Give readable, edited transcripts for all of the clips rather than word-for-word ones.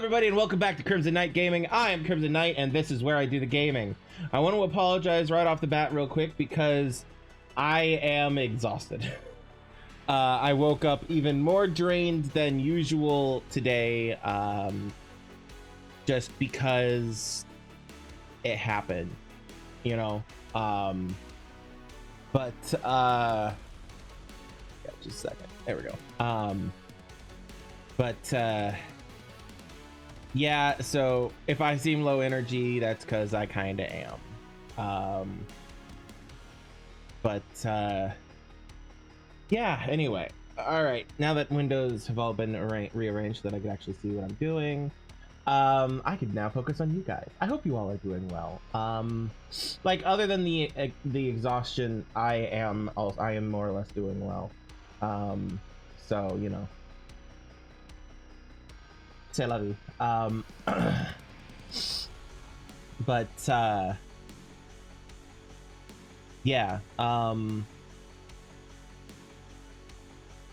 everybody, and welcome back to Crimson Knight Gaming. I am Crimson Knight, and this is where I do the gaming. I want to apologize right off the bat real quick because I am exhausted. I woke up even more drained than usual today, just because it happened, you know. Yeah, just a second. There we go. Yeah, so if I seem low energy, that's because I kind of am. Yeah, anyway. All right, now that windows have all been rearranged so that I can actually see what I'm doing, I can now focus on you guys. I hope you all are doing well. Like, other than the exhaustion, I am more or less doing well. So, you know. C'est la vie. Yeah.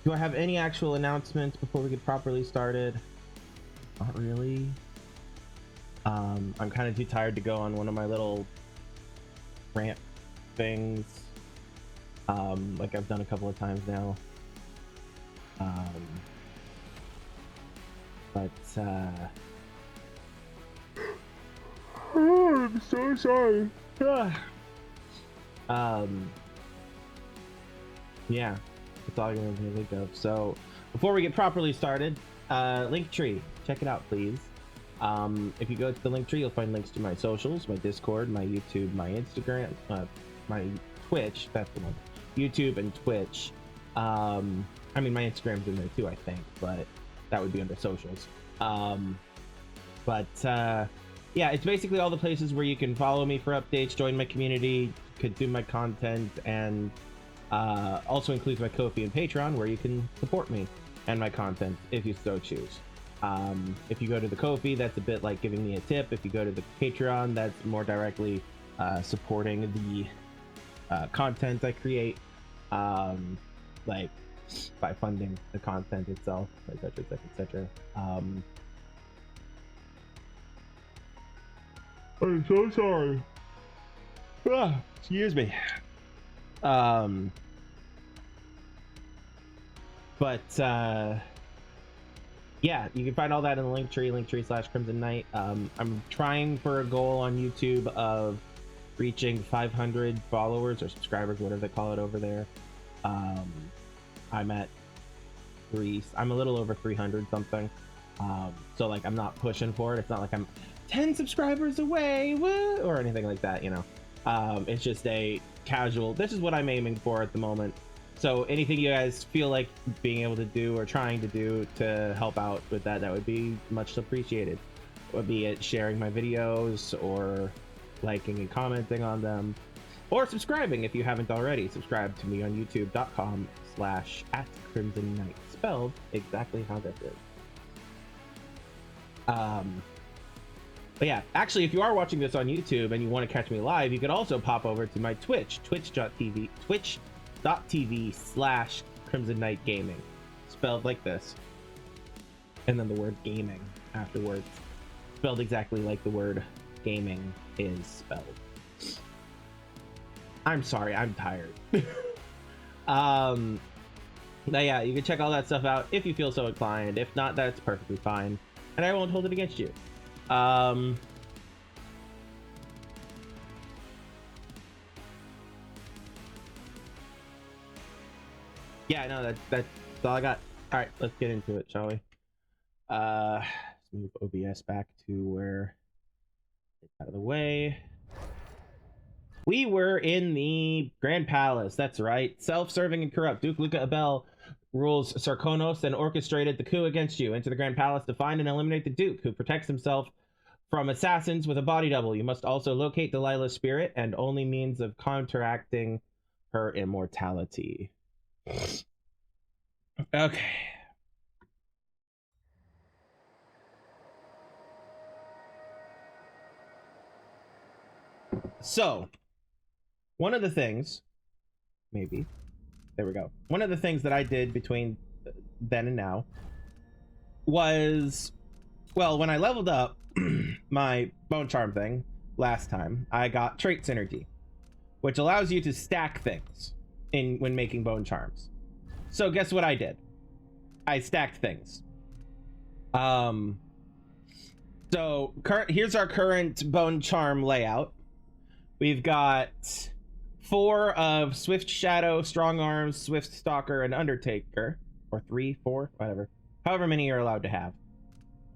Do I have any actual announcements before we get properly started? Not really. I'm kind of too tired to go on one of my little rant things, like I've done a couple of times now. Oh, I'm so sorry. Yeah, that's all I'm gonna think of. So before we get properly started, Linktree, check it out, please. If you go to the Linktree, you'll find links to my socials, my Discord, my YouTube, my Instagram, my Twitch. That's the one. YouTube and Twitch. I mean, my Instagram's in there too, I think, but that would be under socials. Yeah, it's basically all the places where you can follow me for updates, join my community, consume my content, and also includes my Ko-fi and Patreon, where you can support me and my content if you so choose. If you go to the Ko-fi, that's a bit like giving me a tip. If you go to the Patreon, that's more directly supporting the content I create, like by funding the content itself, etc., etc., etc. I'm so sorry. Excuse me. Yeah, you can find all that in the linktree/Crimson Knight. I'm trying for a goal on YouTube of reaching 500 followers or subscribers, whatever they call it over there. I'm at I'm a little over 300 something. So like I'm not pushing for it. It's not like I'm 10 subscribers away, woo, or anything like that, you know. It's just a casual, this is what I'm aiming for at the moment. So anything you guys feel like being able to do or trying to do to help out with that, that would be much appreciated. Be it sharing my videos or liking and commenting on them, or subscribing if you haven't already. Subscribe to me on youtube.com/@CrimsonKnight, spelled exactly how that is. But yeah, actually, if you are watching this on YouTube and you want to catch me live, you could also pop over to my Twitch, twitch.tv/Crimson Knight Gaming, spelled like this, and then the word gaming afterwards, spelled exactly like the word gaming is spelled. I'm sorry, I'm tired. Now, yeah, you can check all that stuff out if you feel so inclined. If not, that's perfectly fine, and I won't hold it against you. Yeah, no, that's all I got. All right, let's get into it, shall we? Let's move OBS back to where it's out of the way. We were in the Grand Palace, that's right. Self-serving and corrupt. Duke Luca Abel rules Sarkonos and orchestrated the coup against you. Enter the Grand Palace to find and eliminate the Duke, who protects himself from assassins with a body double. You must also locate Delilah's spirit and only means of counteracting her immortality. Okay. So, one of the things, maybe, there we go. One of the things that I did between then and now was Well, when I leveled up my bone charm thing last time, I got trait synergy, which allows you to stack things in when making bone charms. So guess what I did? I stacked things. So here's our current bone charm layout. We've got 4 of Swift Shadow, Strong Arms, Swift Stalker, and Undertaker, or 3, 4, whatever, however many you're allowed to have.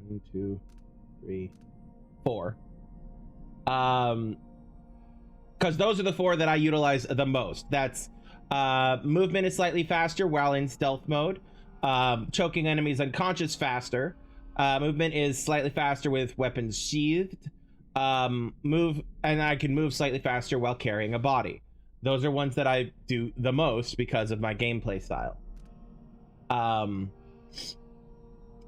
1, 2, 3, 4. Because those are the 4 that I utilize the most. That's movement is slightly faster while in stealth mode, choking enemies unconscious faster. Movement is slightly faster with weapons sheathed. And I can move slightly faster while carrying a body. Those are ones that I do the most because of my gameplay style.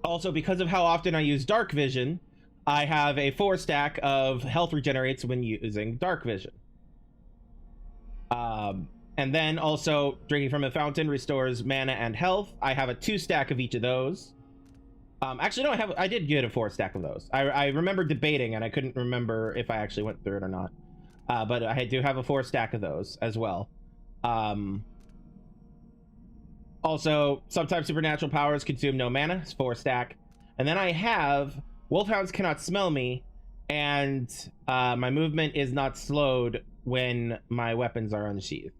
Also, because of how often I use dark vision, I have a 4 stack of health regenerates when using dark vision. And then also drinking from a fountain restores mana and health. I have a 2 stack of each of those. Actually, no, I did get a 4 stack of those. I remember debating and I couldn't remember if I actually went through it or not. But I do have a 4 stack of those as well. Also, sometimes supernatural powers consume no mana. It's 4 stack. And then I have Wolfhounds cannot smell me, and my movement is not slowed when my weapons are unsheathed.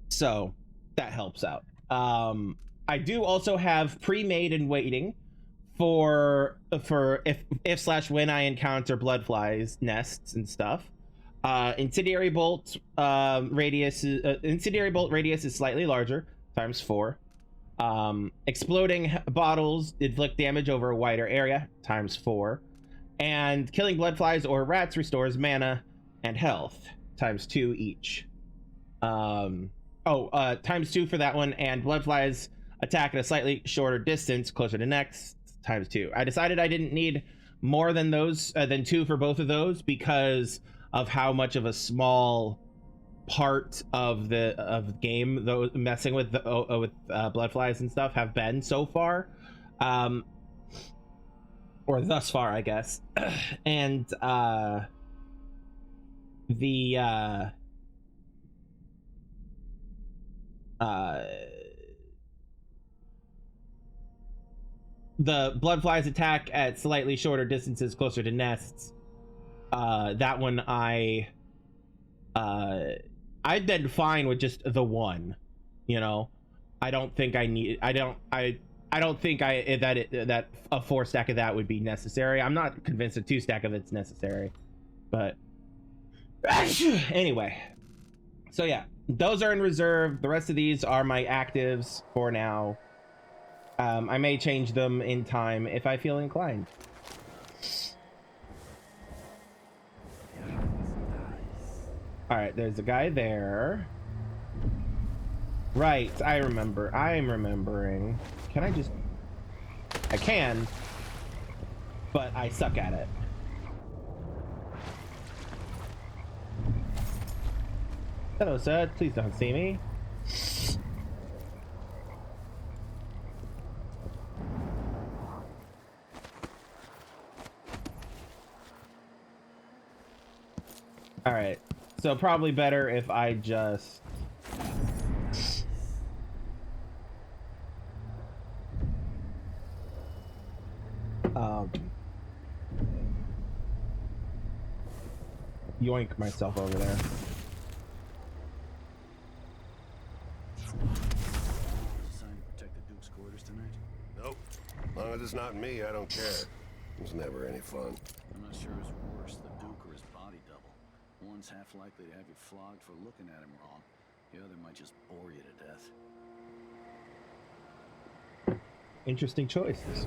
So that helps out. I do also have pre-made and waiting for if / when I encounter bloodflies nests and stuff. Incendiary bolt radius is slightly larger, times 4. Exploding bottles inflict damage over a wider area, times 4. And killing bloodflies or rats restores mana and health, times 2 each. Times 2 for that one, and bloodflies attack at a slightly shorter distance, closer to next, times 2. I decided I didn't need more than those, than 2 for both of those, because of how much of a small part of the game those messing with bloodflies and stuff have been so far, or thus far, I guess. And the bloodflies attack at slightly shorter distances closer to nests. That one I'd been fine with just the 1, you know. I don't think I need I don't think that a 4 stack of that would be necessary. I'm not convinced a 2 stack of it's necessary, but anyway. So yeah, those are in reserve. The rest of these are my actives for now. I may change them in time if I feel inclined. All right, there's a guy there. Right, I remember. I'm remembering. Can I just... I can, but I suck at it. Hello, sir. Please don't see me. All right. So probably better if I just... yoink myself over there. Nope. As long as it's not me, I don't care. It's never any fun. I'm not sure who's worse, the Duke or his body double. One's half likely to have you flogged for looking at him wrong. The other might just bore you to death. Interesting choices.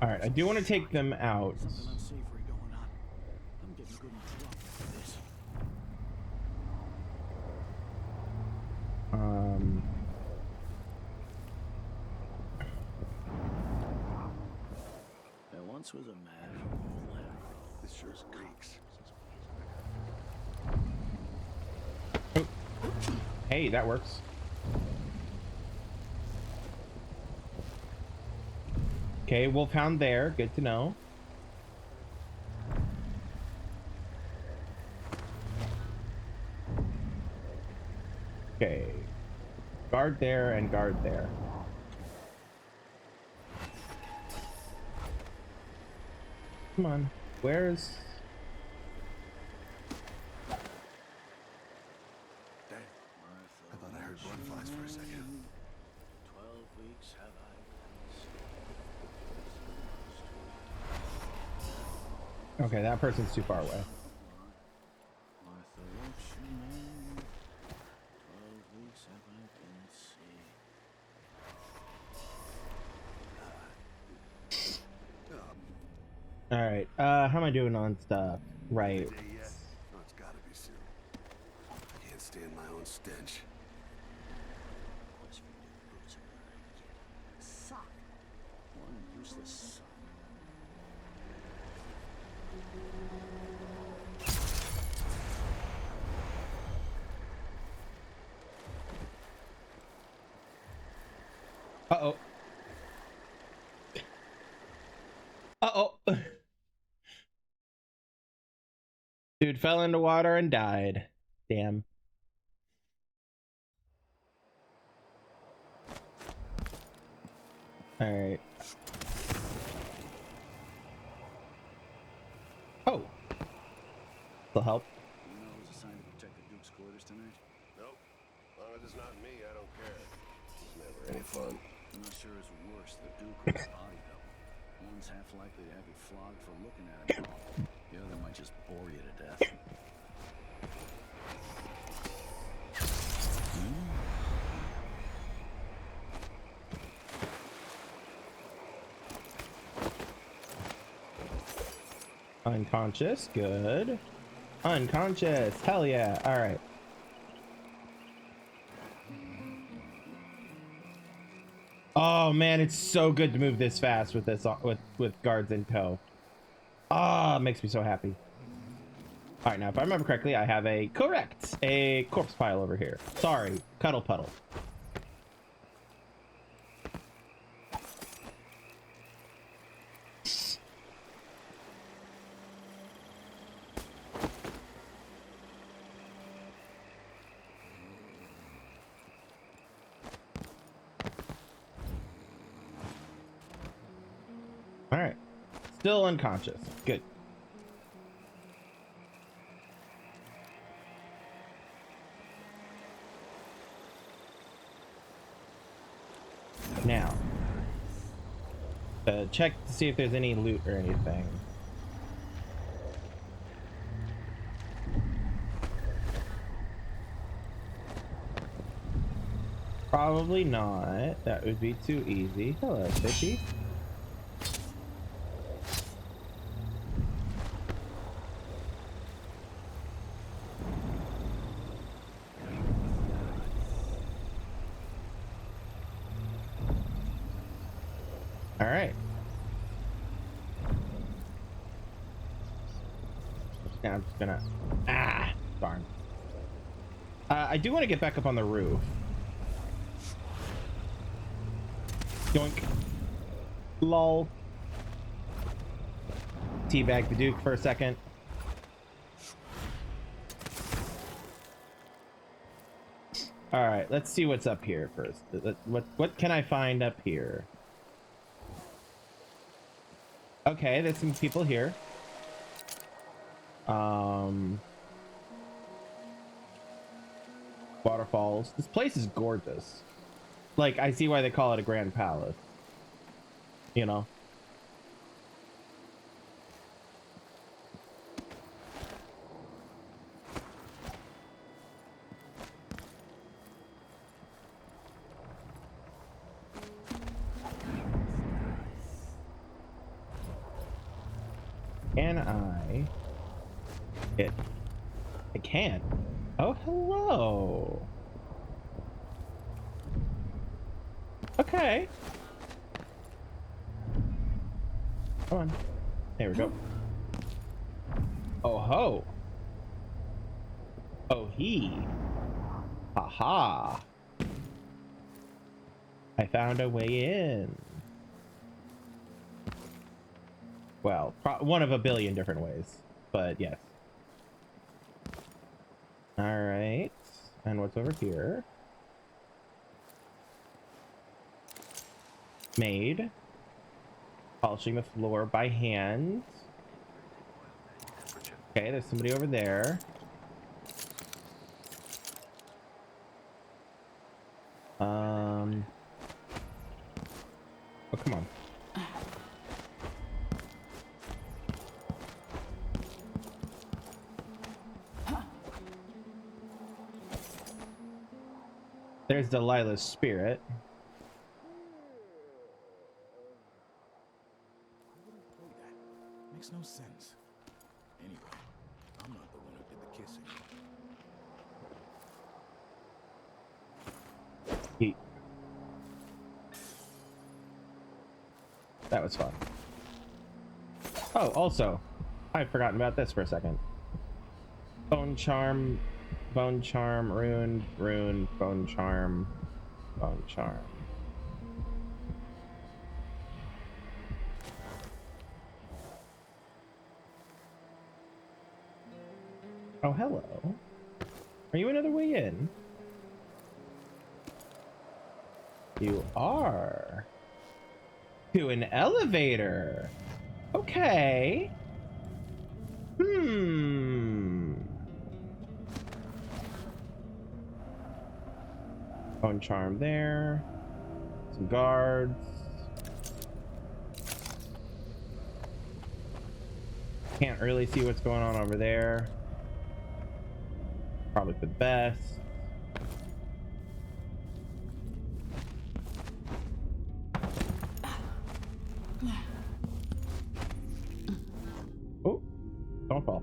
All right, I do want to take them out. Something unsavory going on. I'm getting good and drunk after this. There once was a man who lived. This sure creaks. Hey, that works. Okay, wolfhound there. Good to know. Okay. Guard there and guard there. Come on. Where's... Dang. I thought I heard blood flies for a second. 12 weeks have I been Okay, that person's too far away. Martha, won't you know? 12 weeks have I been sick. All right. How am I doing on stuff? Right. Day yet? Oh, it's gotta be soon. I can't stand my own stench. What's for new boots are sock. One useless sock. Uh-oh. Uh-oh. Dude fell into water and died. Damn. All right. Oh. Will help. You know it was assigned to protect the Duke's quarters tonight? Nope. As long as it's not me, I don't care. It's never any fun. I'm not sure it's worse, the Duke or the body double. One's half likely to have you flogged for looking at him wrong. The other might just bore you to death. Unconscious. Good. Unconscious. Hell yeah. All right. Oh man, it's so good to move this fast with this with guards in tow. Ah, makes me so happy. All right, now if I remember correctly, I have a corpse pile over here. Sorry, cuddle puddle. All right, still unconscious. Good. Now, check to see if there's any loot or anything. Probably not. That would be too easy. Hello, fishy. All right. Now I'm just gonna... Ah, darn. I do want to get back up on the roof. Yoink. Lol. Teabag the Duke for a second. All right, let's see what's up here first. What can I find up here? Okay, there's some people here. Waterfalls. This place is gorgeous. Like, I see why they call it a grand palace. You know? Can I hit? I can. Oh, hello. Okay. Come on. There we go. Oh ho. Oh he. Aha! I found a way in. Well, one of a billion different ways, but yes. All right, and what's over here? Made. Polishing the floor by hand. Okay, there's somebody over there. Oh, come on. There's Delilah's spirit. Makes no sense. Anyway, I'm not the one who did the kissing. Yeet. That was fun. Oh, also, I've forgotten about this for a second. Bone charm, rune, bone charm, bone charm. Oh, hello. Are you another way in? You are. To an elevator. Okay. Bone charm there. Some guards. Can't really see what's going on over there. Probably for the best. Oh, don't fall.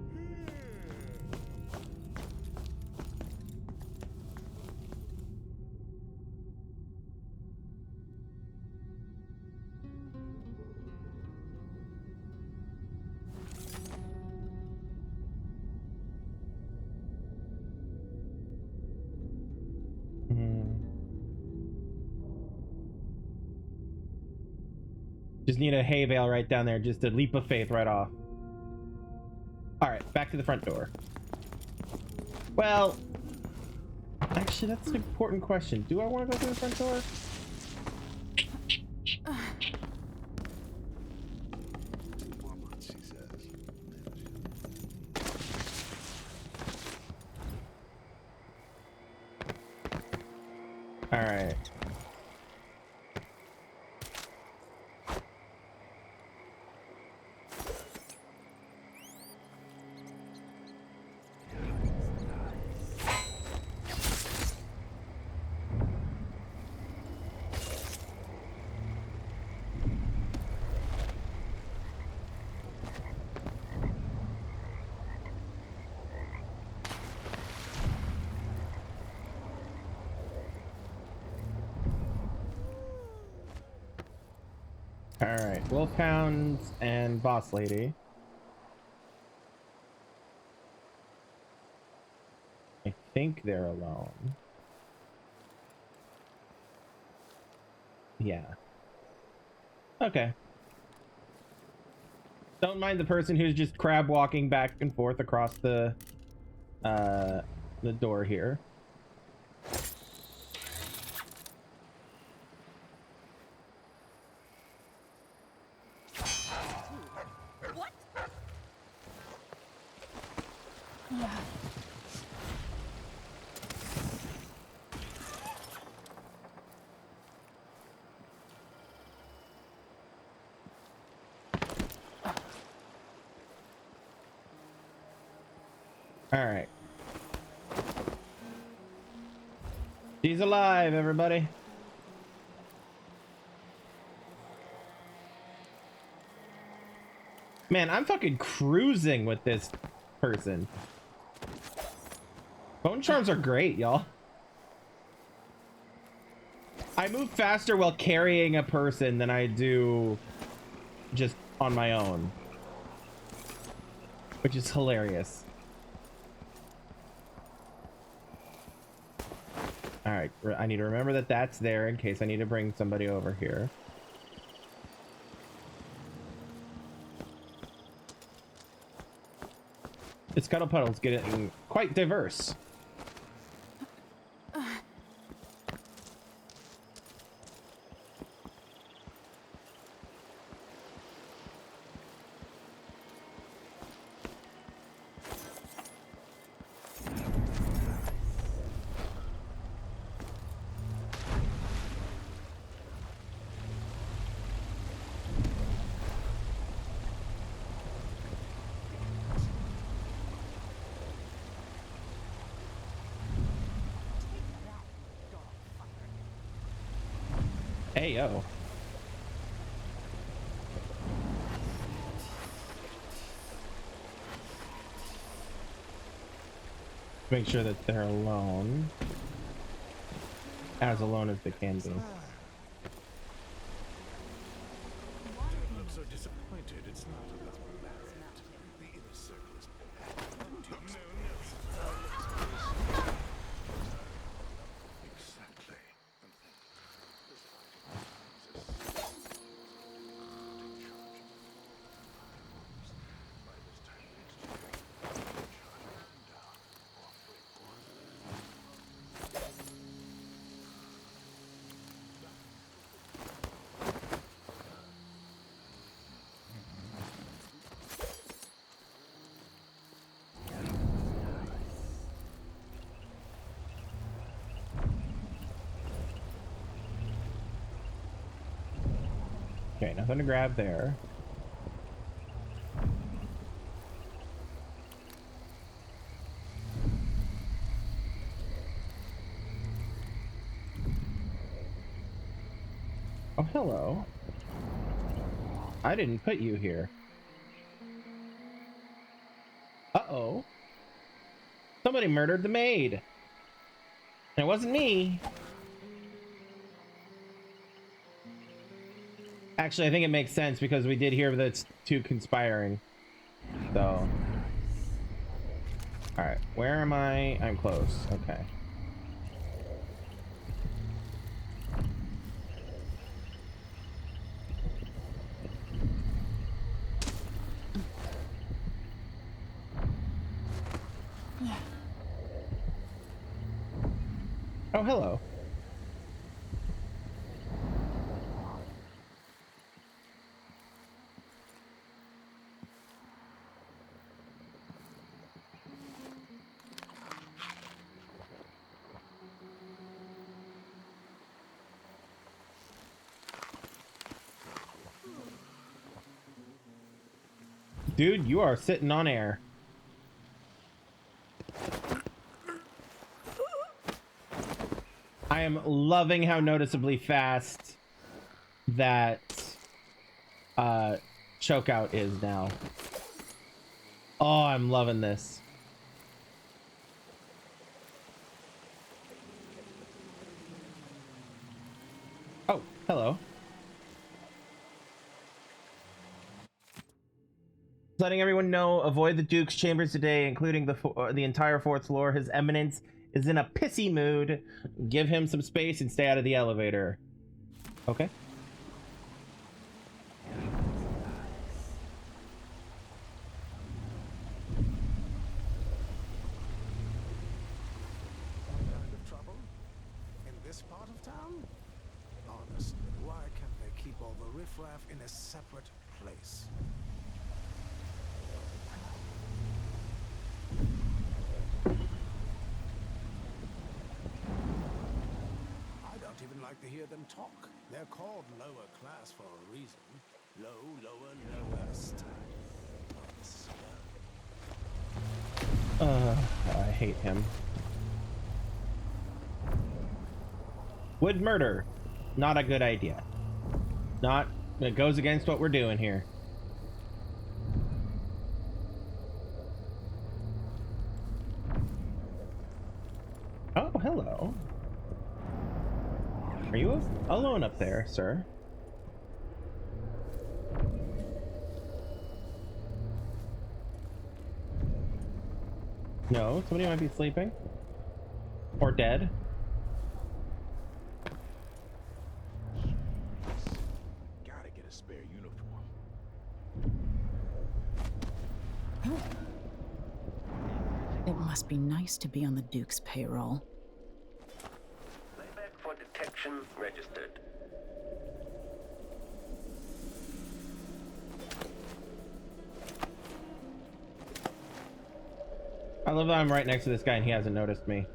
Just need a hay bale right down there, just a leap of faith right off. All right, back to the front door. Well, actually, that's an important question. Do I want to go through the front door? All right. Alright, Wolfhounds and Boss Lady. I think they're alone. Yeah. Okay. Don't mind the person who's just crab walking back and forth across the door here. All right. She's alive, everybody. Man, I'm fucking cruising with this person. Bone charms are great, y'all. I move faster while carrying a person than I do just on my own, which is hilarious. All right, I need to remember that that's there in case I need to bring somebody over here. This Scuttle Puddle's getting quite diverse. Hey, yo. Make sure that they're alone. As alone as they can be. Look so disappointed. It's not about marriage. The inner circle is exactly. Okay, nothing to grab there. Oh, hello. I didn't put you here. Uh-oh. Somebody murdered the maid. And it wasn't me. Actually, I think it makes sense because we did hear that it's two conspiring. So. Alright, where am I? I'm close. Okay. Oh, hello. Dude, you are sitting on air. I am loving how noticeably fast that chokeout is now. Oh, I'm loving this. Oh, hello. Letting everyone know, avoid the Duke's chambers today, including the entire fourth floor. His Eminence is in a pissy mood. Give him some space and stay out of the elevator. Okay. Kind of trouble in this part of town? Honestly, why can't they keep all the riffraff in a separate place? I don't even like to hear them talk. They're called lower class for a reason. Low, lower, lowest. I hate him. Wood murder. Not a good idea. Not, it goes against what we're doing here. Oh, hello. Are you alone up there, sir? No, somebody might be sleeping. Or dead. spare uniform. It must be nice to be on the Duke's payroll. Playback for detection registered. I love that I'm right next to this guy and he hasn't noticed me.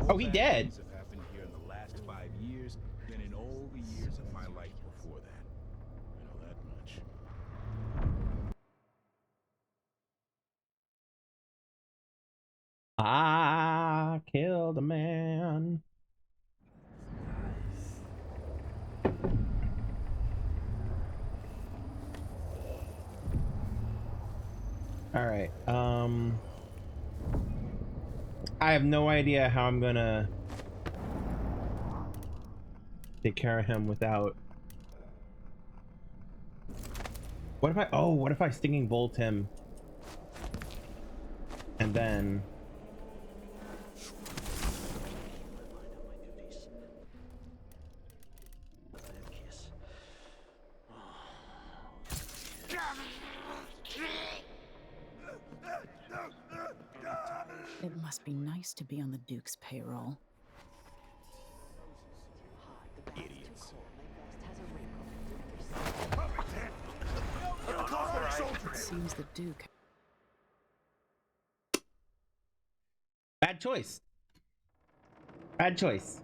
Oh, he dead. Things have happened here in the last 5 years than in all the years of my life before that. I know that much. I killed a man. All right. I have no idea how I'm gonna take care of him without. What if I? Oh, what if I stinging bolt him? And then. It must be nice to be on the Duke's payroll. Idiots. It seems the Duke. Bad choice. Bad choice.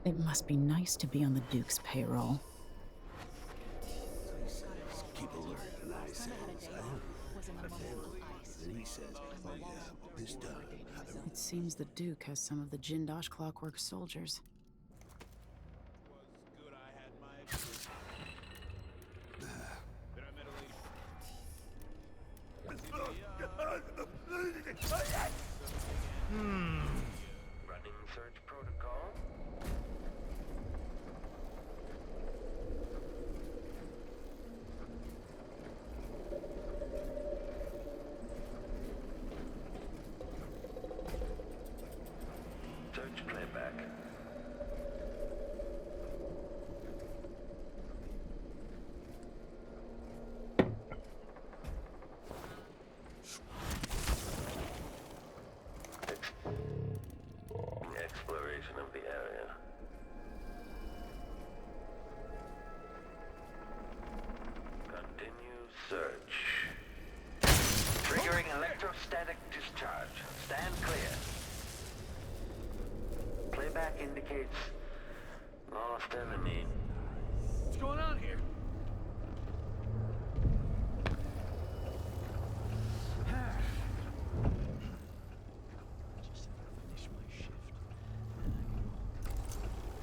It must be nice to be on the Duke's payroll. Keep alert, and I says, and he says, oh yeah, this done. It seems the Duke has some of the Jindosh Clockwork soldiers. Good, I had my Then I met a lady. Running search protocol. Search playback. Exploration of the area. Continue search. Triggering electrostatic discharge. Stand clear. Playback indicates lost enemy. What's going on here? Just finish my shift. Then I can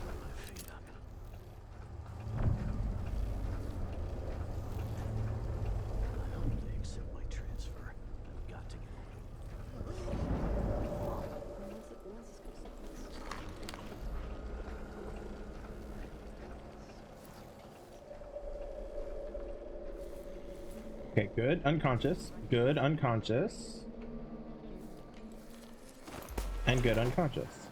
put my feet up. I hope they accept my transfer. I've got to get over to Okay, good. Unconscious. Good. Unconscious. And good. Unconscious.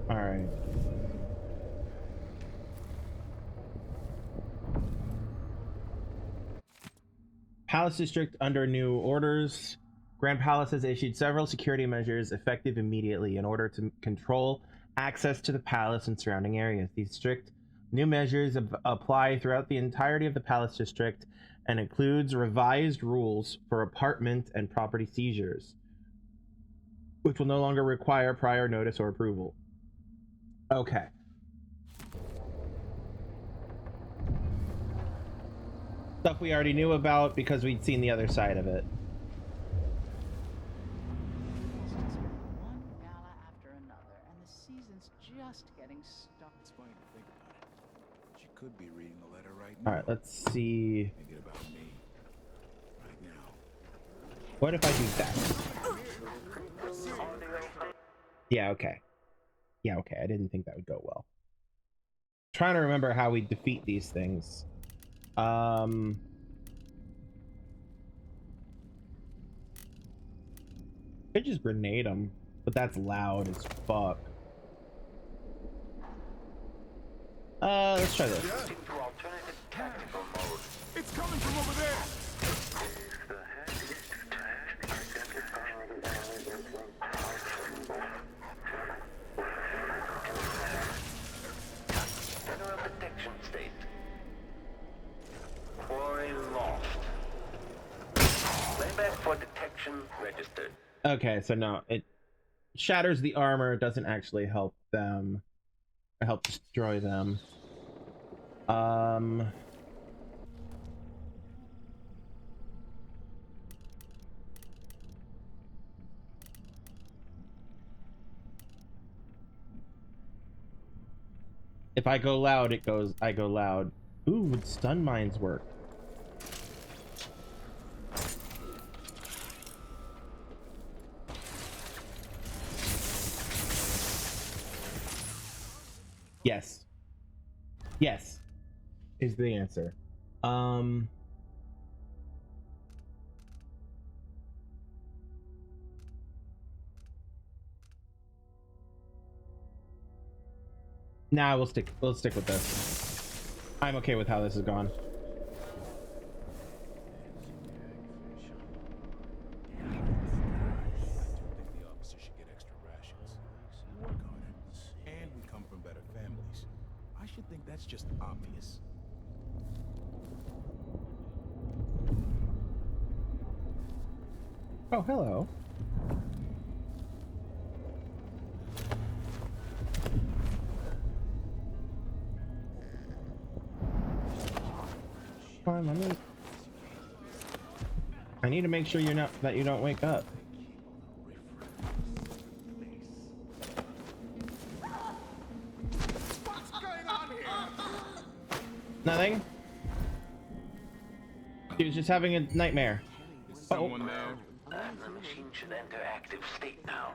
All right. Palace District under new orders. Grand Palace has issued several security measures effective immediately in order to control access to the palace and surrounding areas. These strict new measures apply throughout the entirety of the Palace District and includes revised rules for apartment and property seizures, which will no longer require prior notice or approval. Okay. Stuff we already knew about because we'd seen the other side of it. just getting stuck. It's funny to think about it. She could be reading the letter right now. All right, let's see. Thinking about me right now. What if I do that? Yeah, okay. Yeah, okay. I didn't think that would go well. Trying to remember how we defeat these things. I just grenade them, but that's loud as fuck. Let's try this. It's coming from over there. General detection state. Quarry lost. Playback for detection registered. Okay, so no, it shatters the armor. It doesn't actually help them, or help destroy them. If I go loud, it goes, I go loud. Ooh, would stun mines work? Yes. Yes is the answer. Nah, we'll stick with this. I'm okay with how this has gone. I do think the officers should get extra rations. Work harder. And we come from better families. I should think that's just obvious. Oh, hello. Fine, I need to make sure you don't wake up. What's going on here? Nothing. She was just having a nightmare. Is someone there? The machine should enter active state now.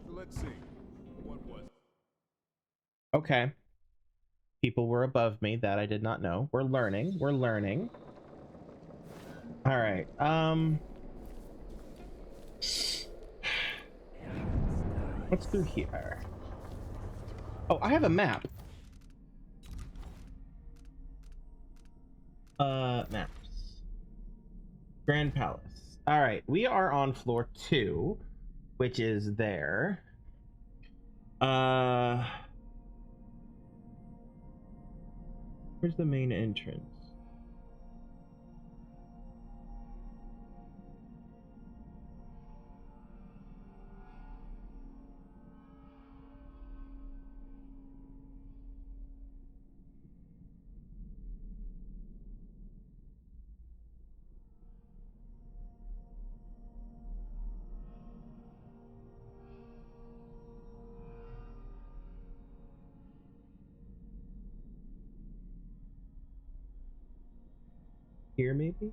Let's see. What was it? Okay. People were above me that I did not know. We're learning. We're learning. All right. What's through here? Oh, I have a map. Maps. Grand Palace. All right, we are on floor 2, which is there. Where's the main entrance? Here, maybe?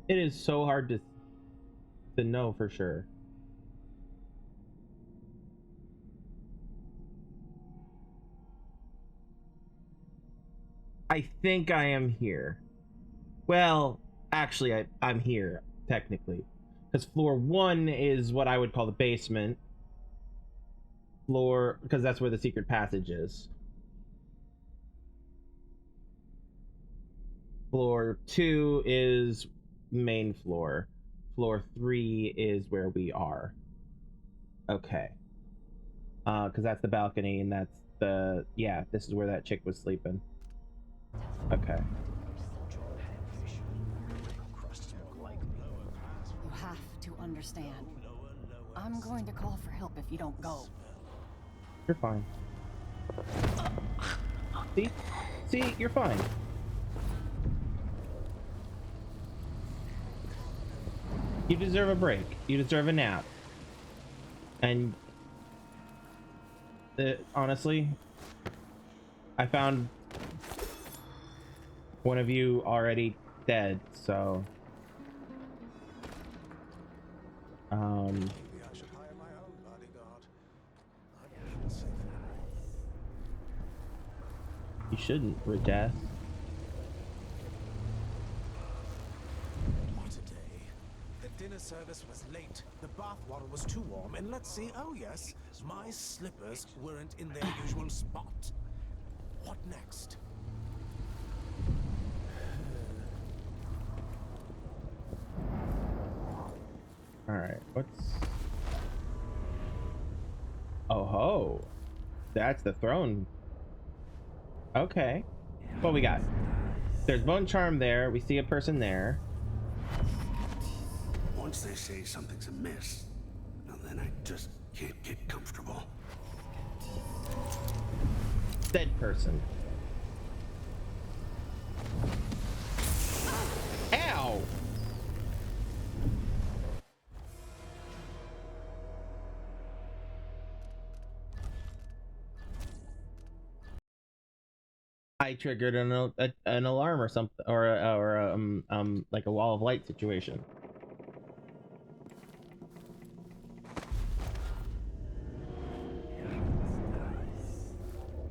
It is so hard to know for sure. I think I am here. Well, actually, I'm here, technically. Because floor 1 is what I would call the basement. Because that's where the secret passage is. Floor 2 is main floor. Floor 3 is where we are. Okay. Because that's the balcony, and that's the... Yeah, this is where that chick was sleeping. Okay. You have to understand. I'm going to call for help if you don't go. You're fine. See? See? You're fine. You deserve a break. You deserve a nap. And honestly, I found one of you already dead, so Maybe I should hire my own bodyguard. I'd feel safer. you shouldn't, Rajas. What a day. The dinner service was late, the bath water was too warm, and let's see, oh yes, my slippers weren't in their usual spot. What next? Alright, what's... Oh ho! That's the throne. Okay. What we got? There's bone charm there. We see a person there. Once they say something's amiss, now then I just can't get comfortable. Dead person. Ow! I triggered an alarm or something, or like a wall of light situation.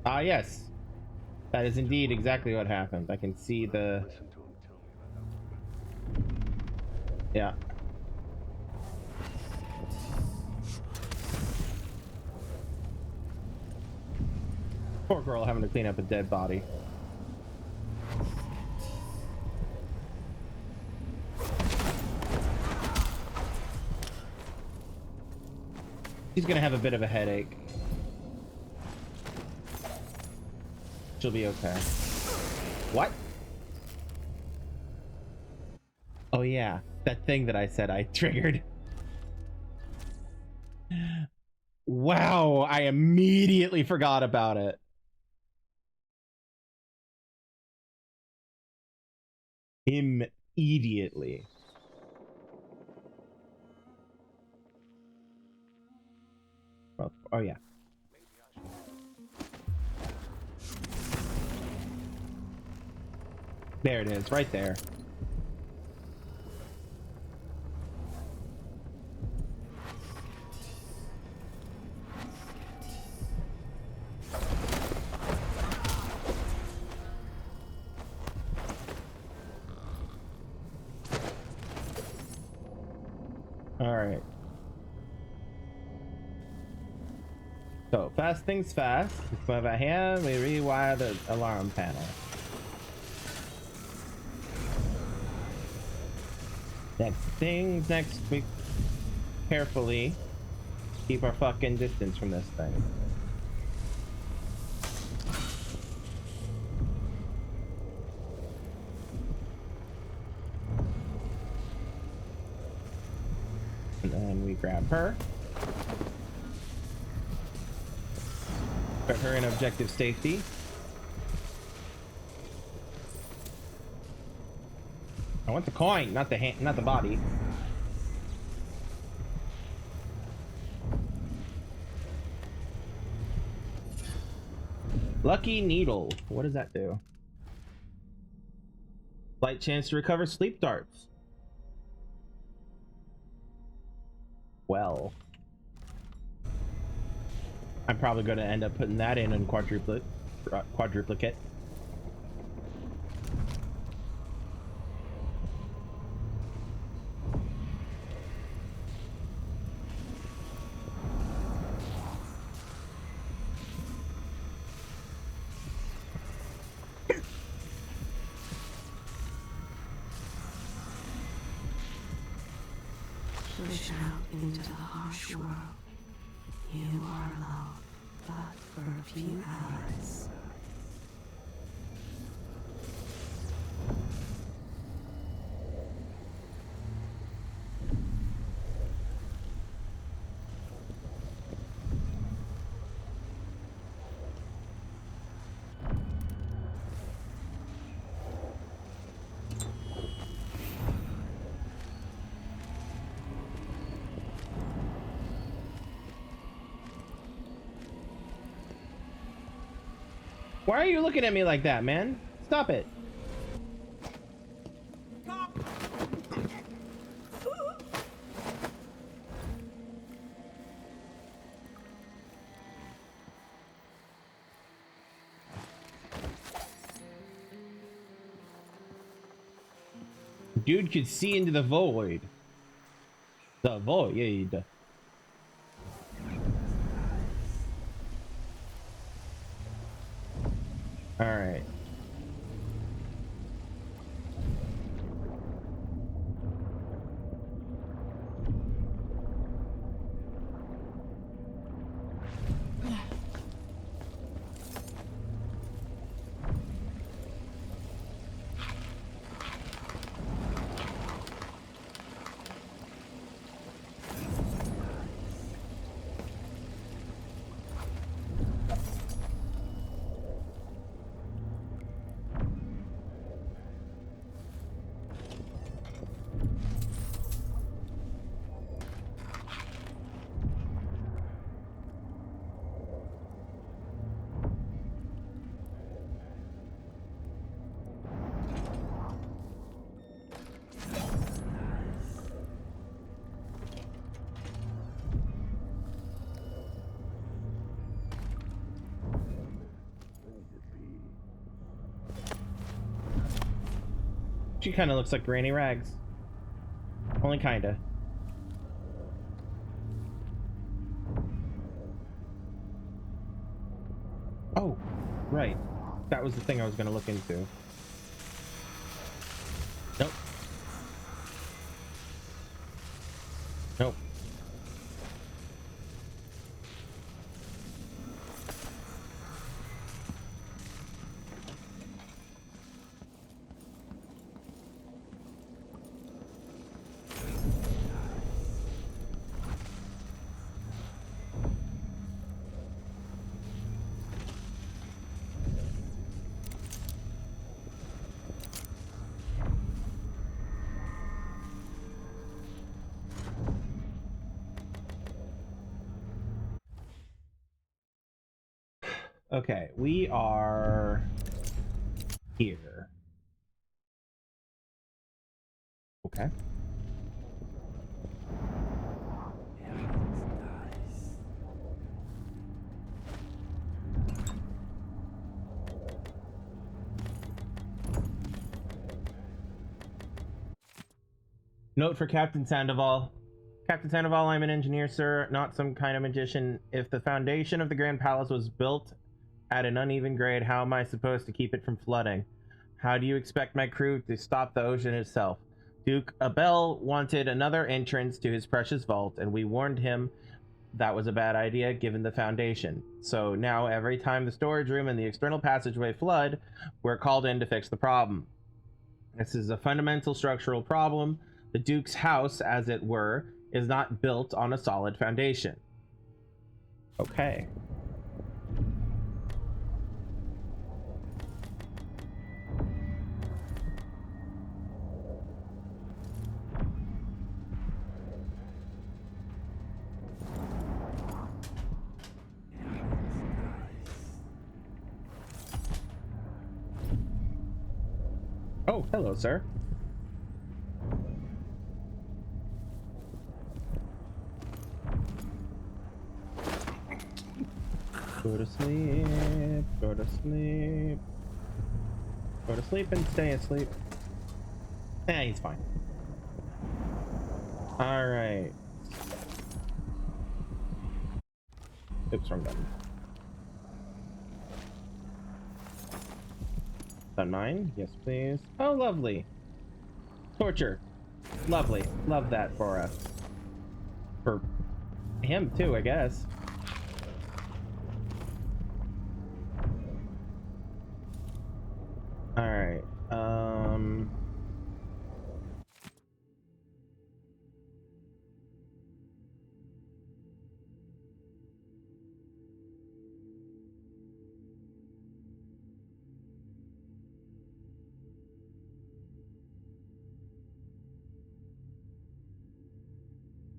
Ah, yes, that is indeed exactly what happened. I can see the. Yeah. Poor girl having to clean up a dead body. She's gonna have a bit of a headache. She'll be okay. What? Oh yeah, that thing that I said I triggered. Wow, I immediately forgot about it. Immediately. Oh yeah. There it is, right there. All right. So fast things fast. Let's move out here. We rewire the alarm panel. Next, we carefully keep our fucking distance from this thing. And then we grab her. Put her in objective safety. I want the coin, not the hand, not the body. Lucky needle. What does that do? Slight chance to recover sleep darts. Well, I'm probably going to end up putting that in quadruplicate. Push out into the harsh world. You are alone, but for a few hours. Why are you looking at me like that, man? Stop it. Dude could see into the void. The void. All right. She kind of looks like Granny Rags. Only kinda. Oh, right. That was the thing I was gonna look into. Nope. Nope. Okay, we are here. Okay. Note for Captain Sandoval. Captain Sandoval, I'm an engineer, sir, not some kind of magician. If the foundation of the Grand Palace was built at an uneven grade, how am I supposed to keep it from flooding? How do you expect my crew to stop the ocean itself? Duke Abel wanted another entrance to his precious vault, and we warned him that was a bad idea given the foundation. So now every time the storage room and the external passageway flood, we're called in to fix the problem. This is a fundamental structural problem. The Duke's house, as it were, is not built on a solid foundation. Okay. Oh, hello, sir. Go to sleep, go to sleep. Go to sleep and stay asleep. Eh, he's fine. Alright. Oops, wrong button. Is that mine? Yes, please. Oh, lovely. Torture. Lovely. Love that for us. For him, too, I guess. Alright,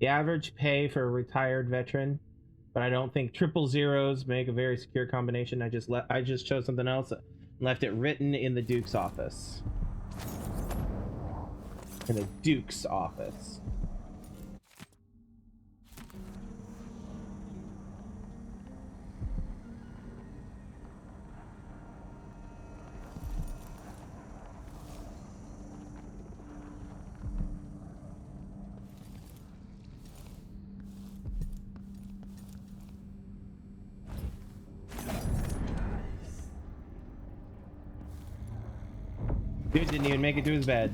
the average pay for a retired veteran but I don't think triple zeros make a very secure combination. I just chose something else and left it written in the Duke's office. In the Duke's office. Dude didn't even make it to his bed.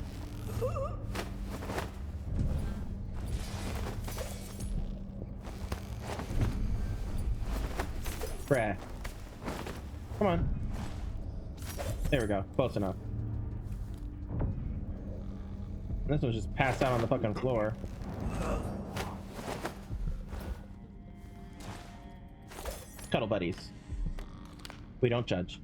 Bruh. Come on. There we go. Close enough. This one's just passed out on the fucking floor. Cuddle buddies. We don't judge.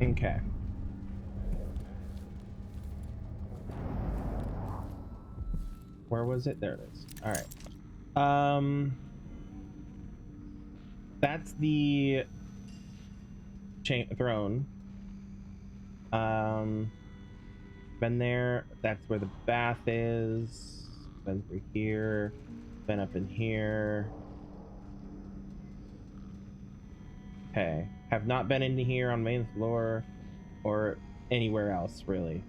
Okay. Where was it? There it is. All right. That's the throne. Been there. That's where the bath is. Been through here. Been up in here. Okay. Have not been into here on main floor or anywhere else really.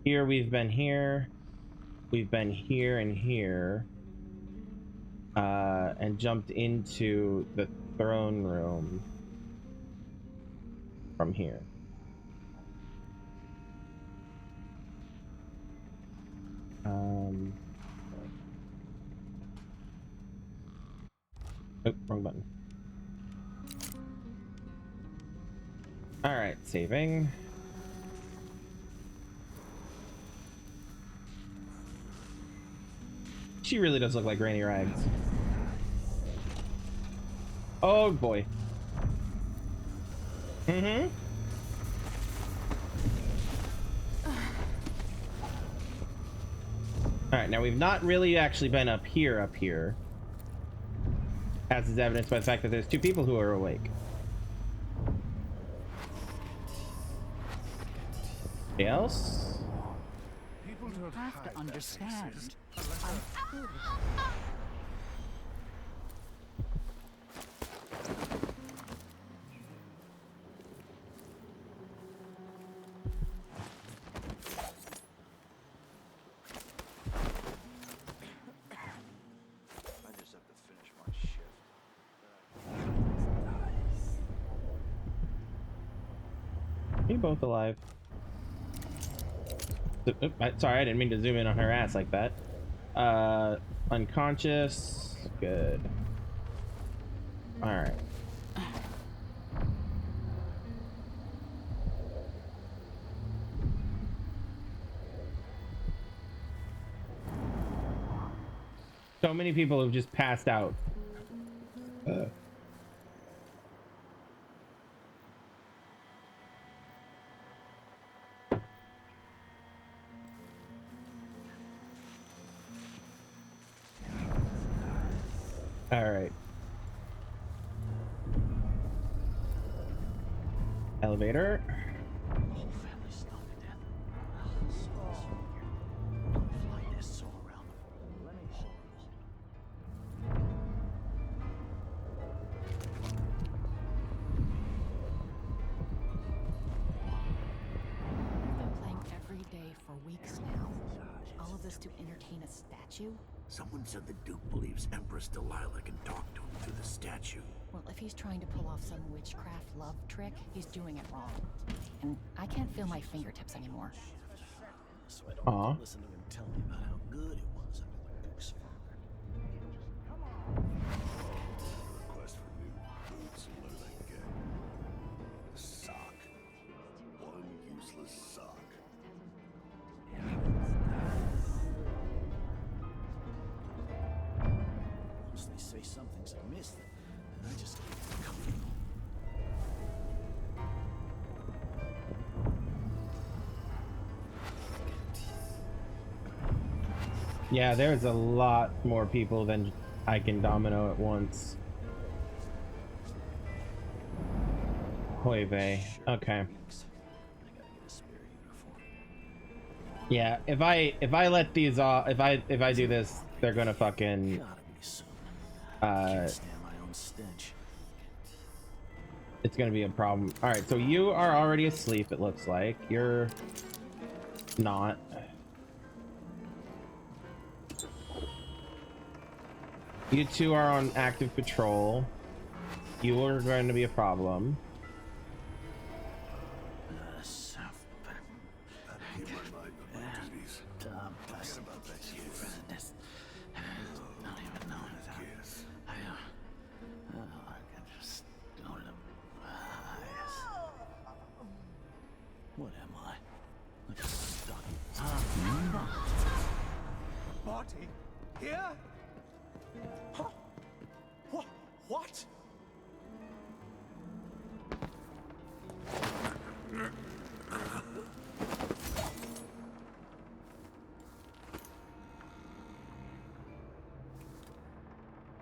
Here we've been here. We've been here and here. And jumped into the throne room from here. Oh, wrong button. All right, saving. She really does look like Granny Rags. Oh boy. Mm-hmm. All right, now we've not really actually been up here, as is evidenced by the fact that there's two people who are awake. Anybody else? People don't have to understand. You both alive. Sorry, I didn't mean to zoom in on her ass like that. Unconscious. Good. Alright. So many people have just passed out. All right. Elevator. Whole family's stoned to death. Fly nests all around them. Horrible. We've been playing every day for weeks now. All of this to entertain a statue? Someone said the Duke believes Empress Delilah can talk to him through the statue. Well, if he's trying to pull off some witchcraft love trick, he's doing it wrong. And I can't feel my fingertips anymore. So I don't have to listen to him tell me about how good it was under the Duke's father. Request for new boots and Unless they say something's amiss, then I just get comfortable. Yeah, there's a lot more people than I can domino at once. Hoy vey. Okay. Yeah, if I let these off, if I do this, they're gonna fucking it's gonna be a problem. All right, so you are already asleep. It looks like you're not. You two are on active patrol. You are going to be a problem. What am I? Like a stuck. Marty, here? Huh? What?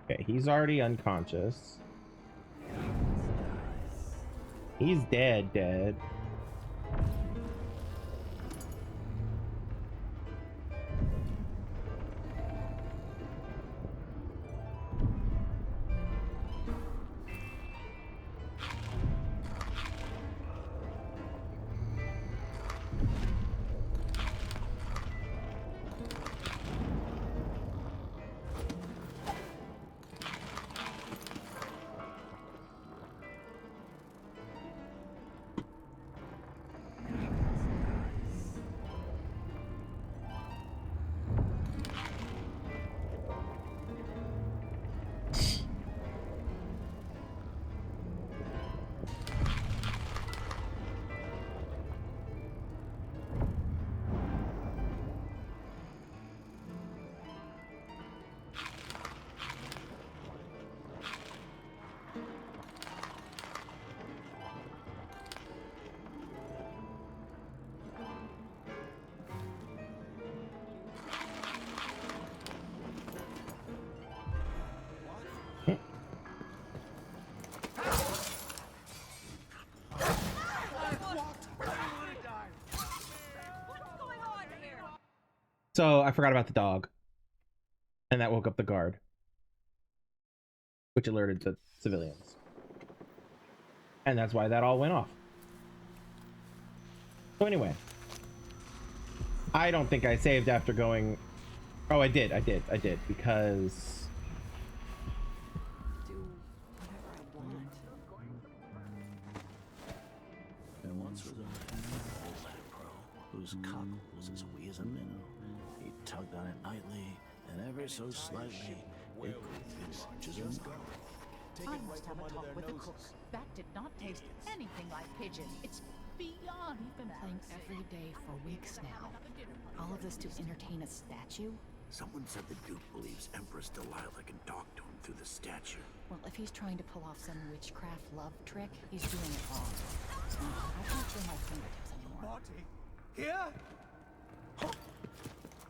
Okay, he's already unconscious. He's dead. So I forgot about the dog, and that woke up the guard, which alerted the civilians, and that's why that all went off. So anyway, I don't think I saved after going. Oh, I did because There once was a man, old lad pro, whose cock was as wee as a minnow. He tugged on it nightly, and ever so slightly, it grew large as a minnow. I must have a talk with the cook. That did not taste anything like pigeon. It's beyond. We've been playing every day for weeks now. All of this to entertain a statue? Someone said the Duke believes Empress Delilah can talk to him through the statue. Well, if he's trying to pull off some witchcraft love trick, he's doing it wrong. I can't feel my fingertips anymore. Marty, here? Huh?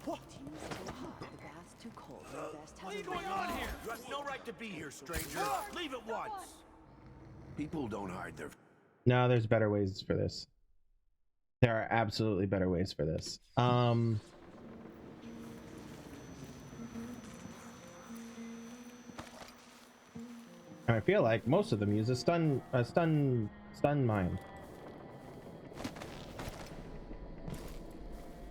What? Team's too hot, the bath's too cold. The vest has What are you going on here? You have no right to be here, stranger. Leave at once. People don't hide their... no, there's better ways for this. There are absolutely better ways for this. I feel like most of them use a stun mine.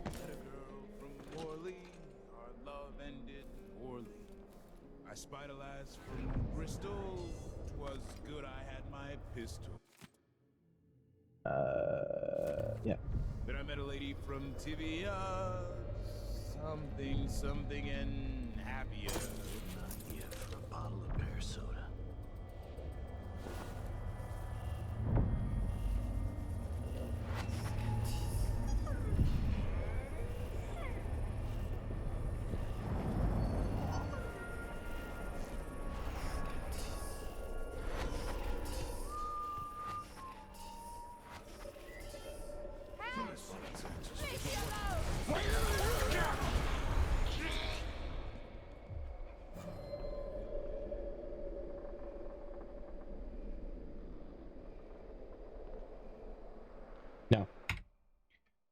Met a girl from Orleans, our love ended poorly. I spied a lass from Bristol, 'twas good I had my pistol. Yeah. Then I met a lady from Tivia, something and happier. Not yet for a bottle of pear soda.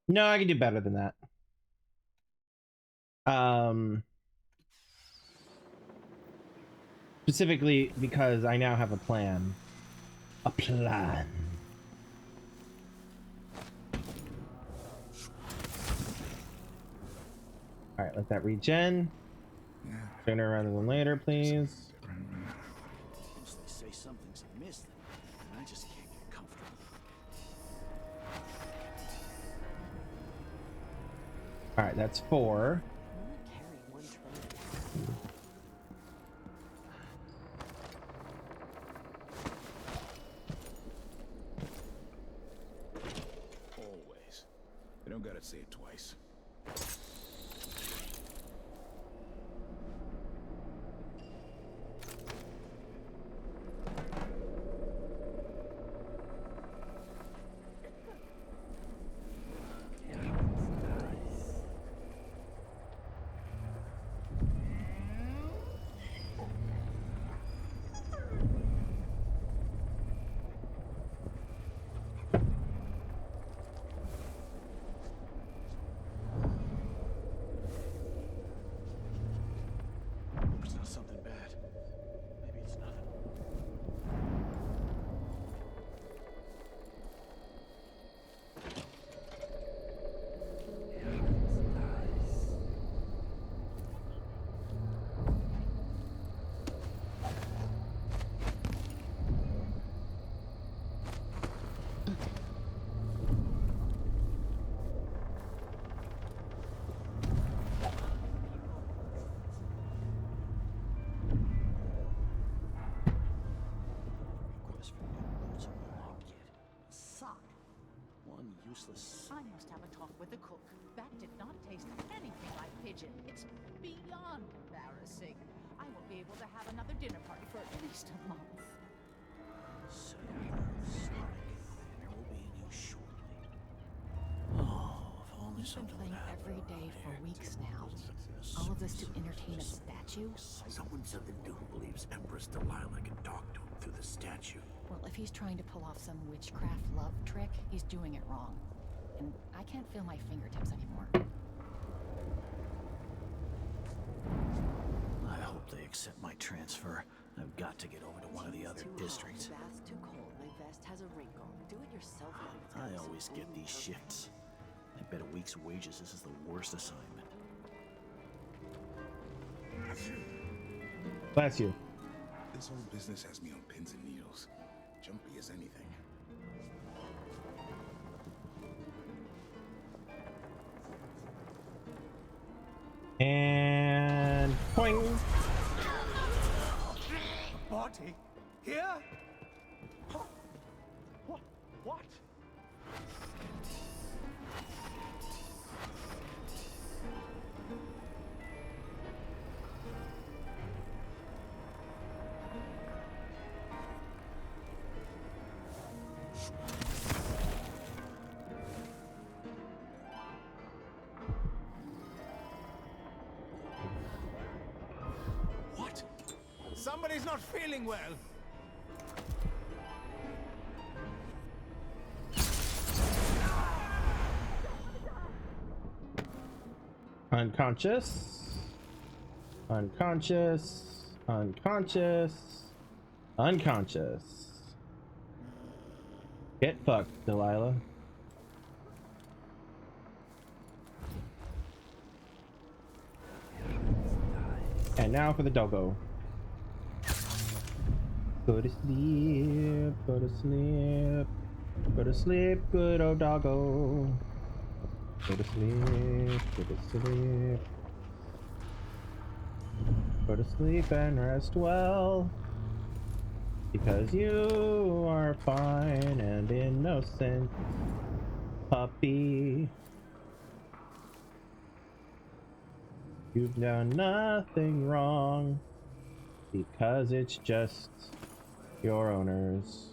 No, I can do better than that. Specifically because I now have a plan. A plan. Alright, let that regen. Sooner rather than later, please. Mostly say something's amiss, and I just can't get comfortable. Alright, that's 4. Always. They don't gotta say it twice. It's not something bad. Maybe it's nothing. Request for new boots unlocked yet. Sock. One useless. I must have a talk with the cook. That did not taste anything like pigeon. It's beyond embarrassing. I won't be able to have another dinner party for at least a month. Say Sonic. We'll be in you shortly. Oh, if only You've been something playing would happen every day around for here. weeks now. All of this to entertain a statue? Someone said the dude believes Empress Delilah can talk to him through the statue. Well, if he's trying to pull off some witchcraft love trick, he's doing it wrong. And I can't feel my fingertips anymore. I hope they accept my transfer. I've got to get over to one of the other districts. The bath's too cold. My vest has a wrinkle. Do it yourself. I always get these shifts. I bet a week's wages this is the worst assignment. Bless you. This whole business has me on pins and needles. Jumpy as anything. And poing. Body? Here? What? What? Somebody's not feeling well. Unconscious. Unconscious. Unconscious. Unconscious. Get fucked, Delilah. And now for the doggo. Go to sleep, go to sleep, go to sleep, good old doggo. Go to sleep, go to sleep. Go to sleep and rest well. Because you are fine and innocent, puppy. You've done nothing wrong. Because it's just your owners.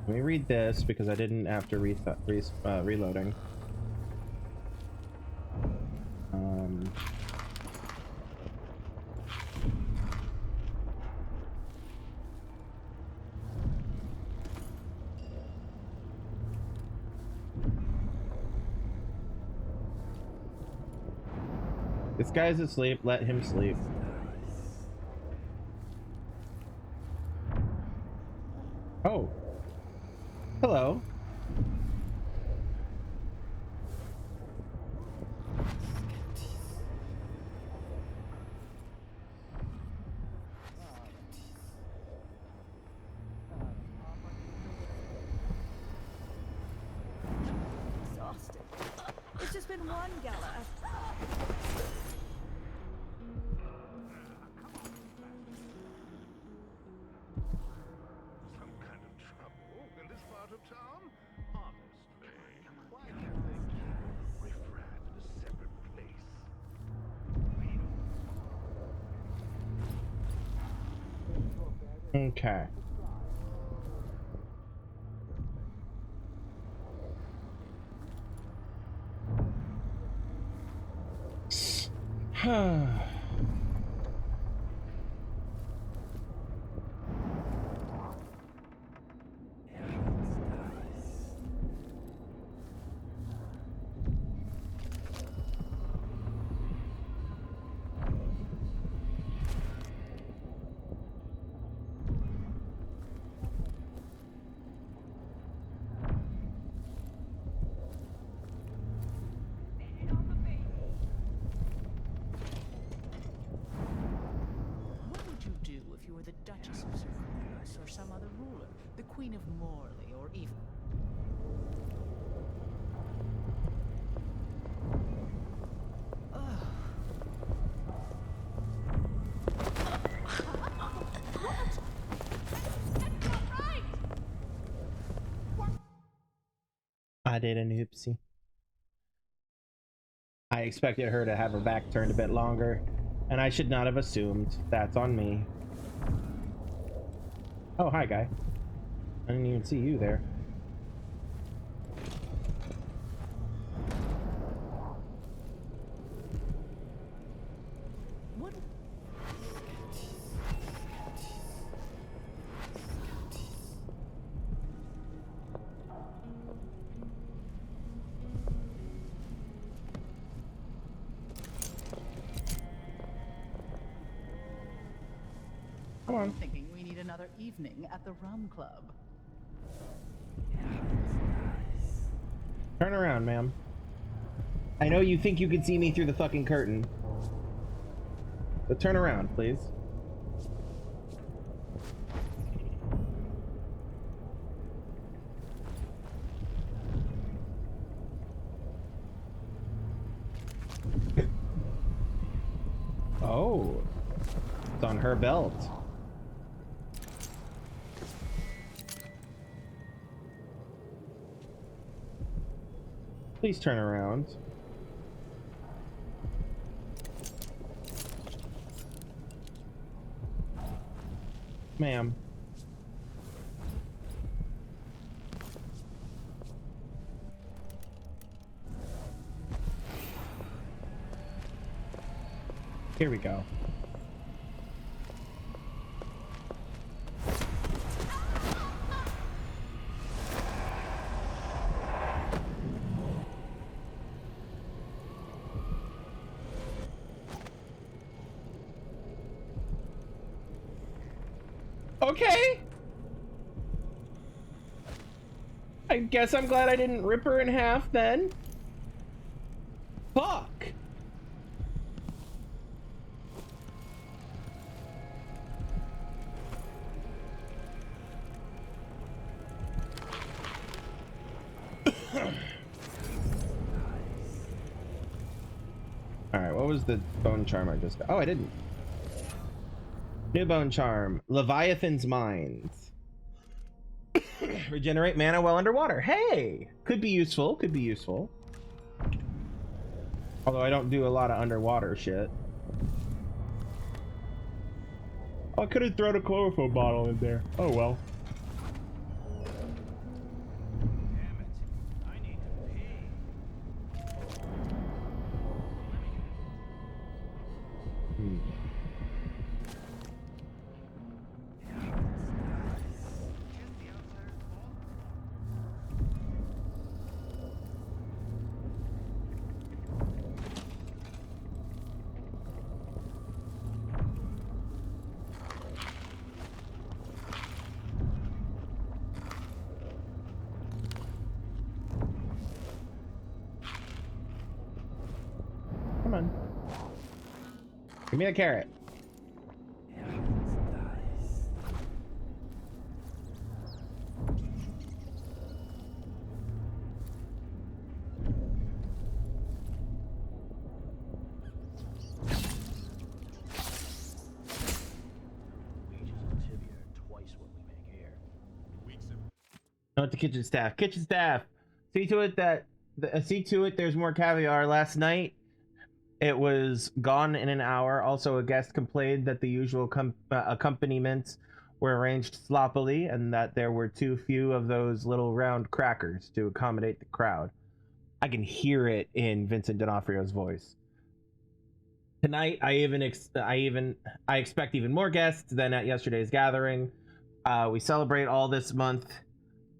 Let me read this because I didn't after reloading. This guy's asleep. Let him sleep. Oh. Hello. Exhausted. It's just been one gala. Some kind of trouble in this part of town? Honestly, why can't they keep riffraff in a separate place? Okay. What would you do if you were the Duchess of Zerkos or some other ruler? The Queen of Morley or even... I did an oopsie. I expected her to have her back turned a bit longer, and I should not have assumed. That's on me. Oh, hi, guy. I didn't even see you there. What? Come on. I'm thinking we need another evening at the Rum Club. Turn around, ma'am. I know you think you can see me through the fucking curtain. But turn around, please. Oh. It's on her belt. Please turn around. Ma'am. Here we go. Okay. I guess I'm glad I didn't rip her in half then. Fuck. Alright, what was the bone charm I just got? Oh, I didn't. New bone charm. Leviathan's Mines. Regenerate mana while underwater. Hey! Could be useful, could be useful. Although I don't do a lot of underwater shit. Oh, I could have thrown a chlorophyll bottle in there. Oh well. Come on. Give me the carrot. Note to kitchen staff. Kitchen staff, see to it that there's more caviar. Last night it was gone in an hour. Also, a guest complained that the usual accompaniments were arranged sloppily and that there were too few of those little round crackers to accommodate the crowd. I can hear it in Vincent D'Onofrio's voice. Tonight, I expect even more guests than at yesterday's gathering. We celebrate all this month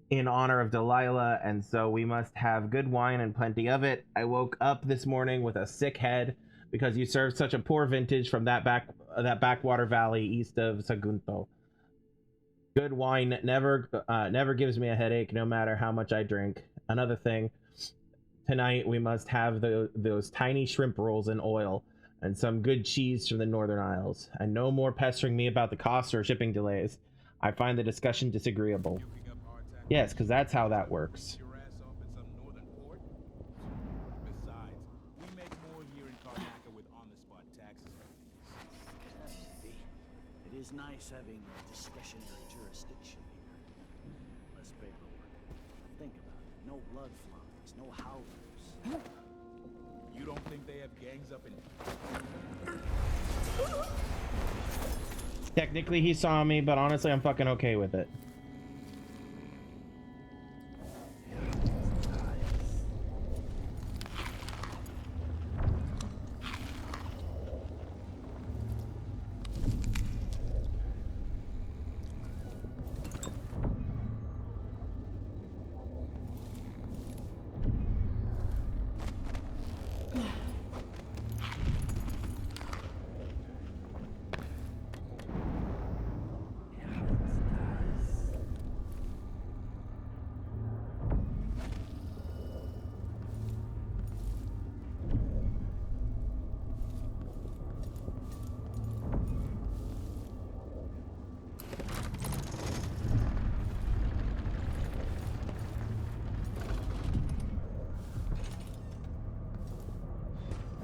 in honor of Delilah, and so we must have good wine and plenty of it. I woke up this morning with a sick head because you served such a poor vintage from that backwater valley east of Sagunto. Good wine never gives me a headache, no matter how much I drink. Another thing, tonight we must have those tiny shrimp rolls in oil and some good cheese from the Northern Isles. And no more pestering me about the cost or shipping delays. I find the discussion disagreeable. Yes, because that's how that works. Besides, we make more here in Karnaca with on-the-spot taxes. It is nice having discretionary jurisdiction here. Less paperwork. Think about it. No blood flies, no howlers. You don't think they have gangs up in... Technically, he saw me, but honestly, I'm fucking okay with it.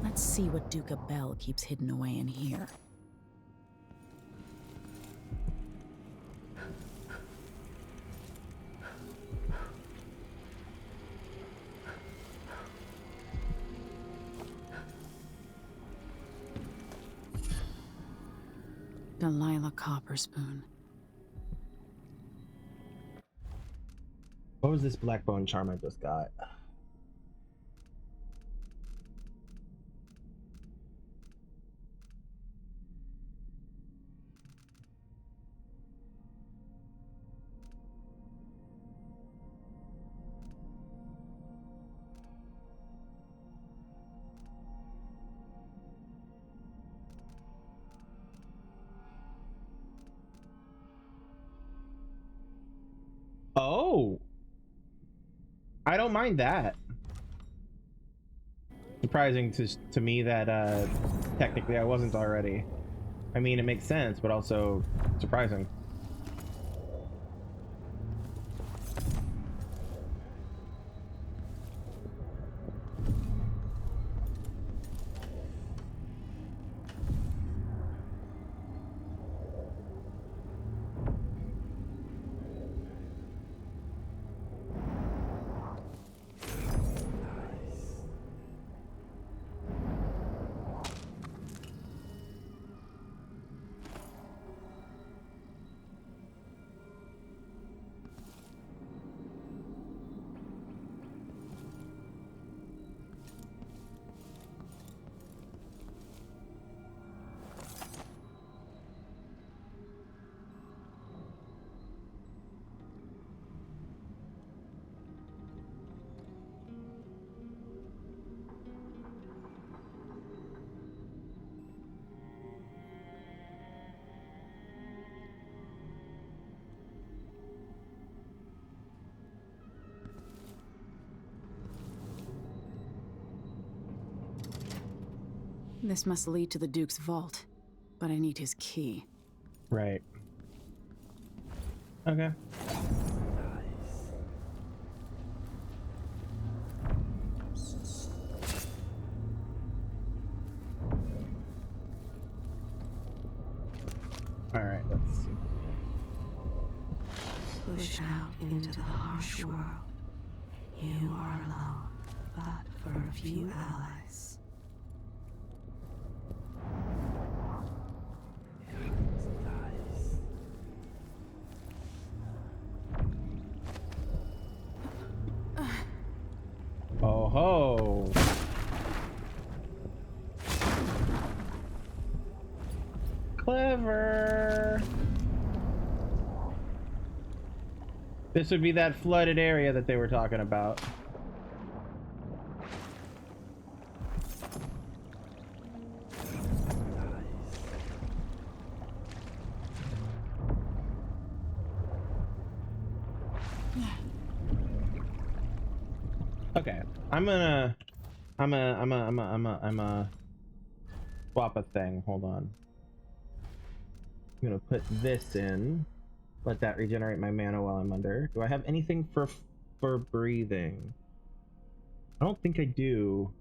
Let's see what Duca Bell keeps hidden away in here. Delilah Copperspoon. What was this black bone charm I just got? Oh, I don't mind that. Surprising to me that technically I wasn't already. I mean, it makes sense, but also surprising. This must lead to the Duke's vault, but I need his key. Right. Okay. All right, let's see. Push out into the harsh world. You are alone, but for a few allies. Oh ho! Clever! This would be that flooded area that they were talking about. Okay, I'm gonna swap a thing. Hold on. I'm gonna put this in. Let that regenerate my mana while I'm under. Do I have anything for breathing? I don't think I do.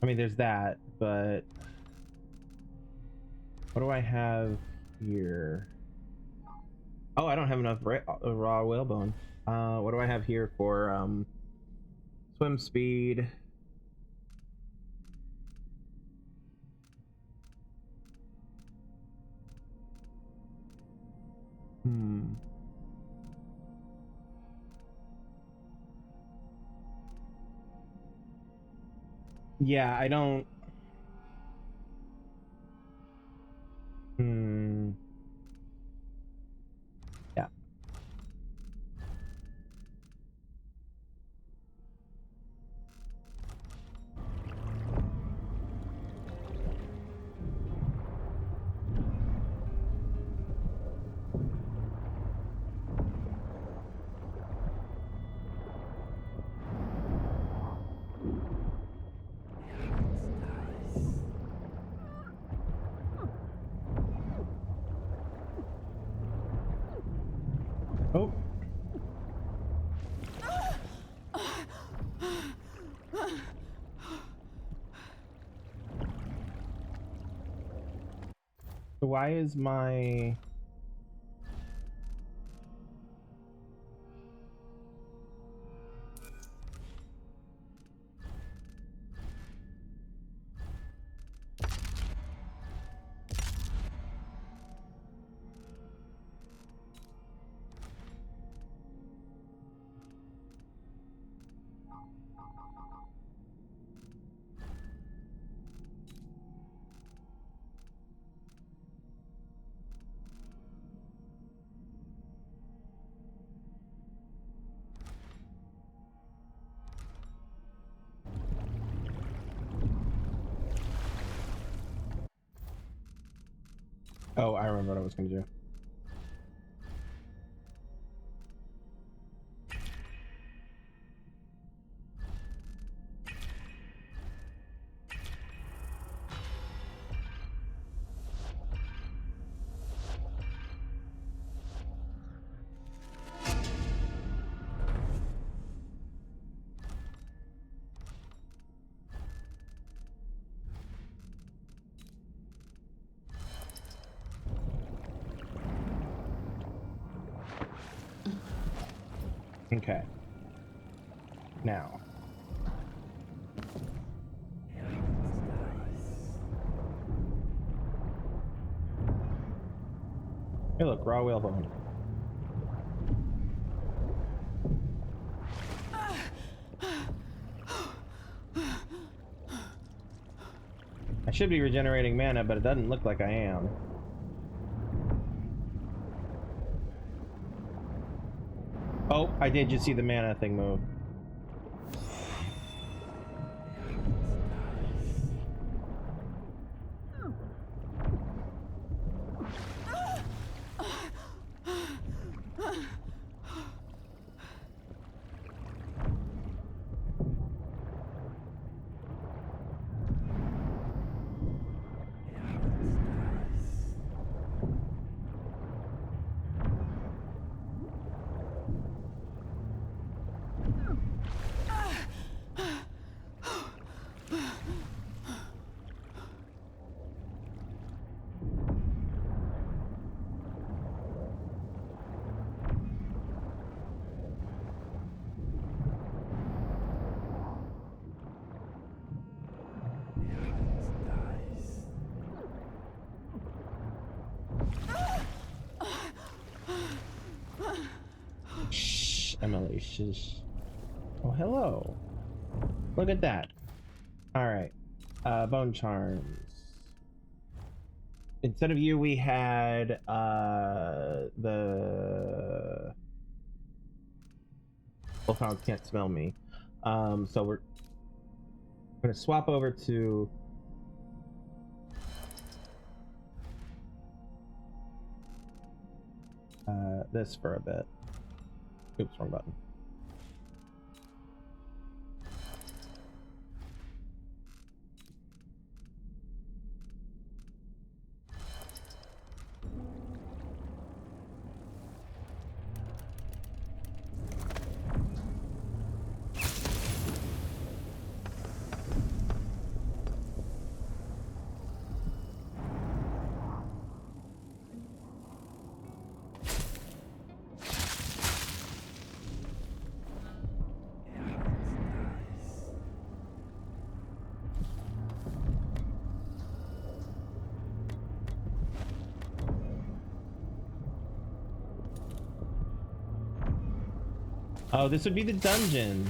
I mean, there's that, but what do I have here? Oh, I don't have enough raw whalebone. What do I have here for swim speed? Yeah, I don't. Yeah. Oh. So why is my... Oh, I remember what I was gonna do. Okay. Now. Hey look, raw whalebone. I should be regenerating mana, but it doesn't look like I am. Oh, I did just see the mana thing move. Shh, Emily, shush. Oh, hello. Look at that. Alright. Bone charms. Instead of you, we had the Wolfhound can't smell me. So we're gonna swap over to this for a bit. Oops, wrong button. Oh, this would be the dungeon.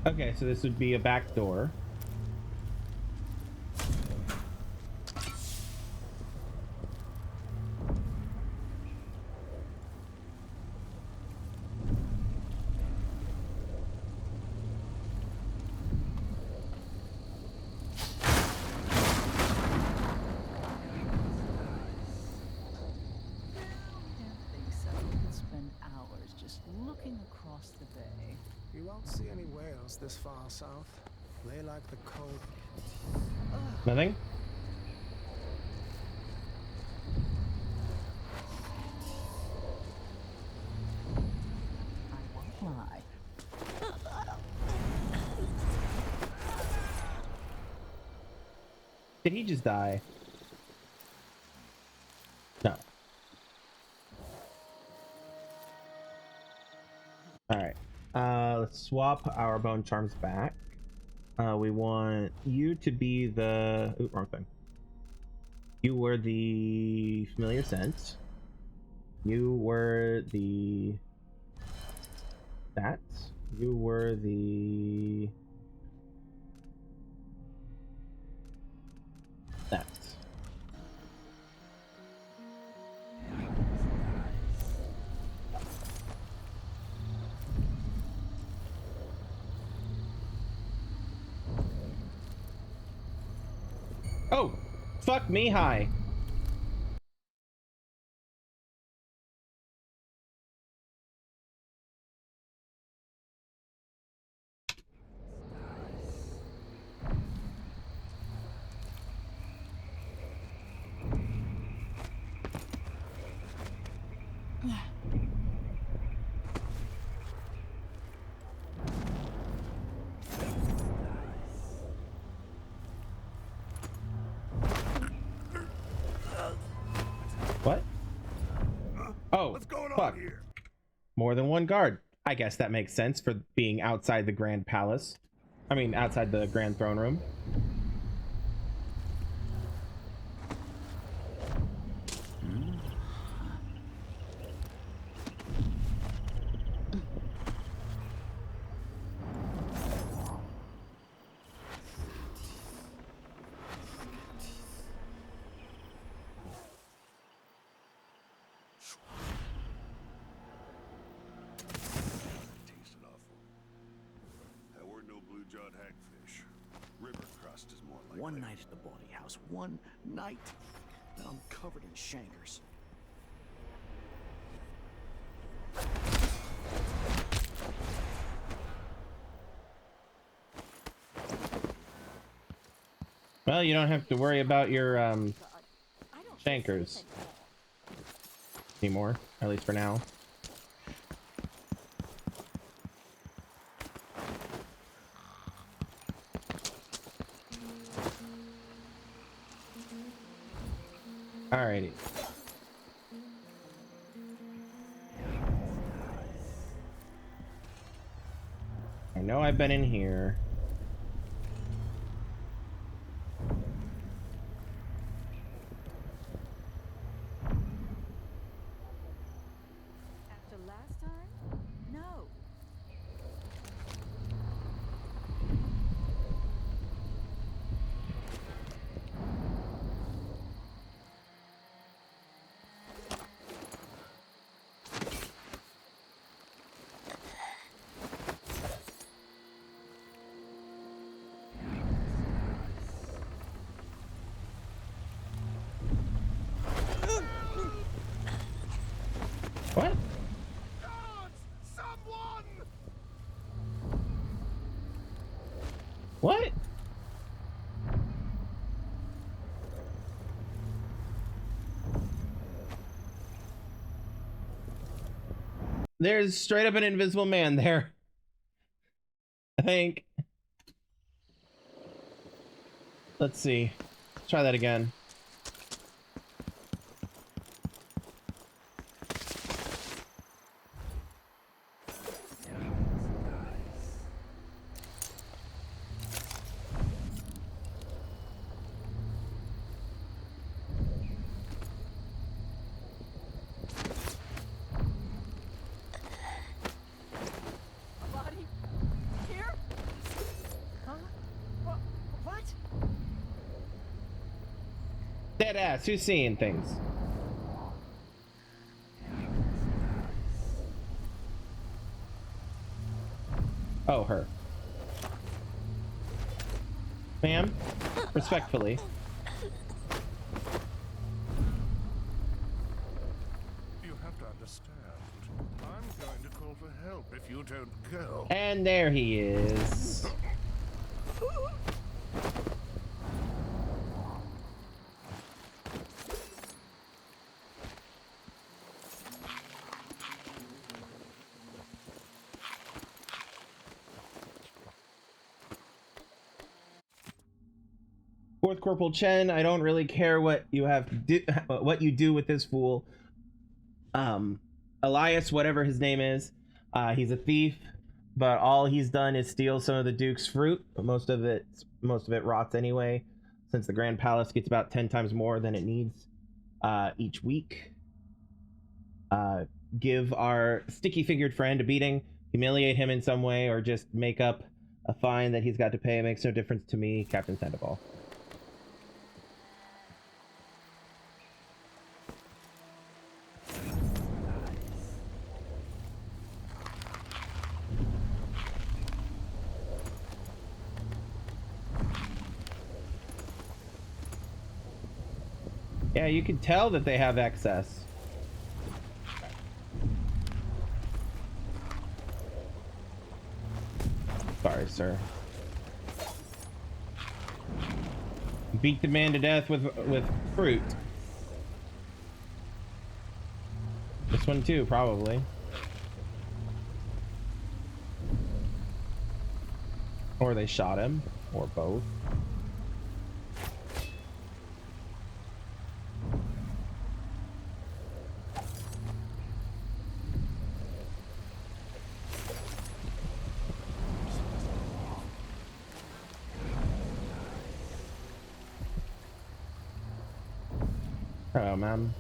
Okay, so this would be a back door. You won't see any whales this far south. They like the cold. Nothing? I won't lie. Did he just die? No. Alright. Let's swap our bone charms back. We want you to be the... Ooh, wrong thing. You were the familiar scent. You were the... That. You were the... That. Oh, fuck me high. What? Oh, What's going fuck. on here? More than one guard. I guess that makes sense for being outside the Grand Palace. I mean, outside the Grand Throne Room. Tasted awful. There were no blue-jawed hagfish. River crust is more like One night at the bawdy house. One night. And I'm covered in shankers. Well, you don't have to worry about your shankers anymore, at least for now. Alrighty. I know I've been in here. After last time? No. What? What? There's straight up an invisible man there. I think. Let's see. Let's try that again. A body? Here? Huh? What? Dead ass. Who's seeing things? Oh, her. Ma'am, respectfully. You have to understand. I'm going to call for help if you don't go. And there he is. Fourth Corporal Chen, I don't really care what you have to do, what you do with this fool. Elias, whatever his name is, he's a thief, but all he's done is steal some of the Duke's fruit. But most of it rots anyway, since the Grand Palace gets about 10 times more than it needs each week. Give our sticky-figured friend a beating, humiliate him in some way, or just make up a fine that he's got to pay. It makes no difference to me, Captain Sandoval. Yeah, you can tell that they have excess. Sorry, sir. Beat the man to death with fruit. This one too, probably. Or they shot him, or both. Oh, man.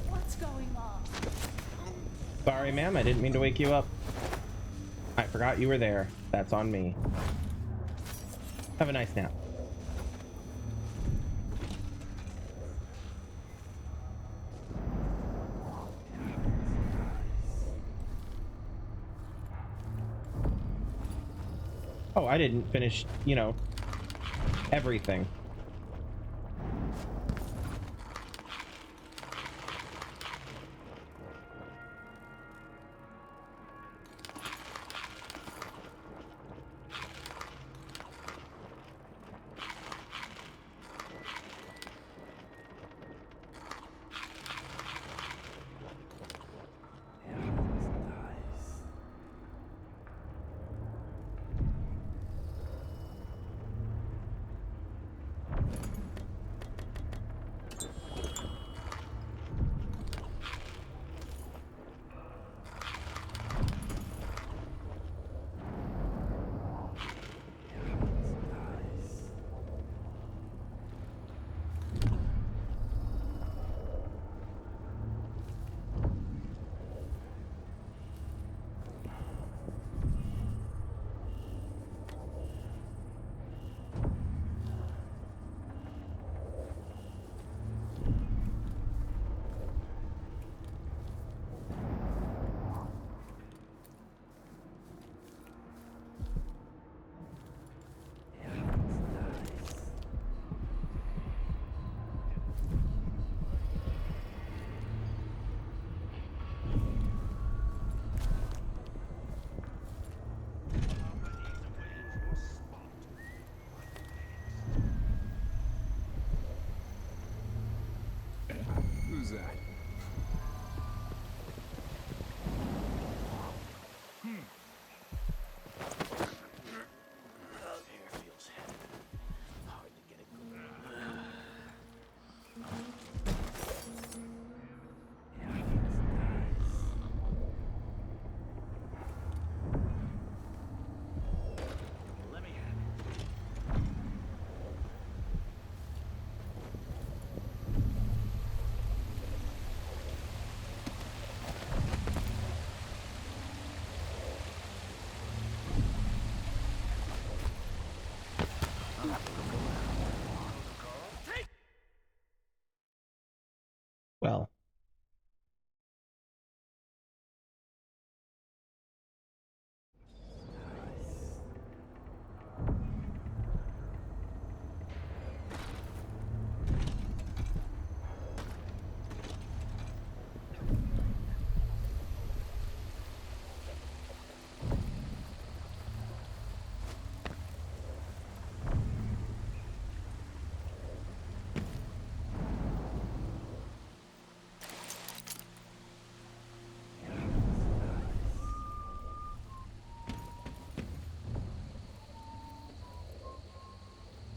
What's going on? Sorry, ma'am. I didn't mean to wake you up. I forgot you were there. That's on me. Have a nice nap. Oh, I didn't finish, you know, everything. Who's that? Hair feels heavy. Hard to get it going. Let me have it. Well.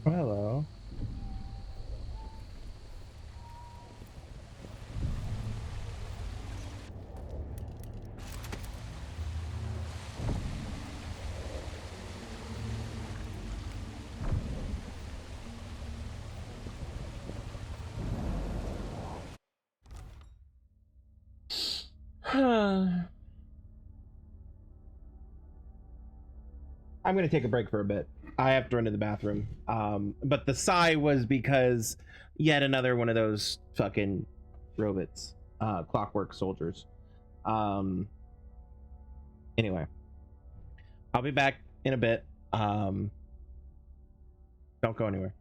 Hello. I'm gonna take a break for a bit. I have to run to the bathroom. But the sigh was because yet another one of those fucking robots, clockwork soldiers. Anyway, I'll be back in a bit. Don't go anywhere.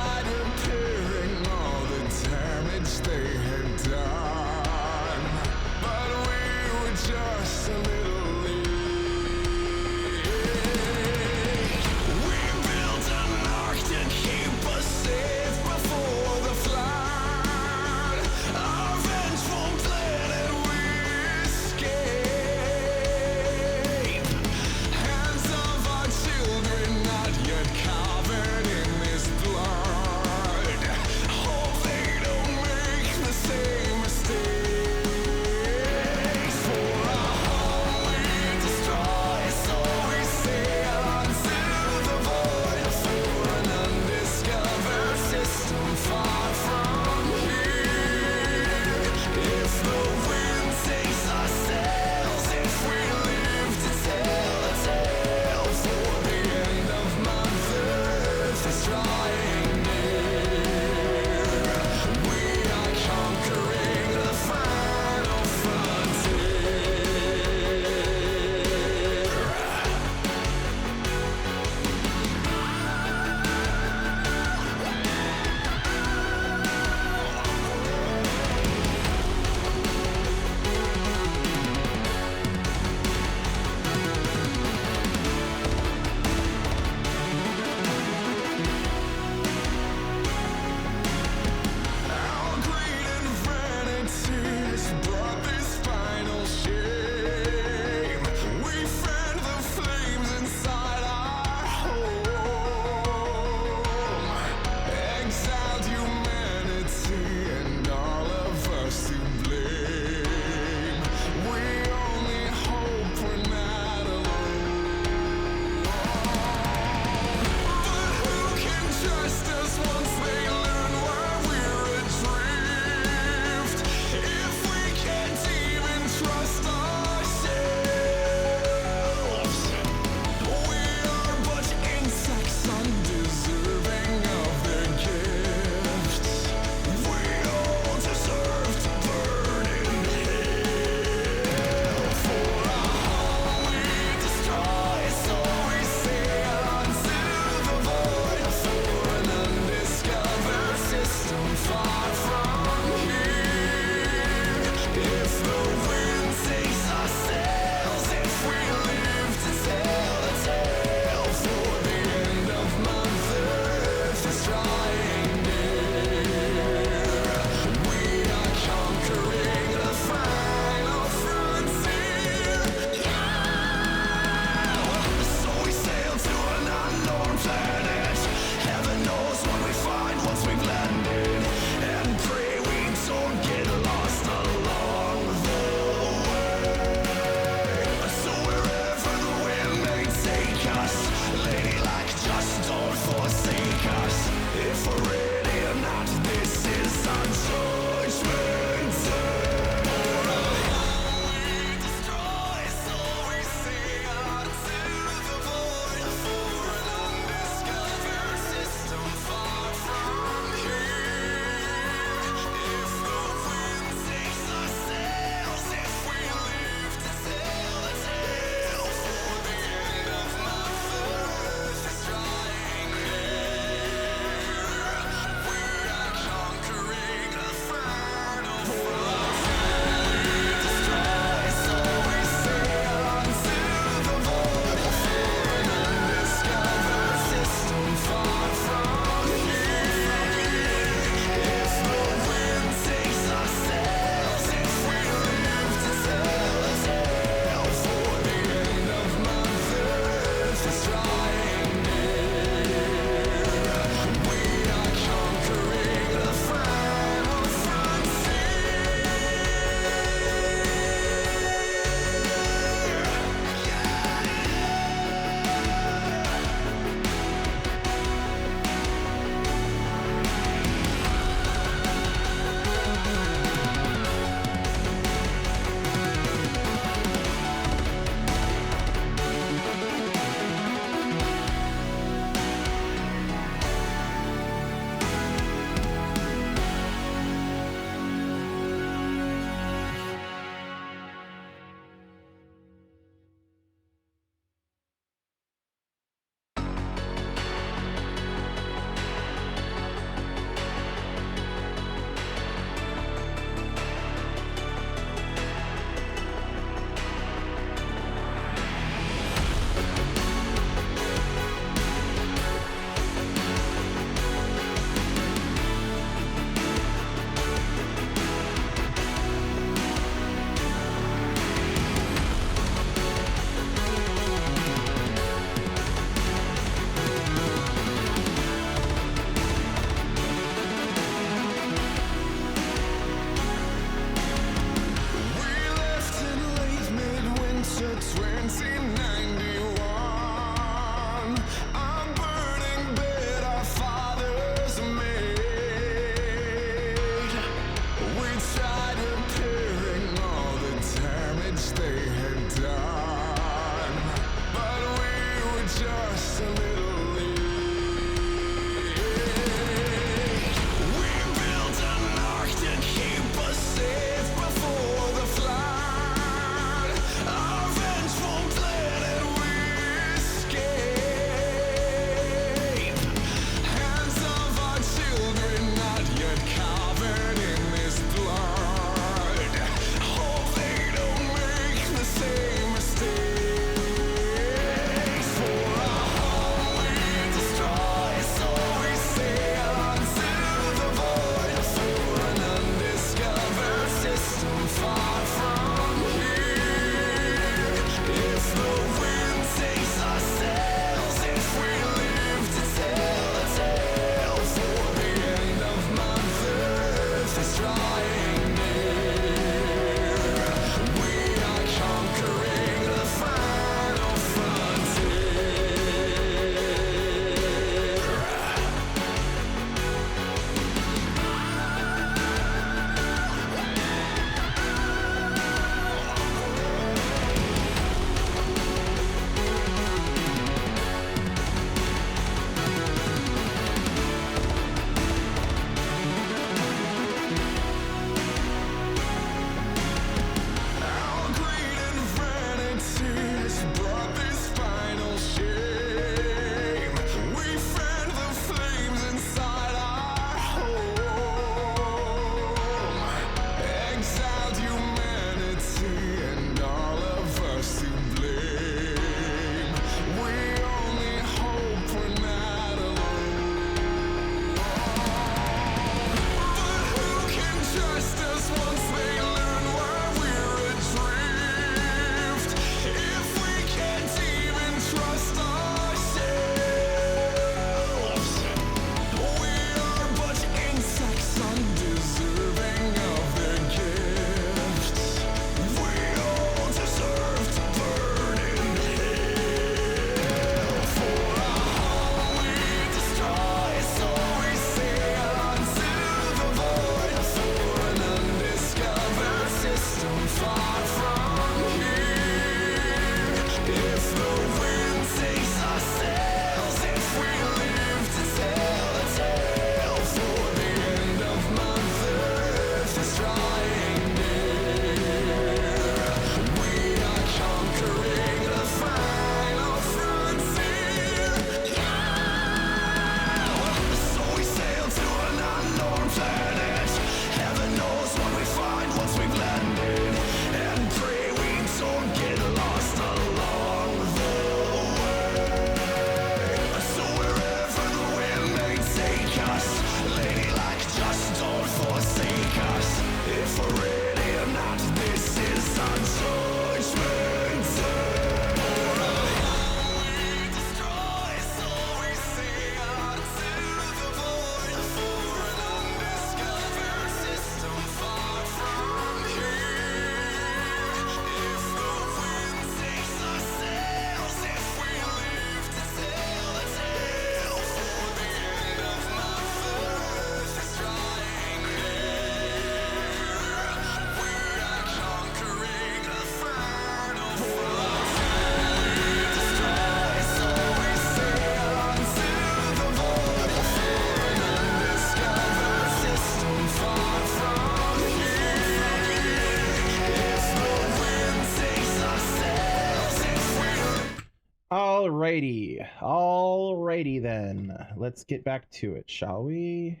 Alrighty then. Let's get back to it, shall we?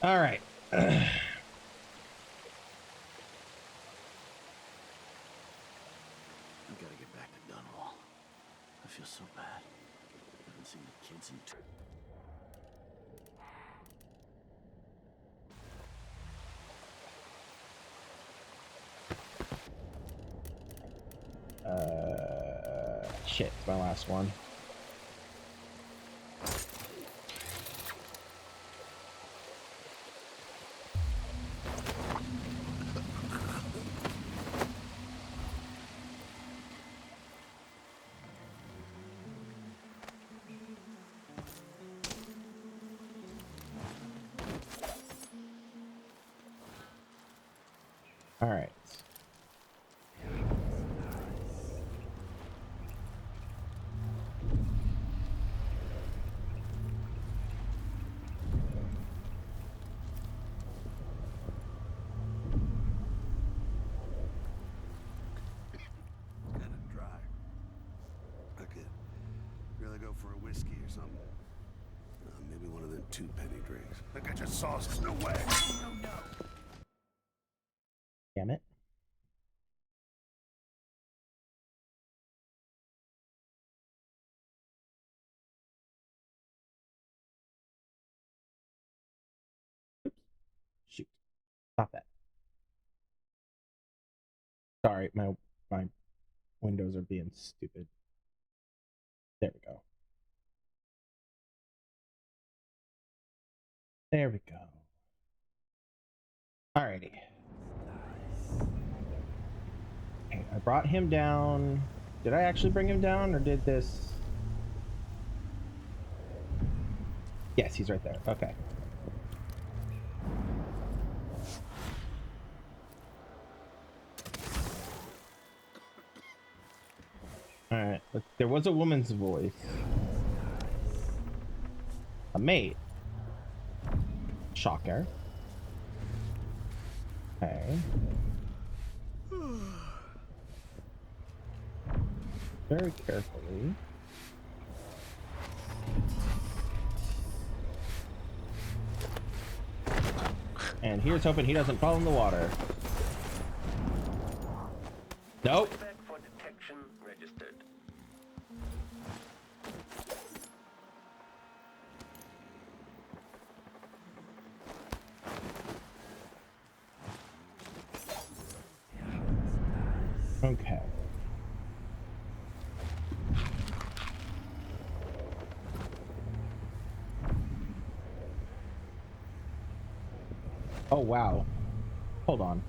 Alright. I gotta get back to Dunwall. I feel so bad. I haven't seen the kids in shit, it's my last one. All right. Kinda dry. I could really go for a whiskey or something. Maybe one of them 2-penny drinks. Look, I just saw us. No way. No. Damn it. Shoot. Stop that. Sorry, my windows are being stupid. There we go. There we go. Alrighty. Okay, I brought him down. Did I actually bring him down, or did this? Yes, he's right there. Okay. Alright, there was a woman's voice. A maid. Shocker. Okay. Very carefully. And here's hoping he doesn't fall in the water. Nope. Back for detection registered. Okay. Oh, wow. Hold on.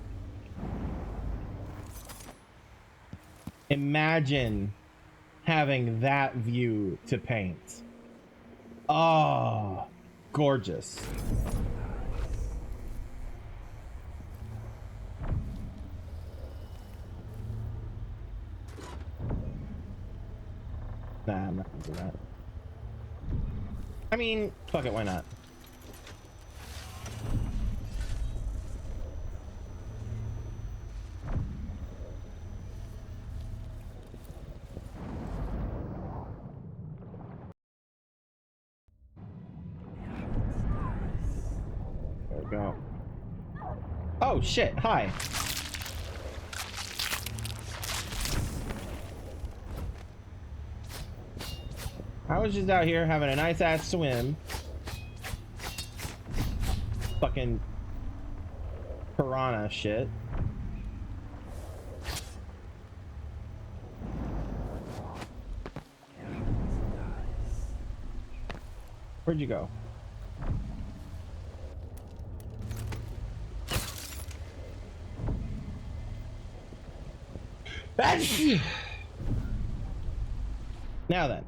Imagine having that view to paint. Oh, gorgeous. Nah, I'm not gonna do that. I mean, fuck it, why not? There we go. Oh shit, hi. I was just out here having a nice ass swim. Fucking piranha shit. Where'd you go? Now then.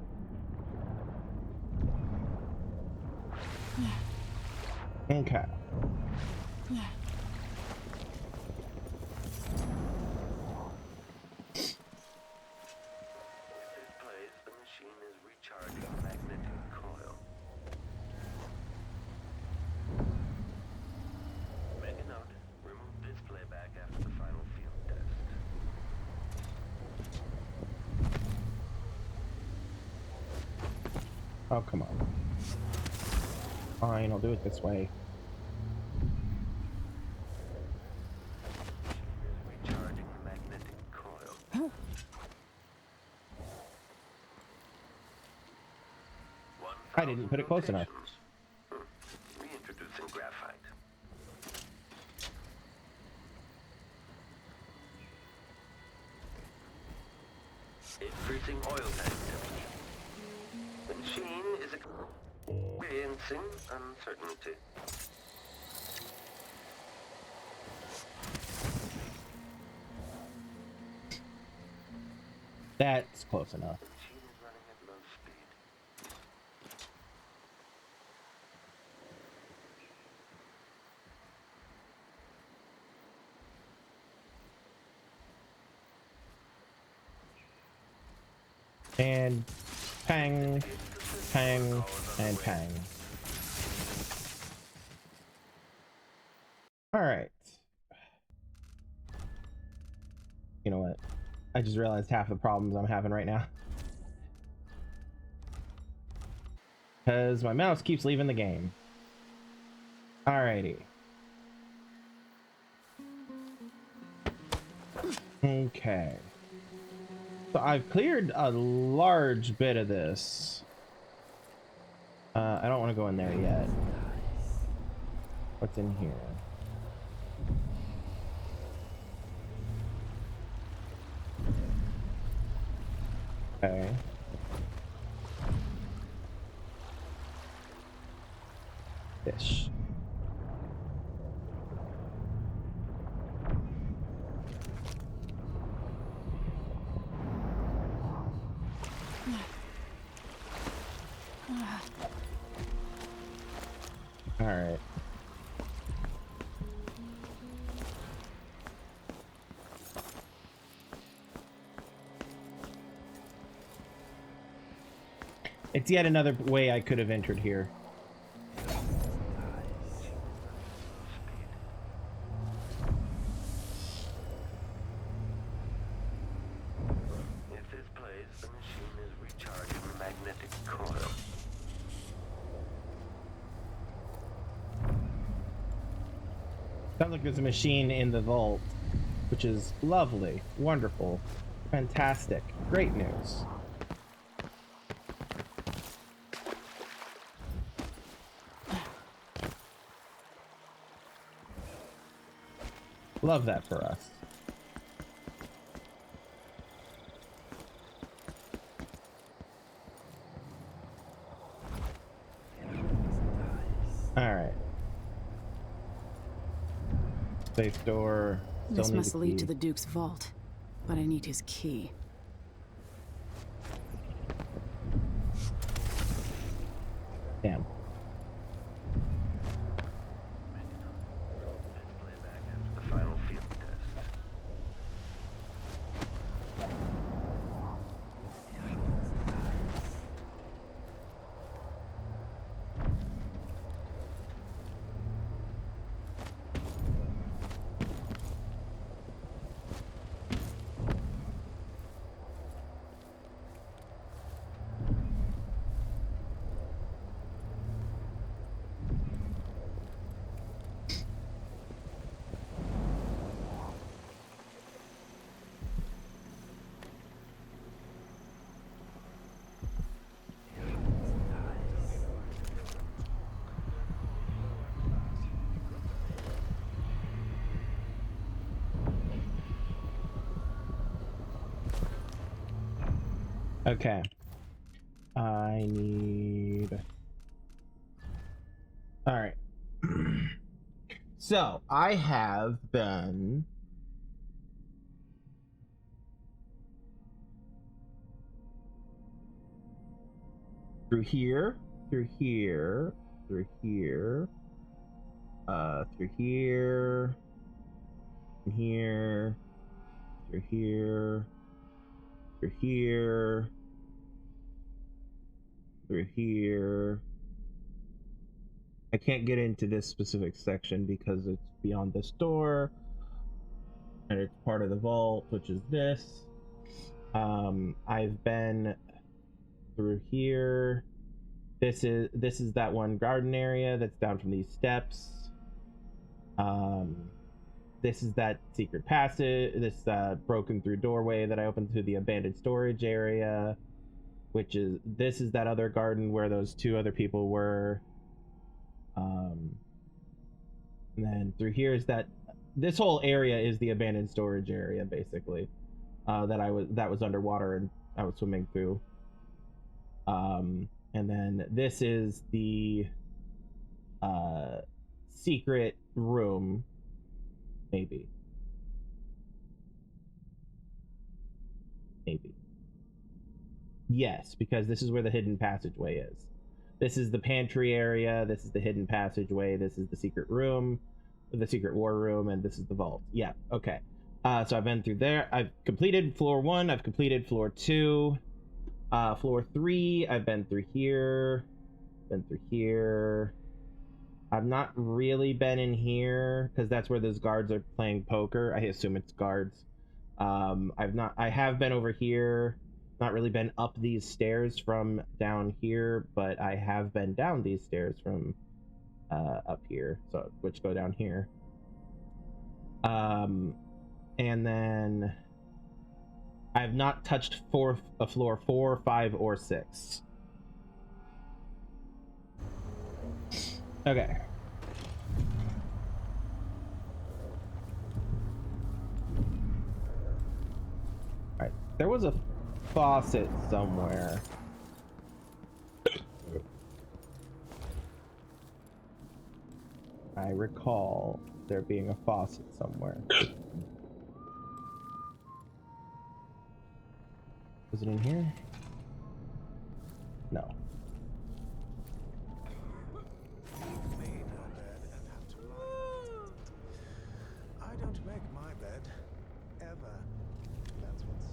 Okay. Displays the machine is recharging magnetic coil. Make a note. Remove display back after the final field test. Oh, come on. Fine, I'll do it this way. Recharging the magnetic coil. I didn't put it close enough. Reintroducing graphite. Increasing oil tank temperature. The machine is experiencing uncertainty. That's close enough. The machine is running at low speed. And pang, pang, and pang. Alright. You know what? I just realized half the problems I'm having right now. Because my mouse keeps leaving the game. Alrighty. Okay. So I've cleared a large bit of this. I don't want to go in there yet. What's in here? Okay. Fish. All right. It's yet another way I could have entered here. If this plays, the machine is recharging the magnetic coil. Sounds like there's a machine in the vault, which is lovely, wonderful, fantastic, great news. Love that for us. All right. Safe door. This must lead to the Duke's vault, but I need his key. Damn. The final field test. Okay. I need... All right. So, I have been... through here, through here, through here, through here, and here, through here, through here, through here. I can't get into this specific section because it's beyond this door, and it's part of the vault, which is this. I've been through here, This is that one garden area that's down from these steps. This is that secret passage, this broken through doorway that I opened through the abandoned storage area, this is that other garden where those two other people were. And then through here is this whole area is the abandoned storage area, basically, that was underwater and I was swimming through. And then this is the secret room, maybe. Yes, because this is where the hidden passageway is. This is the pantry area, this is the hidden passageway, this is the secret room, the secret war room, and this is the vault. Yeah, okay. So I've been through there. I've completed floor 1, I've completed floor 2. Floor 3, I've been through here. I've not really been in here, because that's where those guards are playing poker. I assume it's guards. I have been over here. Not really been up these stairs from down here, but I have been down these stairs from up here, which go down here. And then I've not touched floor 4, 5, or 6. Okay. Alright, there was a faucet somewhere. I recall there being a faucet somewhere. Was it in here? No. I don't make my bed, ever. That's what's...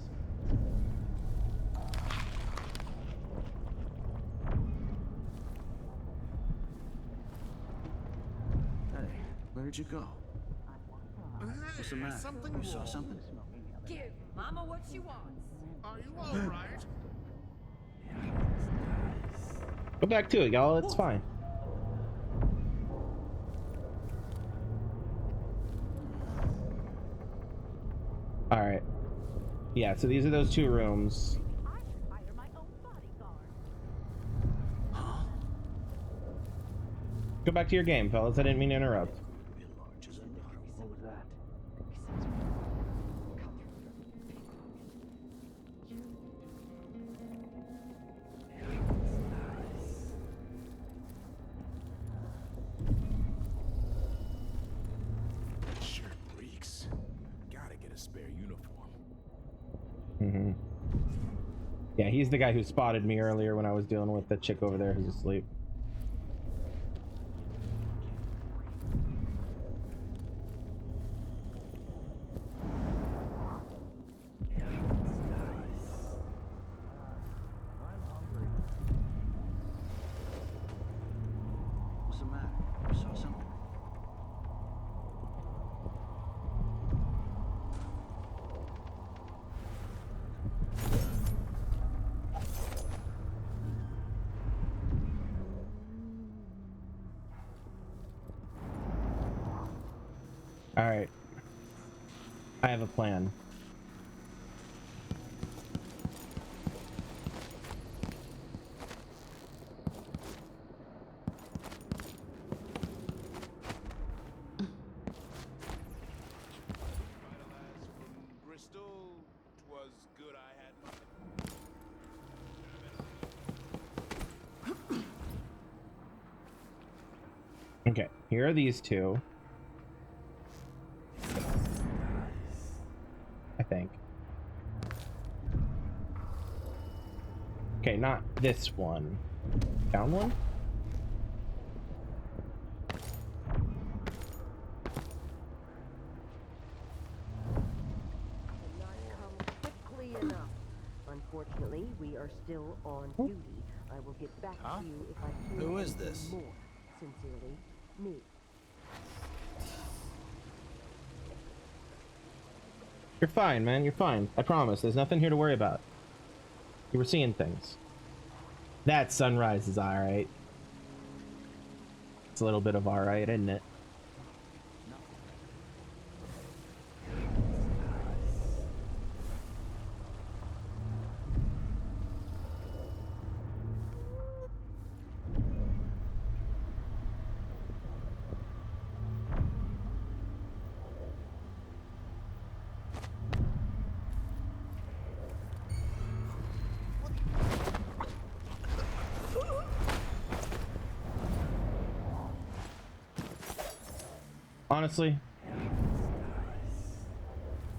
Hey, where did you go? What's the matter? You saw something? Give Mama what she wants. Are you all right? Go back to it, y'all. It's fine. All right. Yeah, so these are those 2 rooms. I should hire my own bodyguard. Go back to your game, fellas. I didn't mean to interrupt. What was that? That shirt reeks. Gotta get a spare uniform. Mm-hmm. Yeah, he's the guy who spotted me earlier when I was dealing with the chick over there who's asleep. What's the matter? You saw something? All right. I have a plan. Bristol was good. I had nothing. Okay, here are these 2. I think. Okay, not this one. Down one? Not come quickly enough. Unfortunately, we are still on duty. I will get back to you if I hear Who is anything this? more. Sincerely, me. You're fine, man. You're fine. I promise. There's nothing here to worry about. You were seeing things. That sunrise is alright. It's a little bit of alright, isn't it? Honestly,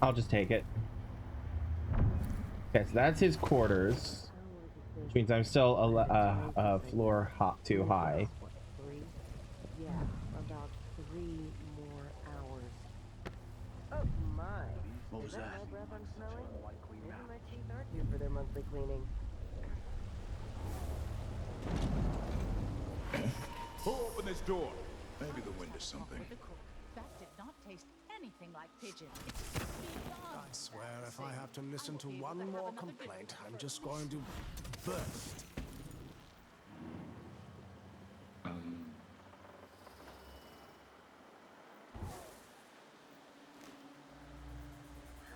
I'll just take it. Okay, so that's his quarters, which means I'm still a floor too high. Yeah, about 3 more hours. Oh my! What was Is that? my breath I'm smelling? Maybe my teeth aren't due for their monthly cleaning. Who opened this door? Maybe the wind is something. With the cook. That did not taste anything like pigeon. It's beyond. I swear, if I have to listen to one more complaint, I'm just going to burst. Her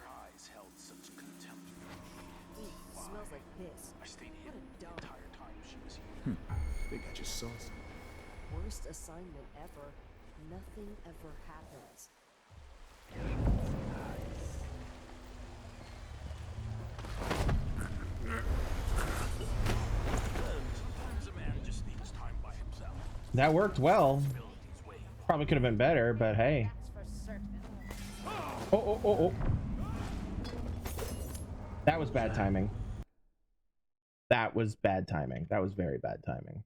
eyes held such contempt for me. Smells like piss. I stayed What hidden a the dump. entire time she was here. I think I just saw something. Worst assignment ever. Nothing ever happens. Sometimes a man just needs time by himself. That worked well. Probably could have been better, but hey. That's for certain. Oh. That was bad timing. That was bad timing. That was very bad timing.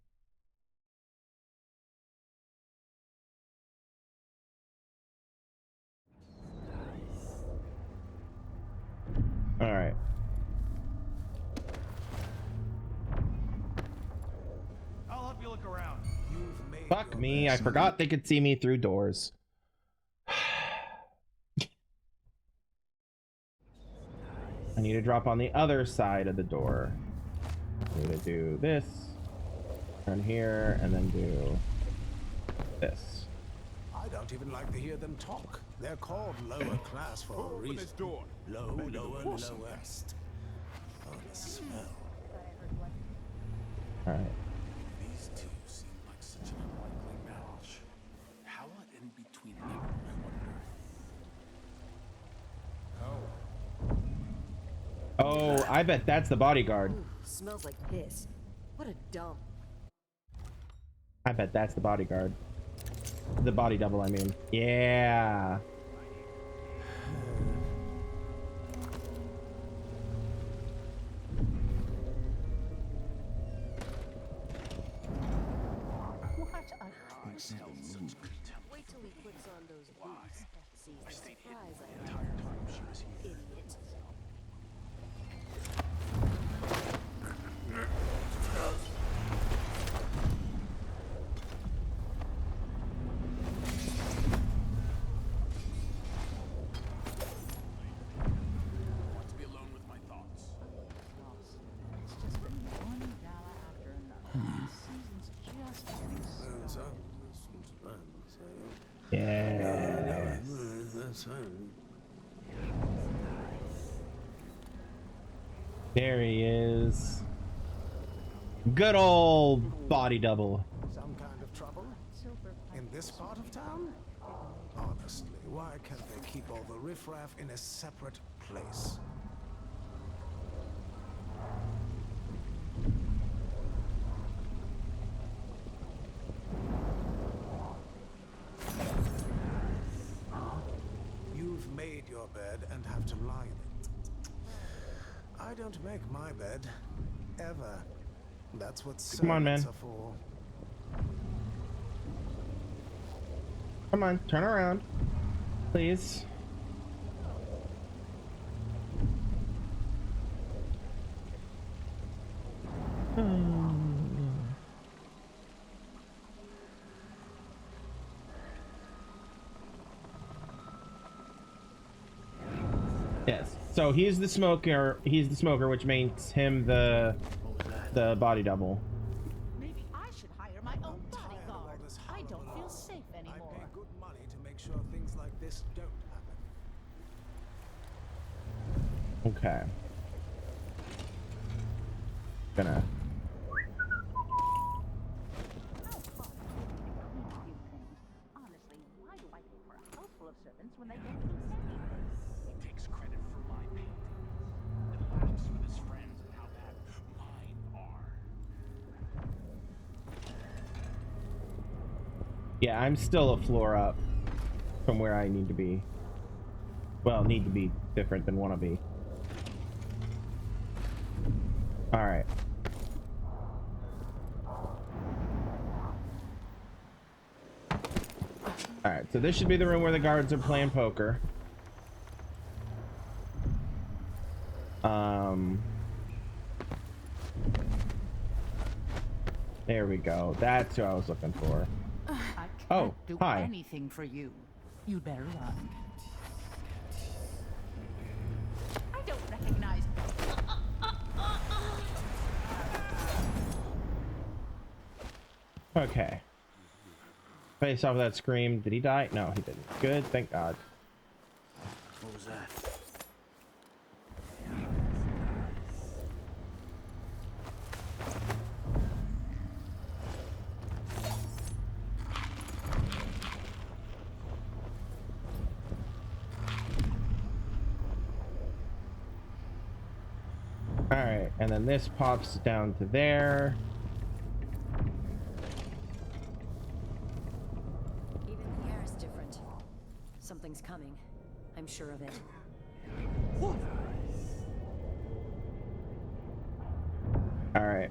All right. I'll help you look around. You've made Fuck your me. I best. forgot they could see me through doors. I need to drop on the other side of the door. I need to do this. Turn here and then do this. I don't even like to hear them talk. They're called lower class for a Open reason. this door. Low, Maybe the lower, force of lowest. Oh, the smell. All right. These two seem like such an unlikely match. How what in between them, I wonder? Oh, I bet that's the bodyguard. Ooh, smells like piss. What a dump. I bet that's the bodyguard. The body double, I mean. Yeah. What a Eyes held such contempt. Wait till he puts on those boots. Sees I the stayed hidden surprise the I entire time she was here. idiot. I want to be alone with my thoughts. It's just been one gala after another. This season's just getting started. Yeah. There he is. Good old body double. Some kind of trouble? In this part of town? Honestly, why can't they keep all the riffraff in a separate place? You've made your bed and have to lie in it. I don't make my bed. Ever. That's what Come on, man. servants are for. Come on, turn around. Please. Yes. So he's the smoker, which makes him the body double. Okay. Gonna. Honestly, why do I pay for a house full of servants when they don't do anything? He takes credit for my paintings, then laughs with his friends at how bad mine are. Yeah, I'm still a floor up from where I need to be. Well, need to be different than wanna be. All right. All right, so this should be the room where the guards are playing poker. There we go. That's who I was looking for. I can't Oh, do hi. anything for you. You'd better run. I don't recognize. Okay. Face off of that scream. Did he die? No, he didn't. Good, thank God. What was that? Alright, and then this pops down to there. Even the air is different. Something's coming. I'm sure of it. Alright.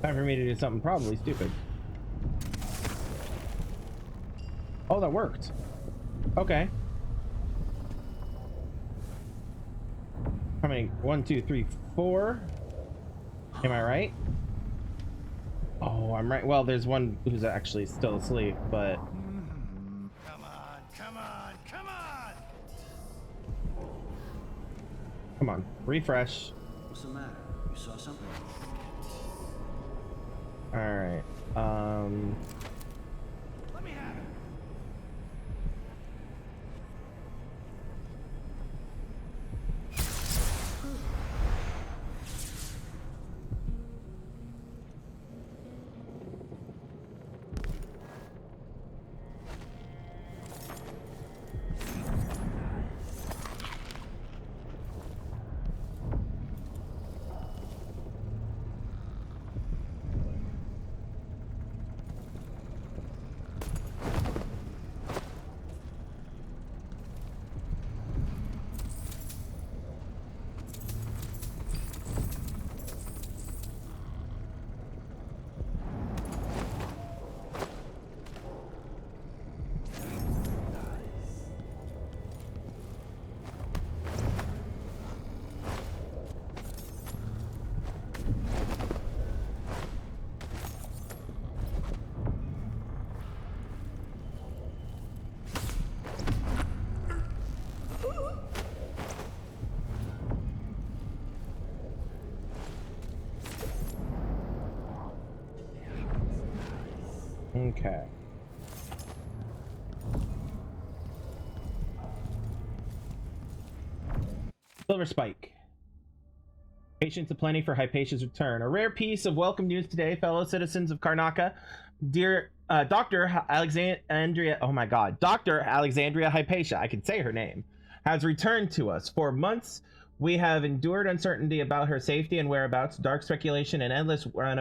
Time for me to do something probably stupid. Oh, that worked. Okay. How many? 1, 2, 3, 4. Am I right? Oh, I'm right. Well, there's one who's actually still asleep, but... Come on, come on, come on! Come on, refresh. What's the matter? You saw something? Alright. Let me have it. Okay. Silver Spike. Patience aplenty for Hypatia's return. A rare piece of welcome news today, fellow citizens of Karnaca. Dear Dr. Alexandria, oh my god, Dr. Alexandria Hypatia, I can say her name, has returned to us. For months, we have endured uncertainty about her safety and whereabouts, dark speculation, and endless run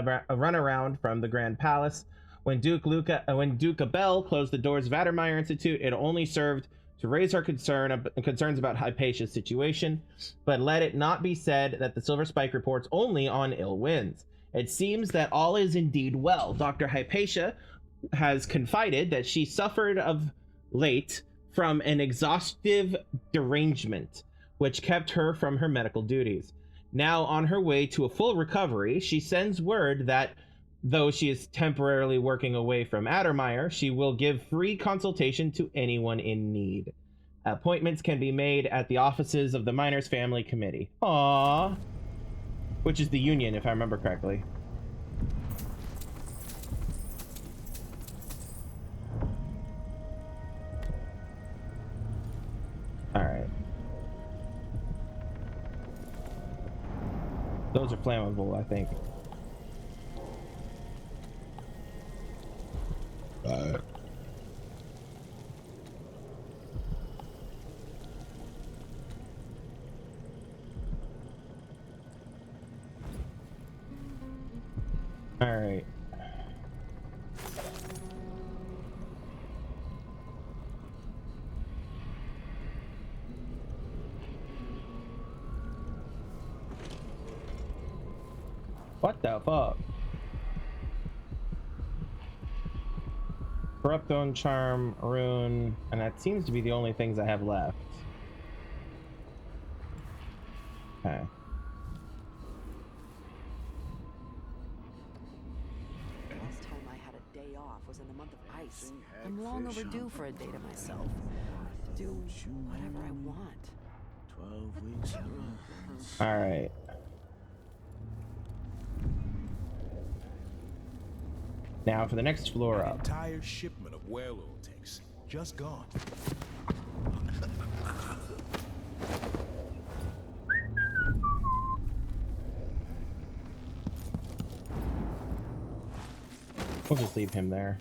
around from the Grand Palace. When Duke Abel closed the doors of Addermeyer Institute, it only served to raise our concerns about Hypatia's situation, but let it not be said that the Silver Spike reports only on ill winds. It seems that all is indeed well. Dr. Hypatia has confided that she suffered of late from an exhaustive derangement, which kept her from her medical duties. Now on her way to a full recovery, she sends word that though she is temporarily working away from Addermeyer, she will give free consultation to anyone in need. Appointments can be made at the offices of the Miners Family Committee. Aww. Which is the union, if I remember correctly. Alright. those are flammable, I think. All right. What the fuck? Corrupt Own Charm, Rune, and that seems to be the only things I have left. Okay. Last time I had a day off was in the month of ice. I'm long overdue for a day to myself. To do whatever I want. 12 weeks in a row. All right. Now for the next floor An up. entire shipment of whale oil tanks just gone. We'll just leave him there.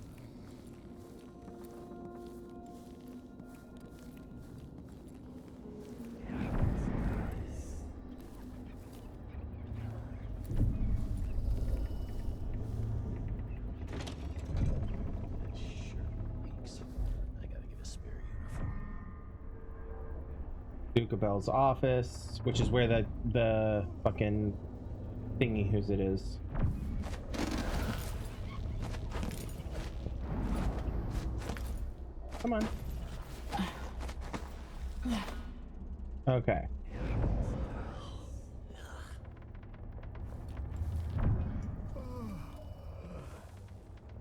Duke Bell's office, which is where the fucking thingy whose it is. Come on. Okay.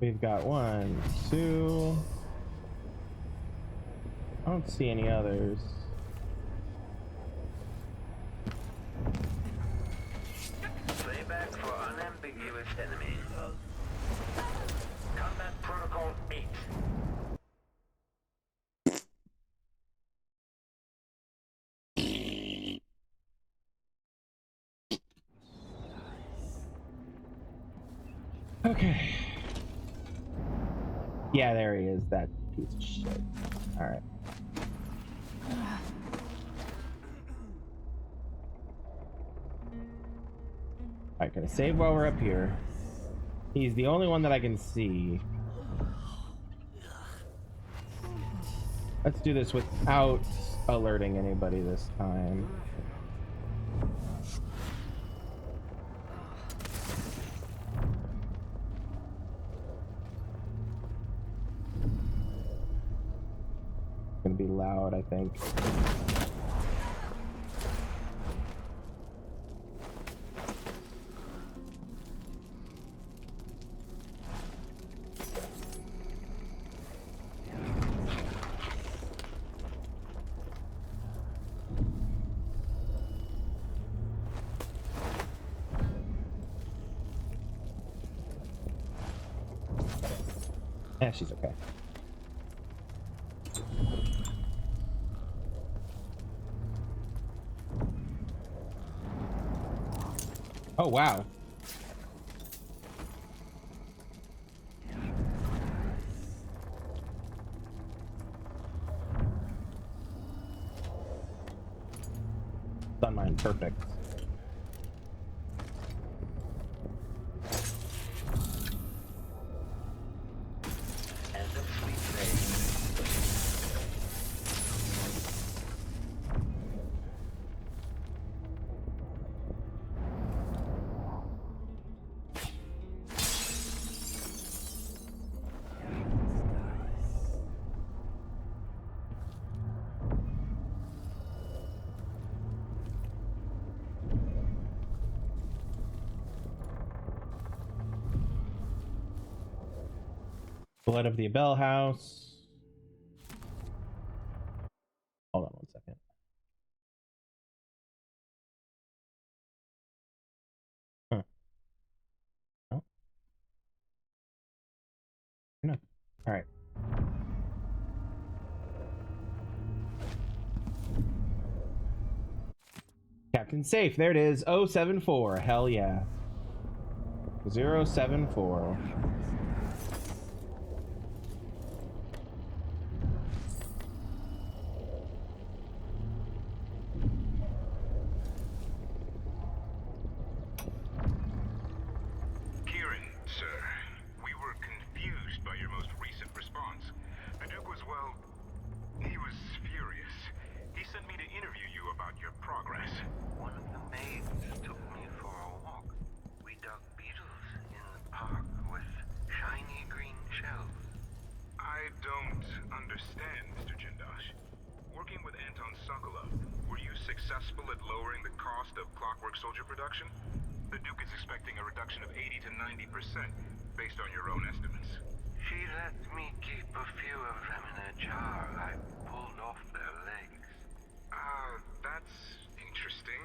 We've got 1, 2. I don't see any others. Playback for unambiguous enemy. Combat Protocol 8. Okay. Yeah, there he is, that piece of shit. Alright. Alright, gonna save while we're up here. He's the only one that I can see. Let's do this without alerting anybody this time. Gonna be loud, I think. Yeah, she's okay. Oh, wow. Done mine, perfect. Blood of the Abel House. Hold on 1 second. Huh. Oh. No. All right. Captain Safe, there it is. 074. Hell yeah. 074. Kieran, sir, we were confused by your most recent response. The Duke was, well, he was furious. He sent me to interview you about your progress. One of the maids took me for a walk. We dug beetles in the park with shiny green shells. I don't understand, Mr. Jindosh. Working with Anton Sokolov, were you successful at lowering the cost of Clockwork Soldier production? The Duke is expecting a reduction of 80 to 90% based on your own estimates. She let me keep a few of them in a jar. I pulled off their legs. That's interesting.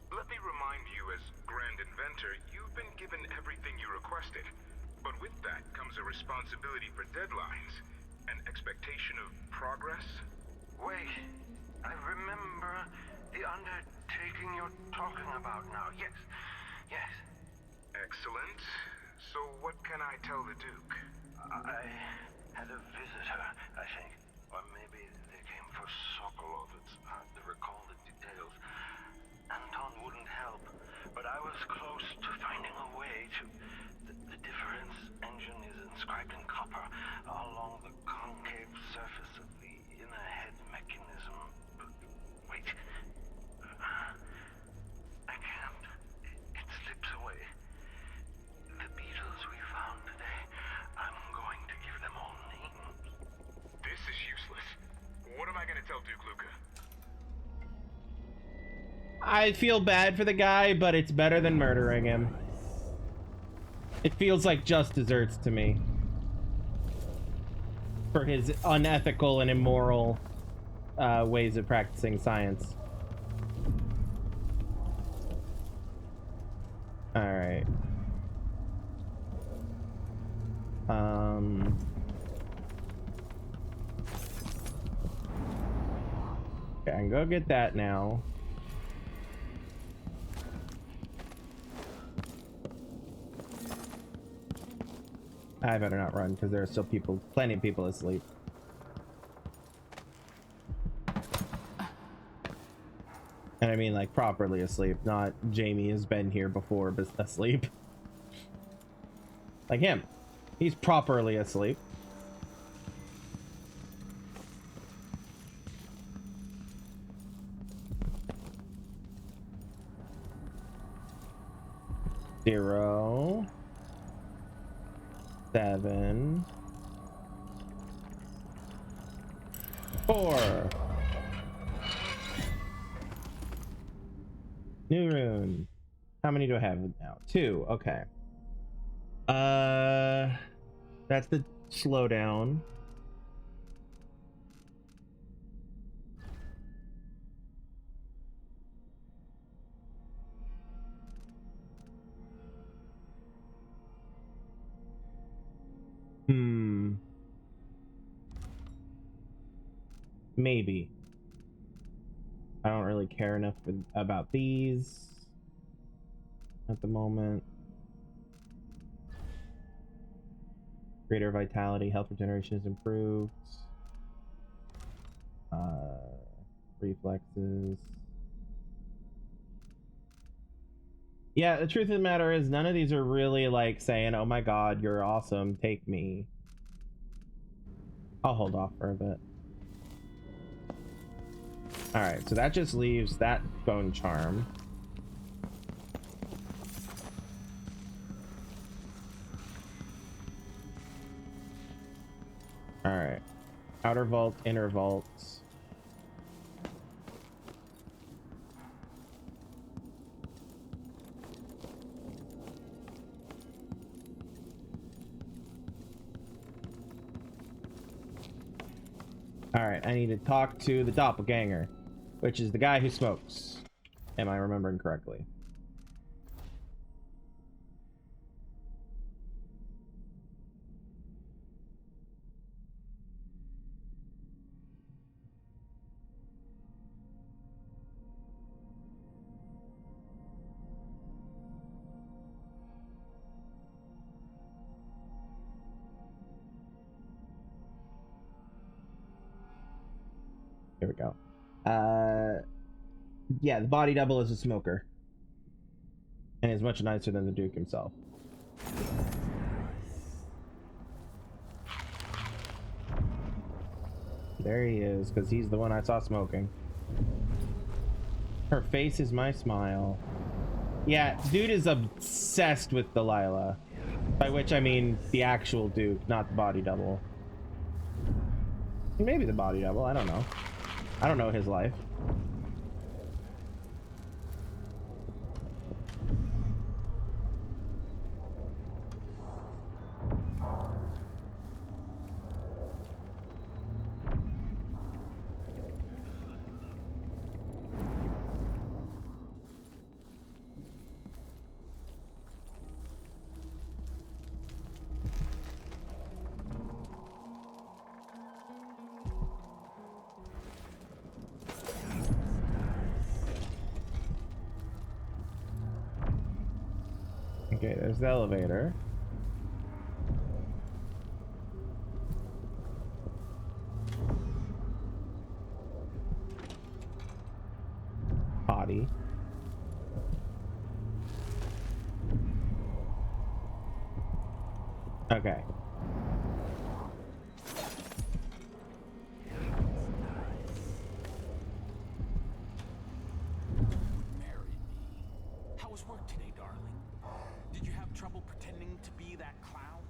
Let me remind you, as Grand Inventor, you've been given everything you requested. But with that comes a responsibility for deadlines, an expectation of progress. Wait, I remember the undertaking you're talking about now. Yes. Excellent. So what can I tell the Duke? I had a visitor, I think. Or maybe they came for Sokolov. It's hard to recall the details. Anton wouldn't help, but I was close to finding a way to... The difference engine is inscribed in copper along the concave surface of the inner head mechanism. But wait. I can't. It slips away. The beetles we found today, I'm going to give them all names. This is useless. What am I going to tell Duke Luca? I feel bad for the guy, but it's better than murdering him. It feels like just desserts to me. For his unethical and immoral ways of practicing science. Alright. Okay, I can go get that now. I better not run because there are still plenty of people asleep. And I mean like properly asleep, not Jamie has been here before but asleep. Like him. He's properly asleep. Zero. 7. 4. New rune. How many do I have now? 2. Okay. That's the slowdown. Maybe. I don't really care enough about these at the moment. Greater vitality, health regeneration is improved. Reflexes. Yeah, the truth of the matter is none of these are really like saying, oh my god, you're awesome, take me. I'll hold off for a bit. Alright, so that just leaves that bone charm. Alright. Outer vault, inner vault. Alright, I need to talk to the doppelganger, which is the guy who smokes. Am I remembering correctly? Here we go. Yeah, the body double is a smoker. And is much nicer than the Duke himself. There he is, because he's the one I saw smoking. Her face is my smile. Yeah, dude is obsessed with Delilah. By which I mean the actual Duke, not the body double. Maybe the body double, I don't know. I don't know his life. Okay, there's the elevator. Body. Okay. Marry me. How was work today, darling? Did you have trouble pretending to be that clown?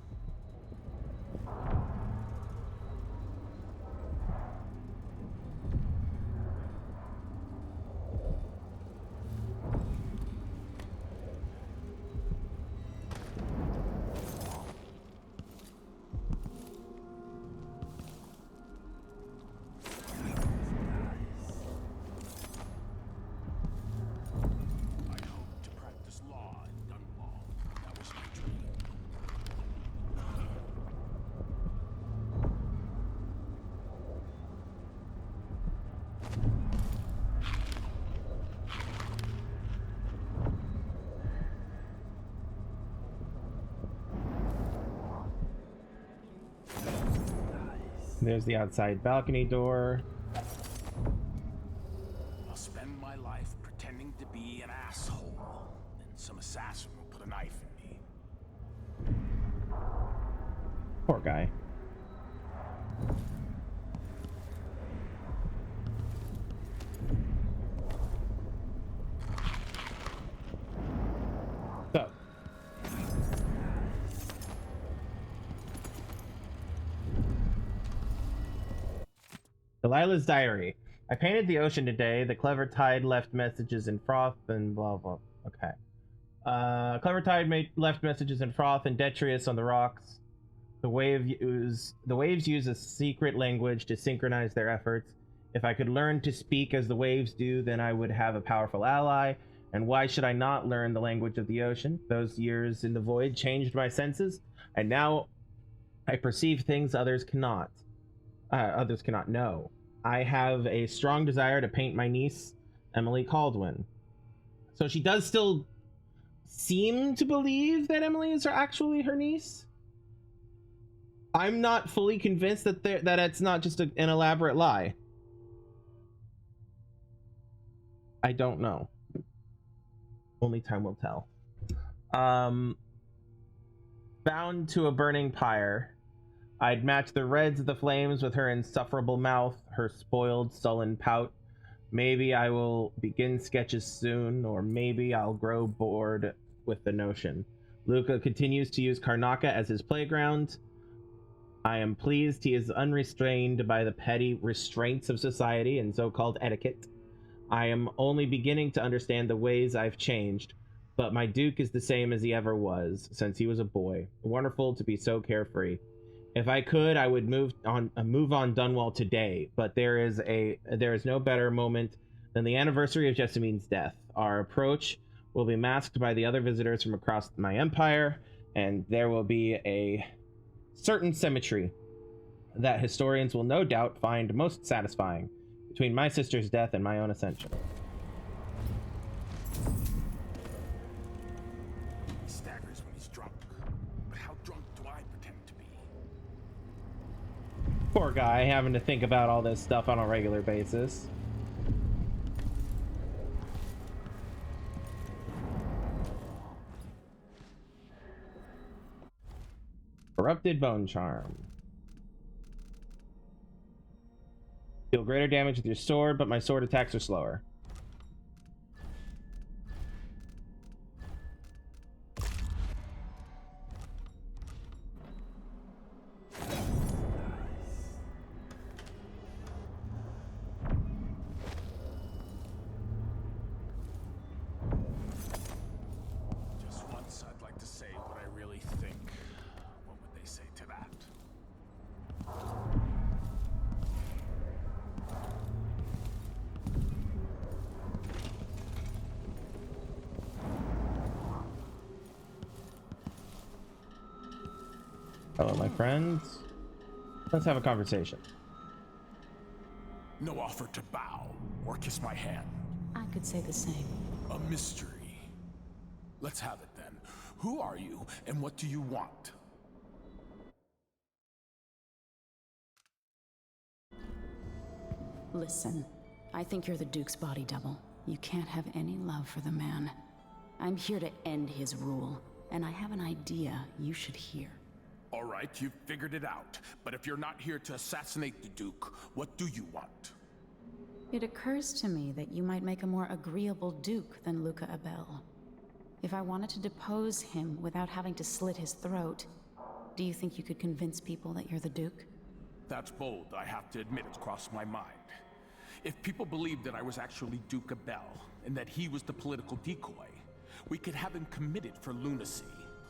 I hoped to practice law in Dunwall. That was my dream. There's the outside balcony door. I'll spend my life pretending to be an asshole, and some assassin will put a knife in me. Poor guy. So. Delilah's diary. I painted the ocean today. The clever tide left messages in froth and blah blah. Okay. Clever tide left messages in froth and detritus on the rocks. The waves use a secret language to synchronize their efforts. If I could learn to speak as the waves do, then I would have a powerful ally. And why should I not learn the language of the ocean? Those years in the void changed my senses, and now I perceive things others cannot know. I have a strong desire to paint my niece, Emily Caldwin. So she does still seem to believe that Emily is actually her niece. I'm not fully convinced that it's not just an elaborate lie. I don't know. Only time will tell. Bound to a burning pyre. I'd match the reds of the flames with her insufferable mouth, her spoiled, sullen pout. Maybe I will begin sketches soon, or maybe I'll grow bored with the notion. Luca continues to use Karnaca as his playground. I am pleased he is unrestrained by the petty restraints of society and so-called etiquette. I am only beginning to understand the ways I've changed, but my Duke is the same as he ever was, since he was a boy. Wonderful to be so carefree. If I could, I would move on Dunwall today, but there is no better moment than the anniversary of Jessamine's death. Our approach will be masked by the other visitors from across my empire, and there will be a certain symmetry that historians will no doubt find most satisfying between my sister's death and my own ascension. He staggers when he's drunk, but how drunk do I pretend to be? Poor guy having to think about all this stuff on a regular basis. Corrupted bone charm. Deal greater damage with your sword, but my sword attacks are slower. Just once, I'd like to say what I really think. What would they say to that? Hello, my friends. Let's have a conversation. No offer to bow or kiss my hand. I could say the same. A mystery. Let's have it then. Who are you and what do you want? Listen, I think you're the Duke's body double. You can't have any love for the man. I'm here to end his rule, and I have an idea you should hear. All right, you've figured it out. But if you're not here to assassinate the Duke, what do you want? It occurs to me that you might make a more agreeable Duke than Luca Abel. If I wanted to depose him without having to slit his throat, do you think you could convince people that you're the Duke? That's bold, I have to admit it's crossed my mind. If people believed that I was actually Duke Abel, and that he was the political decoy, we could have him committed for lunacy.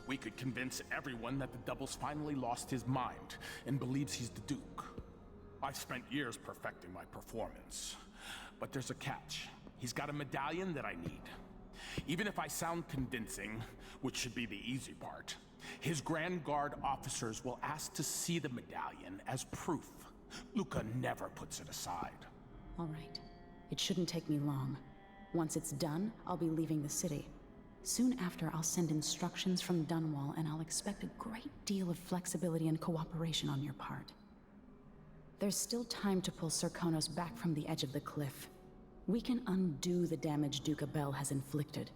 We could convince everyone that the Double's finally lost his mind, and believes he's the Duke. I've spent years perfecting my performance. But there's a catch. He's got a medallion that I need. Even if I sound convincing, which should be the easy part, his Grand Guard officers will ask to see the medallion as proof. Luca never puts it aside. All right. It shouldn't take me long. Once it's done, I'll be leaving the city. Soon after, I'll send instructions from Dunwall, and I'll expect a great deal of flexibility and cooperation on your part. There's still time to pull Serkonos back from the edge of the cliff. We can undo the damage Duke Abel has inflicted.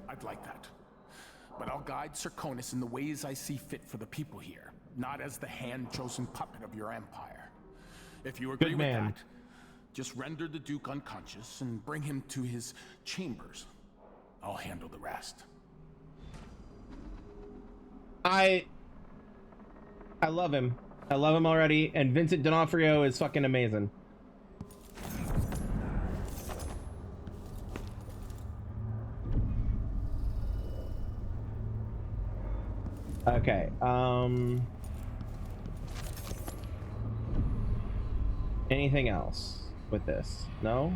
I'd like that. But I'll guide Serkonos in the ways I see fit for the people here, not as the hand-chosen puppet of your empire. If you agree with that, just render the Duke unconscious and bring him to his chambers. I'll handle the rest. I love him. I love him already, and Vincent D'Onofrio is fucking amazing. Okay, anything else with this? No?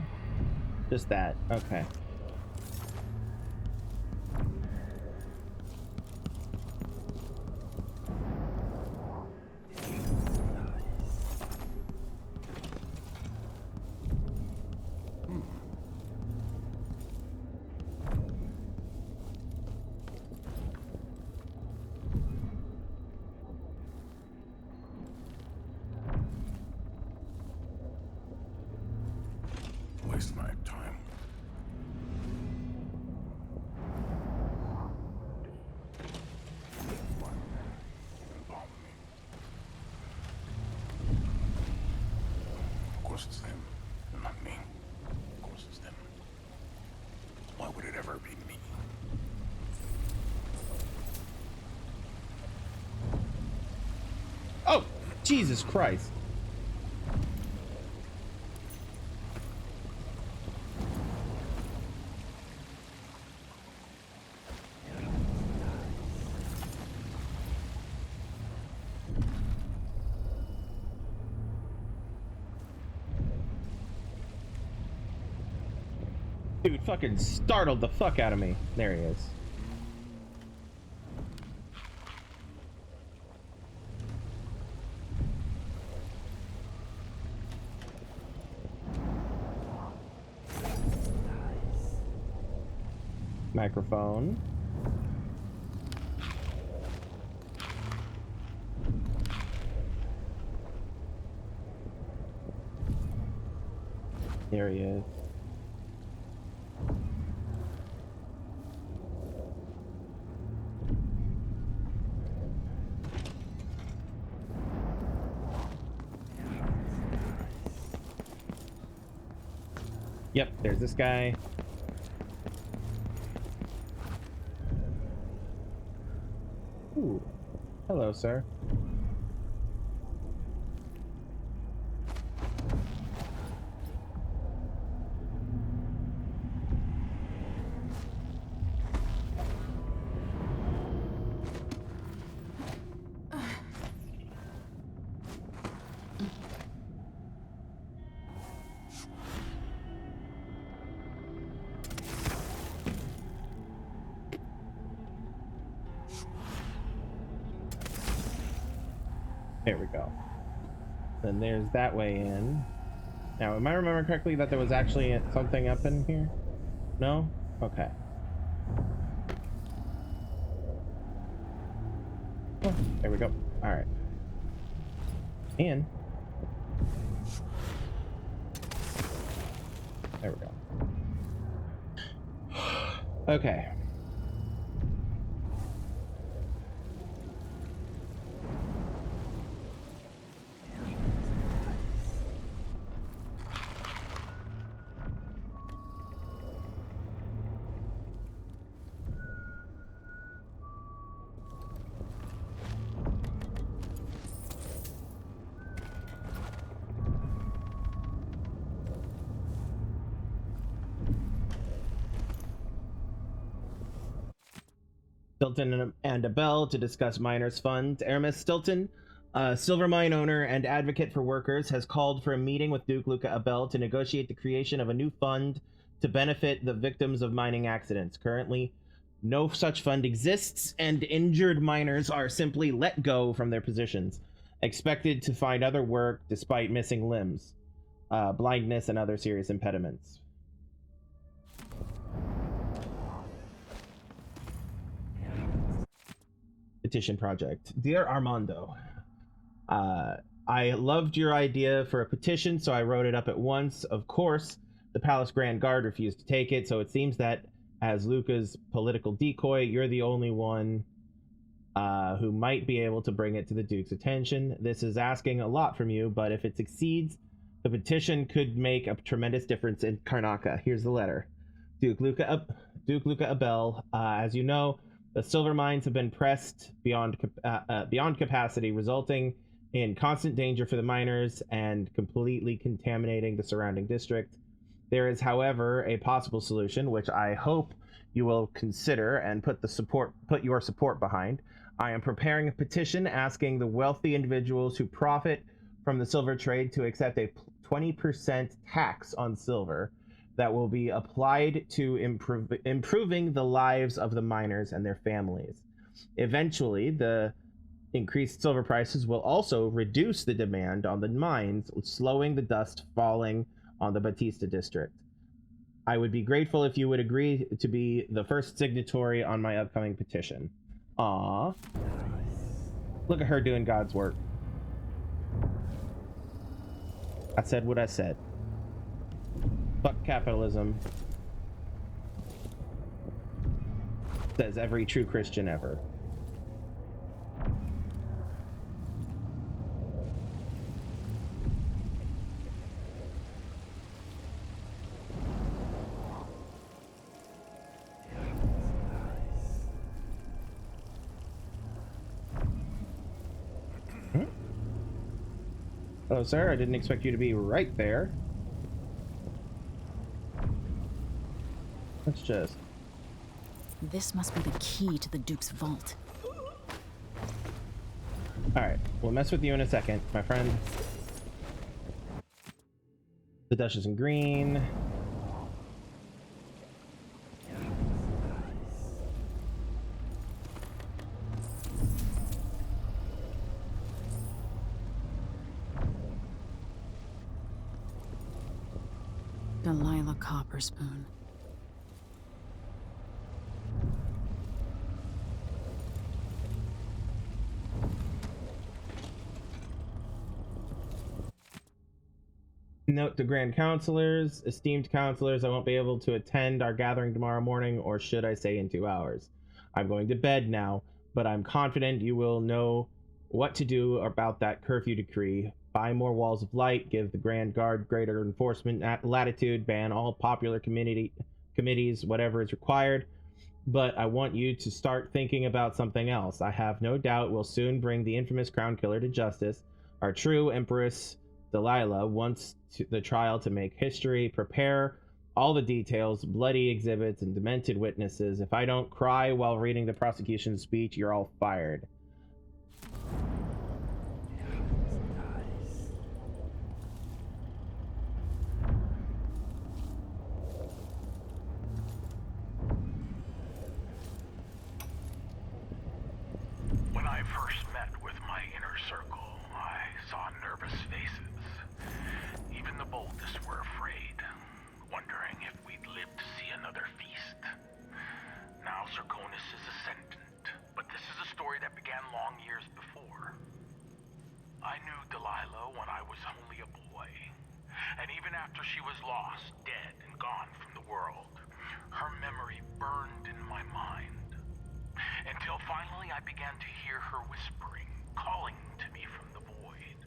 Just that. Okay. Waste my time. Of course it's them, and not me. Of course it's them. Why would it ever be me? Oh, Jesus Christ. Dude fucking startled the fuck out of me. There he is. Microphone. There he is. Yep, there's this guy. Ooh. Hello, sir. There we go. Then there's that way in. Now, am I remembering correctly that there was actually something up in here? No? Okay. Oh, there we go. All right. In. There we go. Okay. Stilton and Abel to discuss miners' funds. Aramis Stilton, a silver mine owner and advocate for workers, has called for a meeting with Duke Luca Abel to negotiate the creation of a new fund to benefit the victims of mining accidents. Currently, no such fund exists, and injured miners are simply let go from their positions, expected to find other work despite missing limbs, blindness, and other serious impediments. Petition project. Dear Armando, I loved your idea for a petition, so I wrote it up at once. Of course, the Palace Grand Guard refused to take it, so it seems that as Luca's political decoy, you're the only one who might be able to bring it to the Duke's attention. This is asking a lot from you, but if it succeeds, the petition could make a tremendous difference in Karnaca. Here's the letter. Duke Luca Abel, as you know, the silver mines have been pressed beyond capacity, resulting in constant danger for the miners and completely contaminating the surrounding district. There is, however, a possible solution, which I hope you will consider and put your support behind. I am preparing a petition asking the wealthy individuals who profit from the silver trade to accept a 20% tax on silver that will be applied to improving the lives of the miners and their families. Eventually, the increased silver prices will also reduce the demand on the mines, slowing the dust falling on the Batista district. I would be grateful if you would agree to be the first signatory on my upcoming petition. Aww. Look at her doing God's work. I said what I said. Fuck capitalism. Says every true Christian ever. Hello, sir. I didn't expect you to be right there. Let's just... This must be the key to the Duke's vault. Alright, we'll mess with you in a second, my friend. The Duchess in green. Delilah Copperspoon. Note to Grand Counselors, esteemed counselors, I won't be able to attend our gathering tomorrow morning, or should I say in 2 hours. I'm going to bed now, but I'm confident you will know what to do about that curfew decree. Buy more walls of light, give the Grand Guard greater enforcement latitude, ban all popular committees, whatever is required. But I want you to start thinking about something else. I have no doubt we'll soon bring the infamous Crown Killer to justice. Our true Empress Delilah wants the trial to make history. Prepare all the details, bloody exhibits, and demented witnesses. If I don't cry while reading the prosecution's speech, you're all fired. When I first met with my inner circle, I saw nervous faces. Even the boldest were afraid, wondering if we'd live to see another feast. Now Zirconis is ascendant, but this is a story that began long years before. I knew Delilah when I was only a boy, and even after she was lost, dead, and gone from the world, her memory burned in my mind. Until finally I began to hear her whispering, calling to me from the void.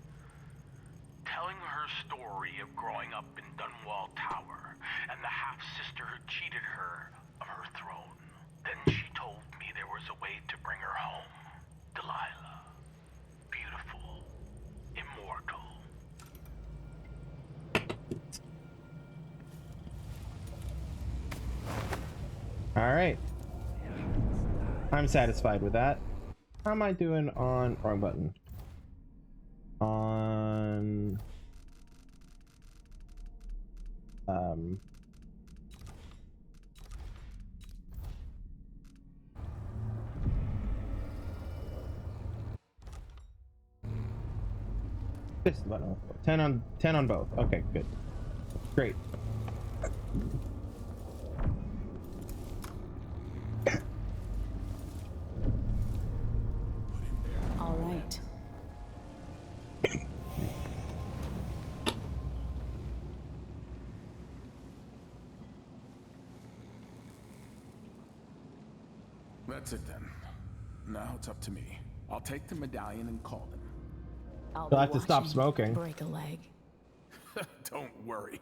Telling her story of growing up in Dunwall Tower and the half-sister who cheated her of her throne. Then she told me there was a way to bring her home. Delilah. Beautiful. Immortal. Alright. I'm satisfied with that. How am I doing on... Wrong button. On... This is the button. 10 on both. Okay, good. Great. All right. That's it then. Now it's up to me. I'll take the medallion and call them. I'll You'll have to stop smoking. Break a leg. Don't worry.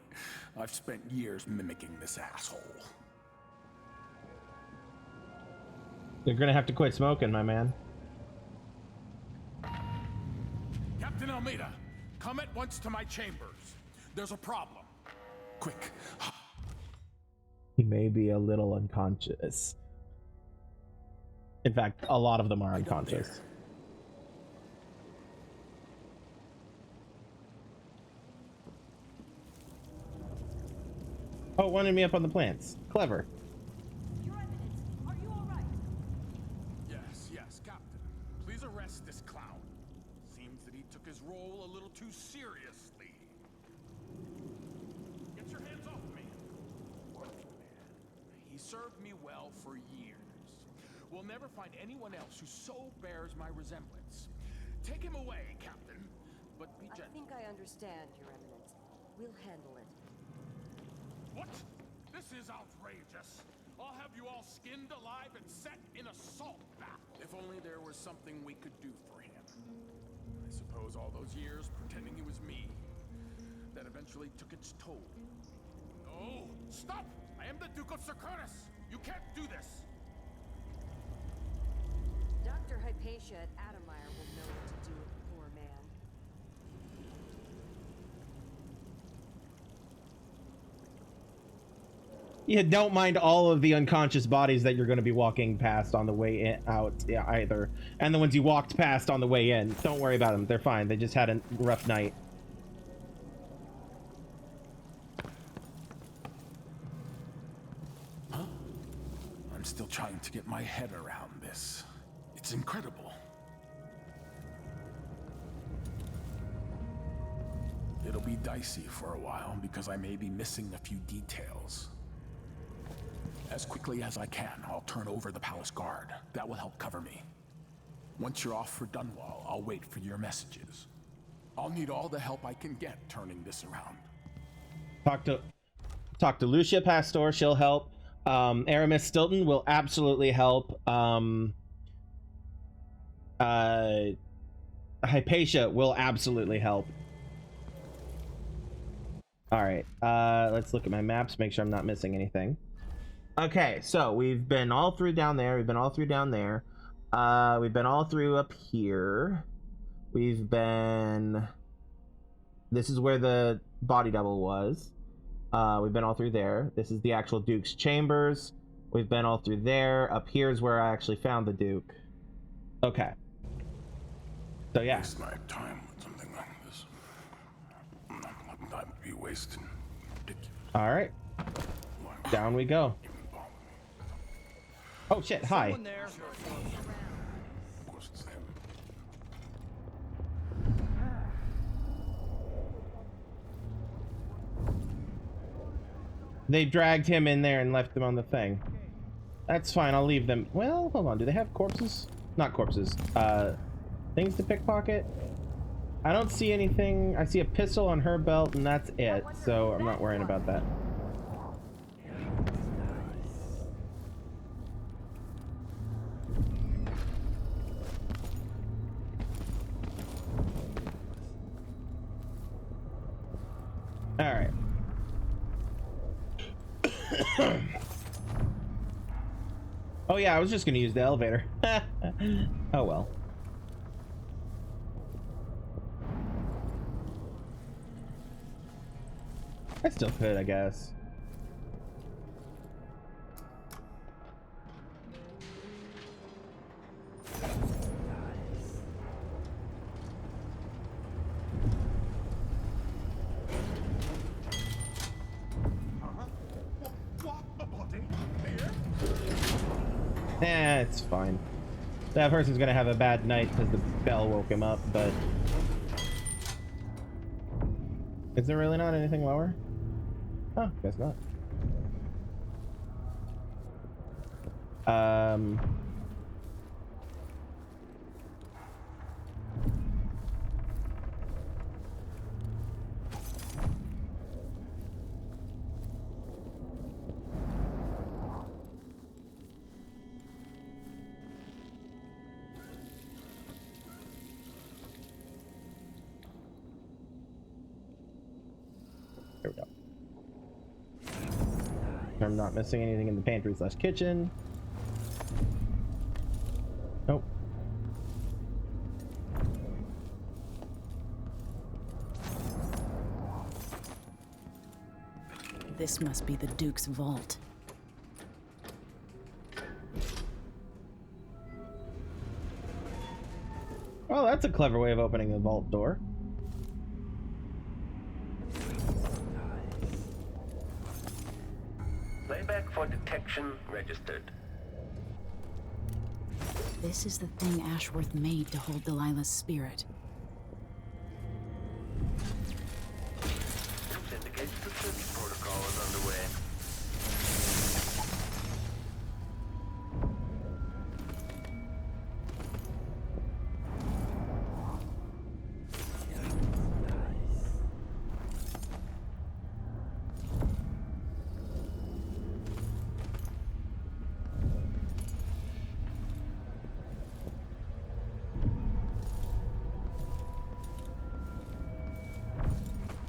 I've spent years mimicking this asshole. You're gonna have to quit smoking, my man. Captain Almeida, come at once to my chambers. There's a problem. Quick. He may be a little unconscious. In fact, a lot of them are unconscious. Oh, wanted me up on the plants. Clever. Your Eminence, are you all right? Yes, Captain. Please arrest this clown. Seems that he took his role a little too seriously. Get your hands off me. He served me well for years. We'll never find anyone else who so bears my resemblance. Take him away, Captain, but be gentle. I think I understand, Your Eminence. We'll handle it. What? This is outrageous. I'll have you all skinned alive and set in a salt bath. If only there was something we could do for him. I suppose all those years pretending he was me, that eventually took its toll. No! Stop! I am the Duke of Zirconis! You can't do this! Dr. Hypatia at Adamire will know what to do with the poor man. Yeah, don't mind all of the unconscious bodies that you're going to be walking past on the way in, out either. And the ones you walked past on the way in. Don't worry about them. They're fine. They just had a rough night. Huh? I'm still trying to get my head around this. It's incredible. It'll be dicey for a while because I may be missing a few details. As quickly as I can, I'll turn over the palace guard. That will help cover me. Once you're off for Dunwall, I'll wait for your messages. I'll need all the help I can get turning this around. Talk to Lucia Pastor, she'll help. Aramis Stilton will absolutely help. Hypatia will absolutely help. Alright, let's look at my maps, make sure I'm not missing anything. Okay, so we've been all through down there, we've been all through down there. We've been all through up here. We've been... This is where the body double was. We've been all through there. This is the actual Duke's chambers. We've been all through there. Up here is where I actually found the Duke. Okay. So yeah. Waste my time with something like this. What time would be wasted? All right. Down we go. Oh shit! Hi. They dragged him in there and left him on the thing. That's fine, I'll leave them. Well, hold on, do they have corpses? Not corpses. Things to pickpocket? I don't see anything. I see a pistol on her belt and that's it, so I'm not worrying about that. All right. Oh yeah, I was just gonna use the elevator. Oh well. I still could, I guess. It's fine. That person's gonna have a bad night because the bell woke him up, but... Is there really not anything lower? Oh, guess not. There we go. I'm not missing anything in the pantry / kitchen. Nope. This must be the Duke's vault. Well, that's a clever way of opening the vault door. Playback for detection registered. This is the thing Ashworth made to hold Delilah's spirit. This indicates the search protocol is underway.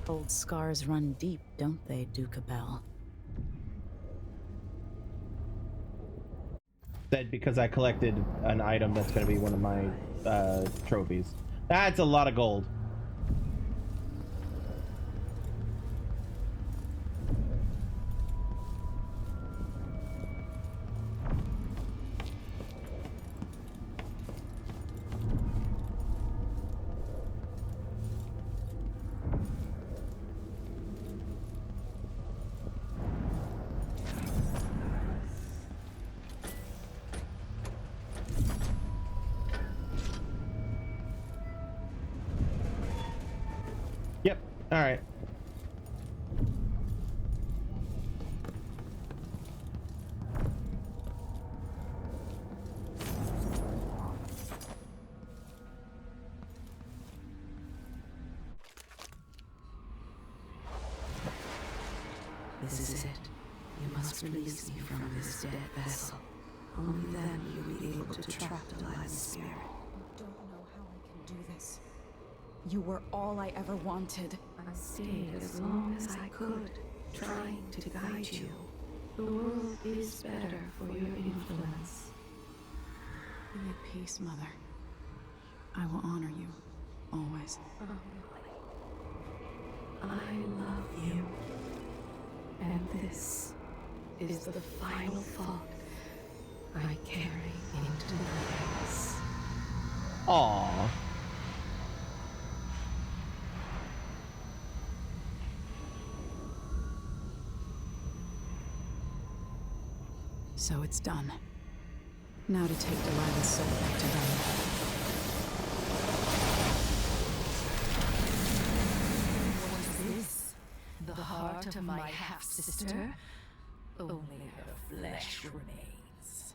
Old scars run deep, don't they, Duke Bell? Said because I collected an item that's going to be one of my trophies. That's a lot of gold. Yep. All right. This is it. You must release me from this dead vessel. Only then you'll be able to trap the light spirit. I don't know how I can do this. You were all I ever wanted. I stayed as long as I could, trying to guide you. The world is better for your influence. Be at peace, Mother. I will honor you, always. I love you. And this is the final thought I carry into my house. Aww. So it's done. Now to take Delilah's soul back to Dunwall. Was this the heart of my half-sister? Only her flesh remains.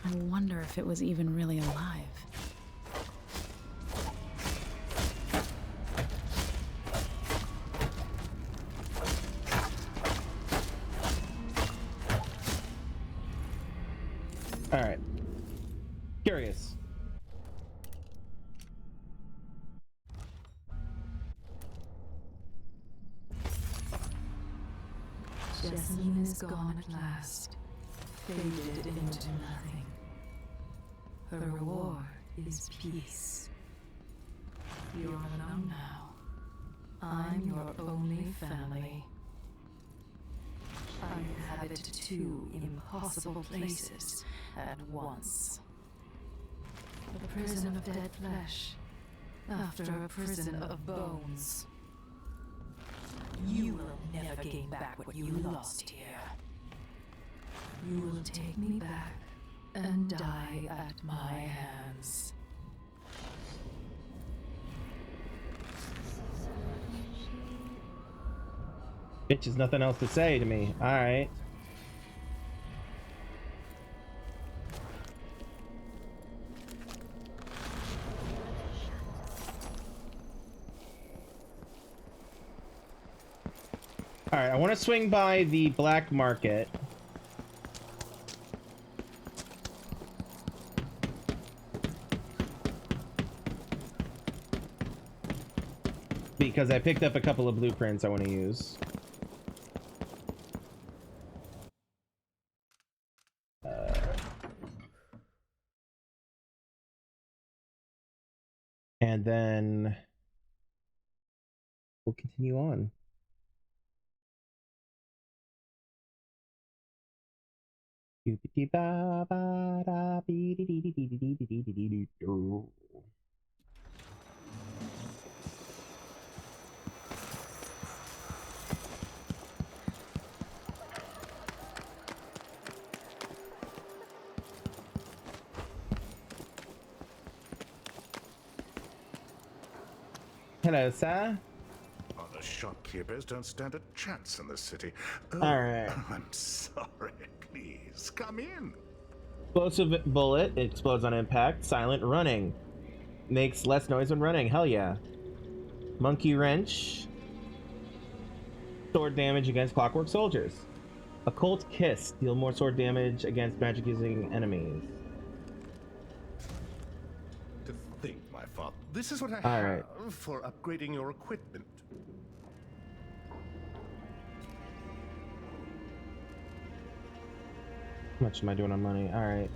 I wonder if it was even really alive. All right. Curious. Jessamine is gone at last, faded into nothing. Her reward is peace. You're alone now. I'm your only family. I inhabit two impossible places at once. The prison of dead flesh, after a prison of bones. You will never gain back what you lost here. You will take me back and die at my hands. Bitch has nothing else to say to me. All right. All right, I want to swing by the black market. Because I picked up a couple of blueprints I want to use. And then we'll continue on. Hello, sir. Oh, the shopkeepers don't stand a chance in this city. Oh, all right. I'm sorry. Please, come in. Explosive bullet. It explodes on impact. Silent running. Makes less noise when running. Hell yeah. Monkey wrench. Sword damage against clockwork soldiers. Occult kiss. Deal more sword damage against magic using enemies. To think, my father. This is what I all right. have for upgrading your equipment. How much am I doing on money? All right.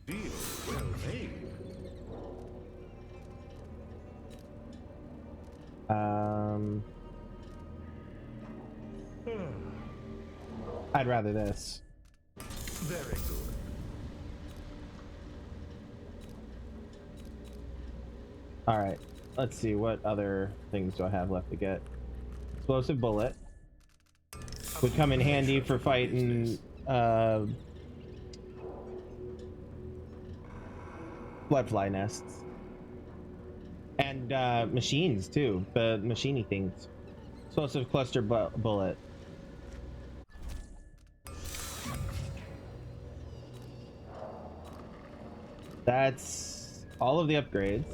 Deal well made. I'd rather this. Very good. All right. Let's see, what other things do I have left to get? Explosive bullet would come in handy for fighting bloodfly nests and machines too, the machiney things. Explosive cluster bullet. That's all of the upgrades.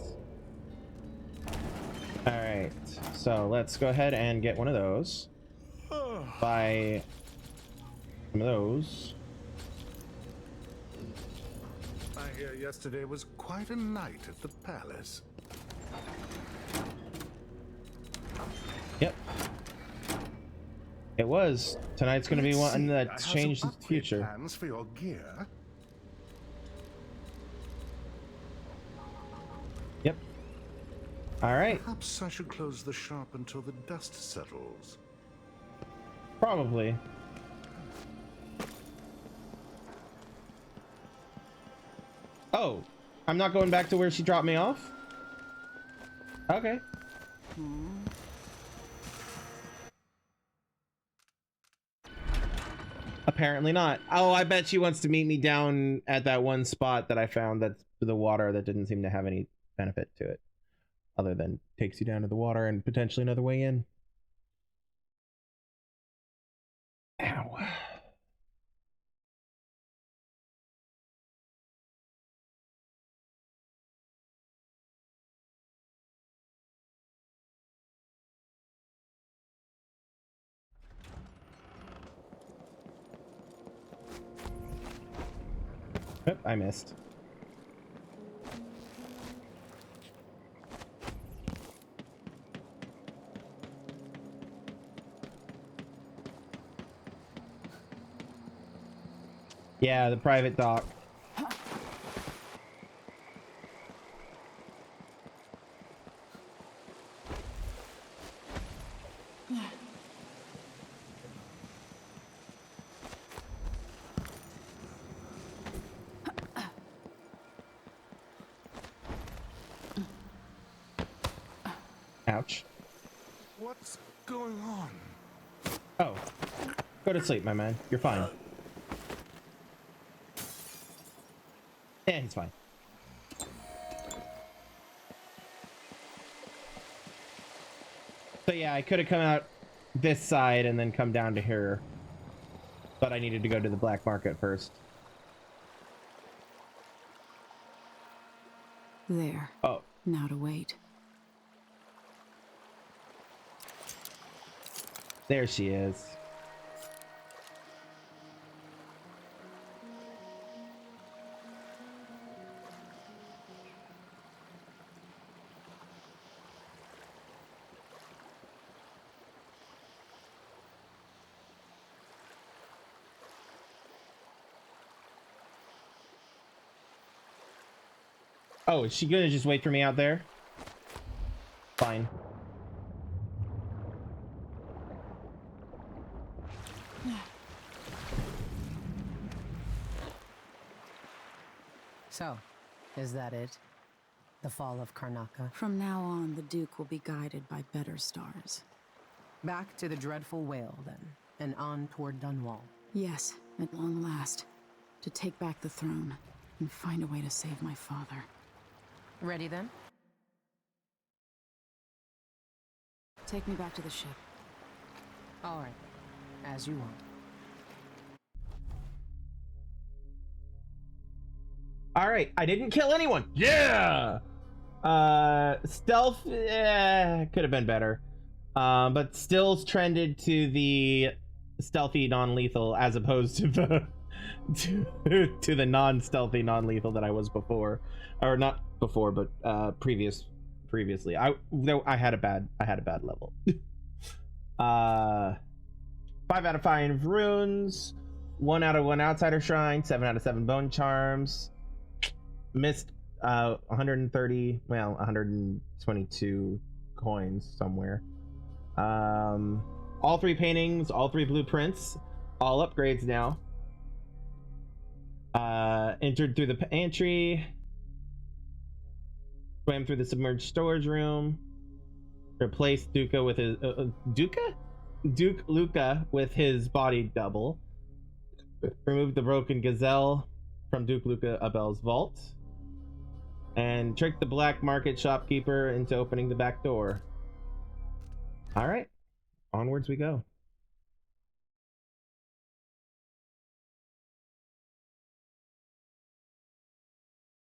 All right, so let's go ahead and get one of those. Buy some of those. I hear yesterday was quite a night at the palace. Yep. It was. Tonight's going to be one that's changed the future. Plans for your gear. Yep. All right. Perhaps I should close the shop until the dust settles. Probably. Oh, I'm not going back to where she dropped me off? Okay. Apparently not. Oh, I bet she wants to meet me down at that one spot that I found that's the water that didn't seem to have any benefit to it. Other than takes you down to the water and potentially another way in. Ow. Yep, I missed. Yeah, the private dock. Ouch. What's going on? Oh. Go to sleep, my man. You're fine. Yeah, he's fine. So yeah, I could have come out this side and then come down to here. But I needed to go to the black market first. There. Oh. Now to wait. There she is. Oh, is she gonna just wait for me out there? Fine. So, is that it? The fall of Karnaca? From now on, the Duke will be guided by better stars. Back to the dreadful whale, then, and on toward Dunwall. Yes, at long last. To take back the throne, and find a way to save my father. Ready, then? Take me back to the ship. All right. As you want. All right, I didn't kill anyone. Yeah. Stealth could have been better. But stills trended to the stealthy non-lethal as opposed to the to the non-stealthy non-lethal that I was before, or not before, but previously. I had a bad level. 5 out of 5 runes, 1 out of 1 outsider shrine, 7 out of 7 bone charms. Missed 122 coins somewhere. All 3 paintings, all 3 blueprints, all upgrades now. Entered through the pantry, swam through the submerged storage room, replaced Duke Luca with his body double, removed the broken gazelle from Duke Luca Abel's vault, and tricked the black market shopkeeper into opening the back door. All right, onwards we go.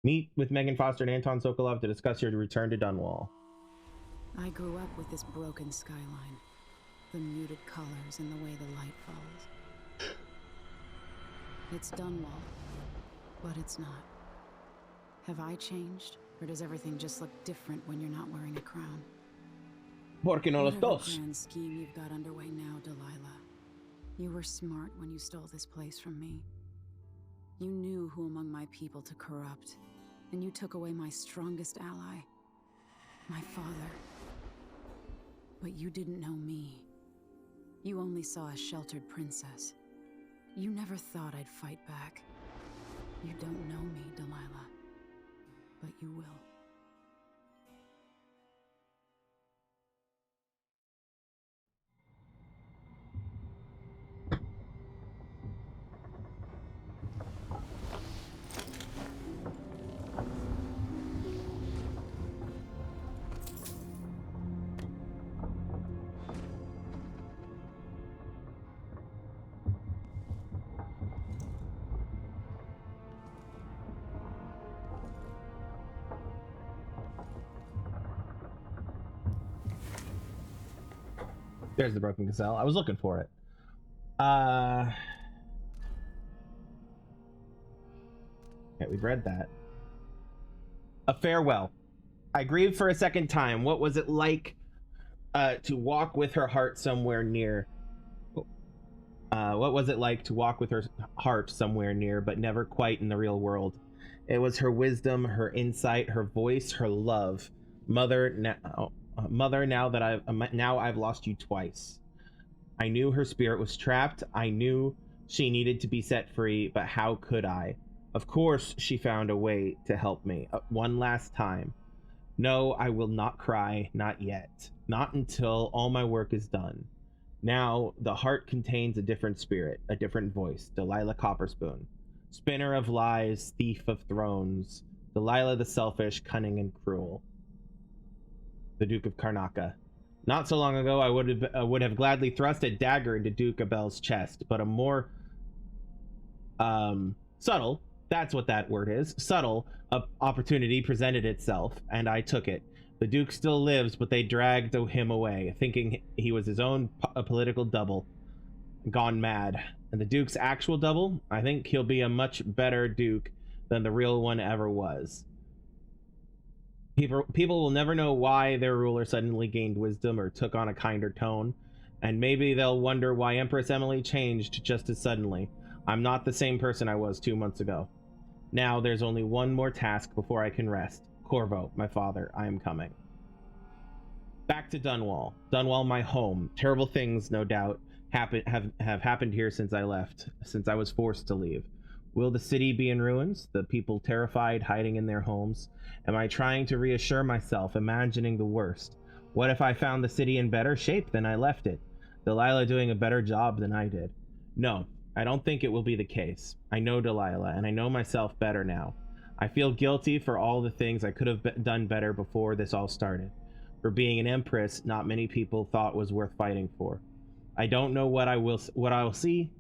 Meet with Megan Foster and Anton Sokolov to discuss your return to Dunwall. I grew up with this broken skyline, the muted colors and the way the light falls. It's Dunwall, but it's not. Have I changed, or does everything just look different when you're not wearing a crown? Porque no los Whatever dos. grand scheme you've got underway now, Delilah, you were smart when you stole this place from me. You knew who among my people to corrupt, and you took away my strongest ally, my father. But you didn't know me. You only saw a sheltered princess. You never thought I'd fight back. You don't know me, Delilah, but you will. There's the broken gazelle. I was looking for it. Okay, we've read that. A farewell. I grieved for a second time. What was it like to walk with her heart somewhere near? What was it like to walk with her heart somewhere near, but never quite in the real world? It was her wisdom, her insight, her voice, her love. Mother, now that I've lost you twice. I knew her spirit was trapped. I knew she needed to be set free, but how could I? Of course, she found a way to help me. One last time. No, I will not cry, not yet. Not until all my work is done. Now, the heart contains a different spirit, a different voice. Delilah Copperspoon. Spinner of lies, thief of thrones. Delilah the selfish, cunning, and cruel. The Duke of Karnaca. Not so long ago, I would have gladly thrust a dagger into Duke Abel's chest, but a more subtle, that's what that word is, subtle opportunity presented itself, and I took it. The Duke still lives, but they dragged him away, thinking he was his own political double, gone mad. And the Duke's actual double, I think he'll be a much better Duke than the real one ever was. People will never know why their ruler suddenly gained wisdom or took on a kinder tone, and maybe they'll wonder why Empress Emily changed just as suddenly. I'm not the same person I was 2 months ago. Now there's only one more task before I can rest. Corvo, my father, I am coming. Back to Dunwall. Dunwall, my home. Terrible things, no doubt, have happened here since I left, since I was forced to leave. Will the city be in ruins? The people terrified, hiding in their homes? Am I trying to reassure myself, imagining the worst? What if I found the city in better shape than I left it? Delilah doing a better job than I did? No, I don't think it will be the case. I know Delilah, and I know myself better now. I feel guilty for all the things I could have done better before this all started. For being an empress, not many people thought was worth fighting for. I don't know what I will see,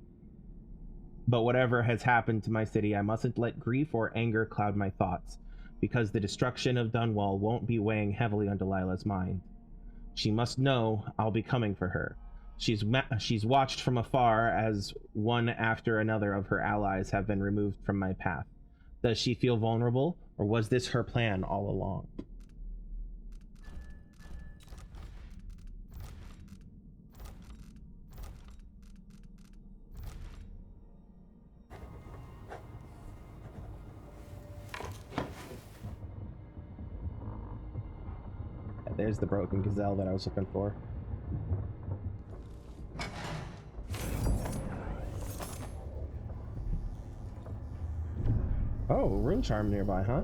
but whatever has happened to my city, I mustn't let grief or anger cloud my thoughts, because the destruction of Dunwall won't be weighing heavily on Delilah's mind. She must know I'll be coming for her. She's watched from afar as one after another of her allies have been removed from my path. Does she feel vulnerable, or was this her plan all along? There's the broken gazelle that I was looking for. Oh, rune charm nearby, huh?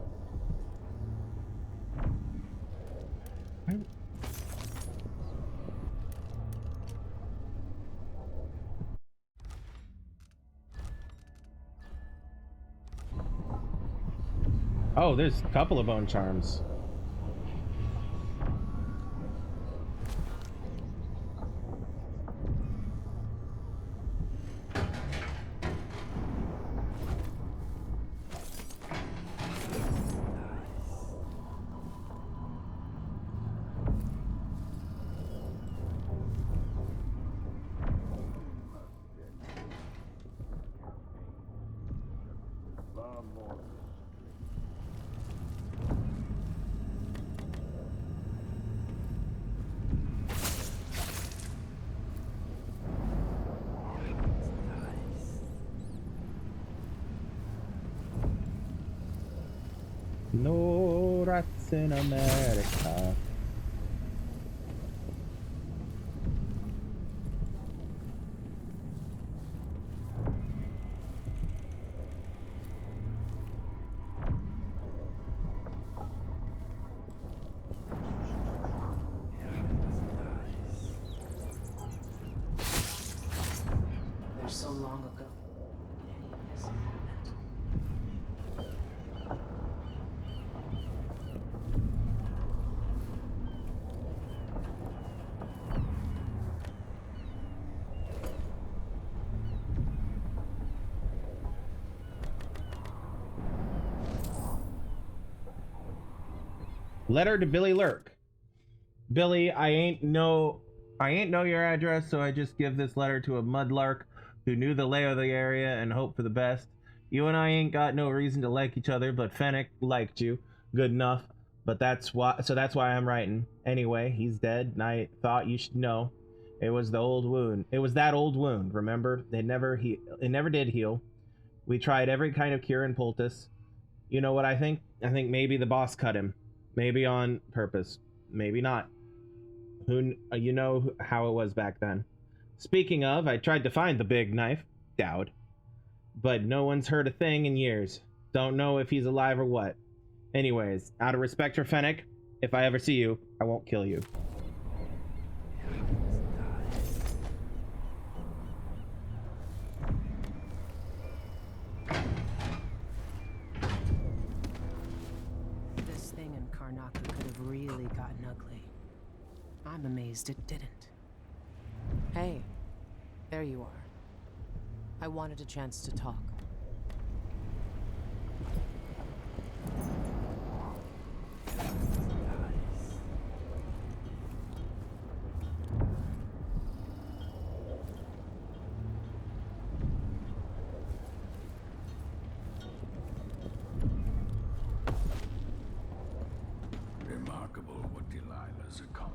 Oh, there's a couple of bone charms. No rats in America. They're so long ago. Letter to Billy Lurk. Billy, I ain't know your address, so I just give this letter to a mudlark who knew the lay of the area and hoped for the best. You and I ain't got no reason to like each other, but Fennec liked you. Good enough. But that's why I'm writing. Anyway, he's dead, and I thought you should know. It was the old wound. It was that old wound, remember? It never did heal. We tried every kind of cure in Poultice. You know what I think? I think maybe the boss cut him. Maybe on purpose. Maybe not. You know how it was back then. Speaking of, I tried to find the big knife, Dowd. But no one's heard a thing in years. Don't know if he's alive or what. Anyways, out of respect for Fennec, if I ever see you, I won't kill you. This thing in Karnaku could have really gotten ugly. I'm amazed it didn't. Hey, there you are. I wanted a chance to talk. Remarkable what Delilah's accomplished.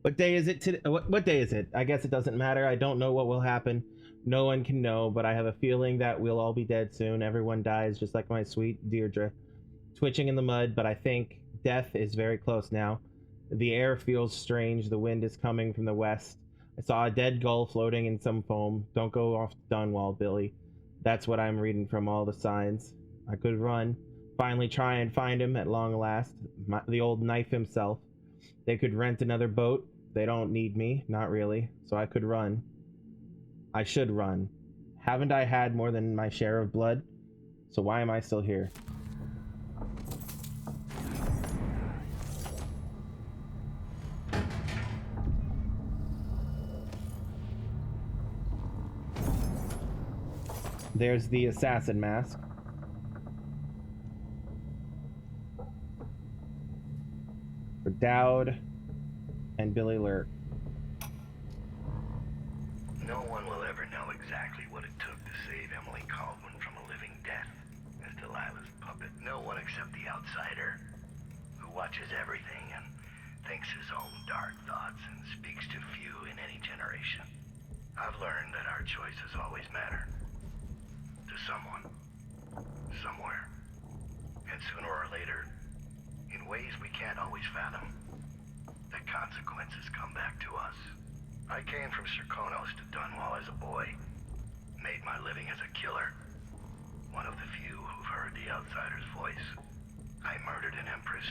What day is it today? What day is it? I guess it doesn't matter. I don't know what will happen. No one can know, but I have a feeling that we'll all be dead soon. Everyone dies, just like my sweet Deirdre. Twitching in the mud, but I think death is very close now. The air feels strange. The wind is coming from the west. I saw a dead gull floating in some foam. Don't go off Dunwall, Billy. That's what I'm reading from all the signs. I could run. Finally try and find him at long last. The old knife himself. They could rent another boat. They don't need me, not really, so I could run. I should run. Haven't I had more than my share of blood? So why am I still here? There's the assassin mask. For Dowd and Billy Lurk. No one will ever know exactly what it took to save Emily Caldwin from a living death as Delilah's puppet. No one except the outsider, who watches everything and thinks his own dark thoughts and speaks to few in any generation. I've learned that our choices always matter. To someone. Somewhere. And sooner or later, in ways we can't always fathom, the consequences come back to us. I came from Serkonos to Dunwall as a boy. Made my living as a killer. One of the few who've heard the outsider's voice. I murdered an empress,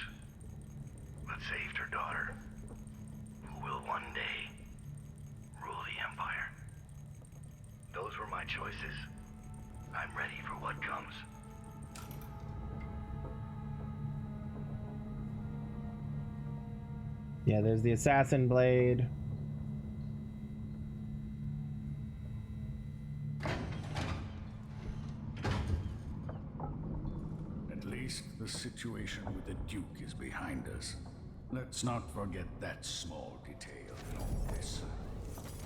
but saved her daughter, who will one day rule the empire. Those were my choices. I'm ready for what comes. Yeah, there's the assassin blade. At least the situation with the Duke is behind us. Let's not forget that small detail in all this.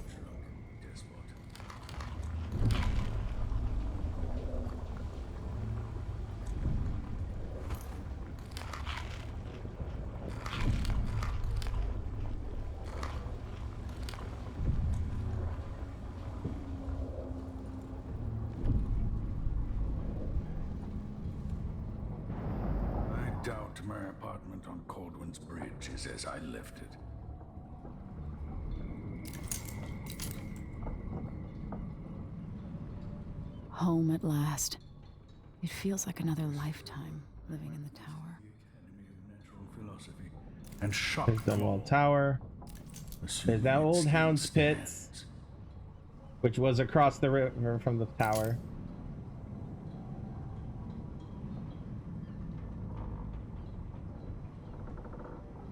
Drunken despot. apartment on Coldwin's Bridge is as I left it. Home at last. It feels like another lifetime living in the tower. And shot There's Dunwall Tower. There's that old Hound's Pits, which was across the river from the tower.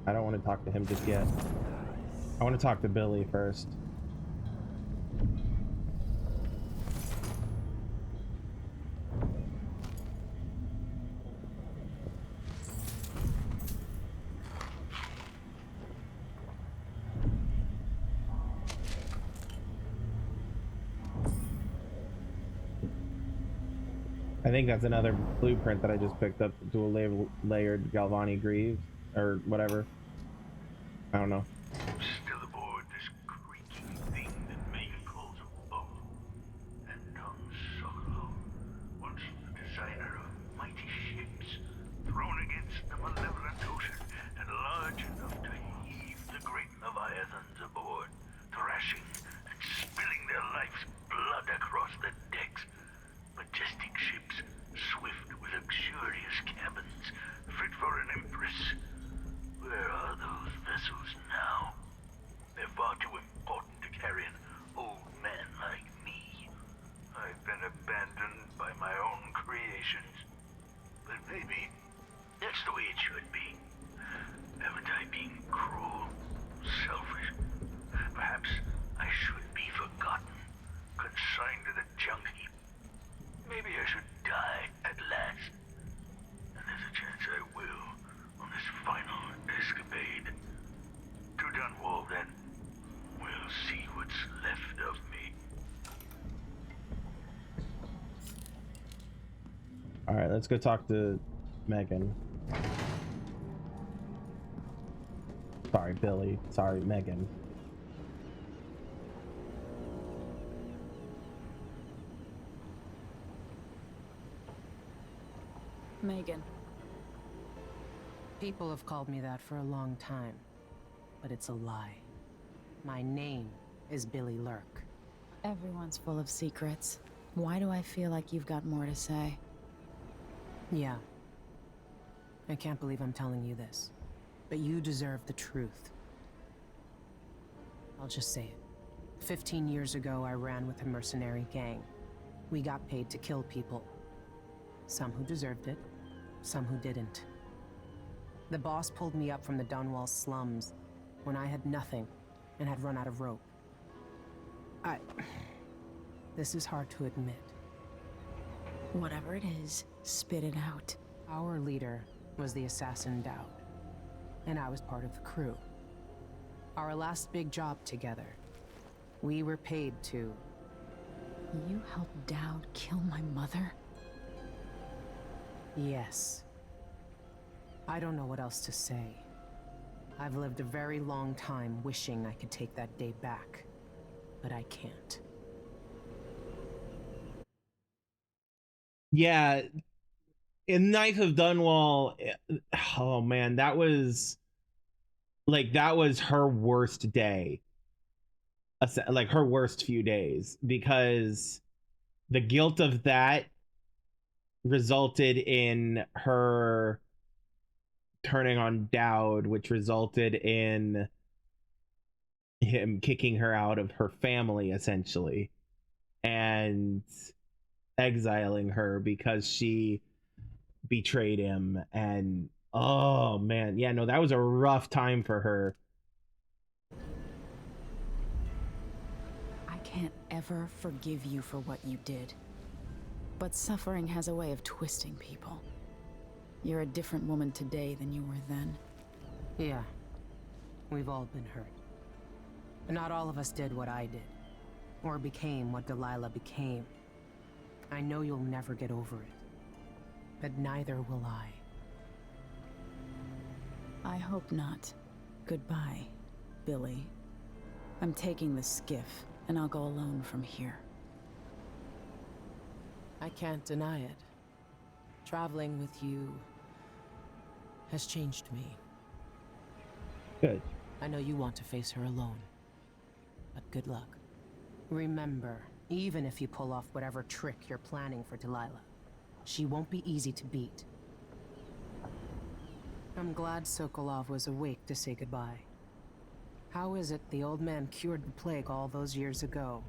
I don't want to talk to him just yet. I want to talk to Billy first. I think that's another blueprint that I just picked up, dual layered Galvani Greaves, or whatever. I don't know. Still aboard this creaking thing that Megan calls a boat. Anton Sokolov, once the designer of mighty ships, thrown against the malevolent ocean and large enough to heave the great leviathans aboard, thrashing and spilling their life's blood across the decks. Majestic ships, swift with luxurious cabins, fit for an empress. Where are those vessels now? They're far too important to carry an old man like me. I've been abandoned by my own creations. But maybe that's the way it should be. Haven't I been cruel, selfish? Perhaps I should be forgotten, consigned to the junk heap. Maybe I should die at last. And there's a chance I will on this final escapade. To Dunwall, then. We'll see what's left of me. Alright, let's go talk to Megan. Sorry, Billy. Sorry, Megan. Megan. People have called me that for a long time, but it's a lie. My name is Billy Lurk. Everyone's full of secrets. Why do I feel like you've got more to say? Yeah. I can't believe I'm telling you this, but you deserve the truth. I'll just say it. 15 years ago, I ran with a mercenary gang. We got paid to kill people. Some who deserved it, some who didn't. The boss pulled me up from the Dunwall slums when I had nothing and had run out of rope. This is hard to admit. Whatever it is, spit it out. Our leader was the assassin Dowd, and I was part of the crew. Our last big job together, we were paid to... You helped Dowd kill my mother? Yes. I don't know what else to say. I've lived a very long time wishing I could take that day back, but I can't. Yeah, in Knife of Dunwall, oh man, that was her worst day. Like her worst few days, because the guilt of that resulted in her turning on Dowd, which resulted in him kicking her out of her family, essentially, and exiling her because she betrayed him. And oh man, yeah, no, that was a rough time for her. I can't ever forgive you for what you did. But suffering has a way of twisting people. You're a different woman today than you were then. Yeah. We've all been hurt. But not all of us did what I did. Or became what Delilah became. I know you'll never get over it. But neither will I. I hope not. Goodbye, Billy. I'm taking the skiff, and I'll go alone from here. I can't deny it. Traveling with you has changed me. Good. I know you want to face her alone, but good luck. Remember, even if you pull off whatever trick you're planning for Delilah, she won't be easy to beat. I'm glad Sokolov was awake to say goodbye. How is it the old man cured the plague all those years ago,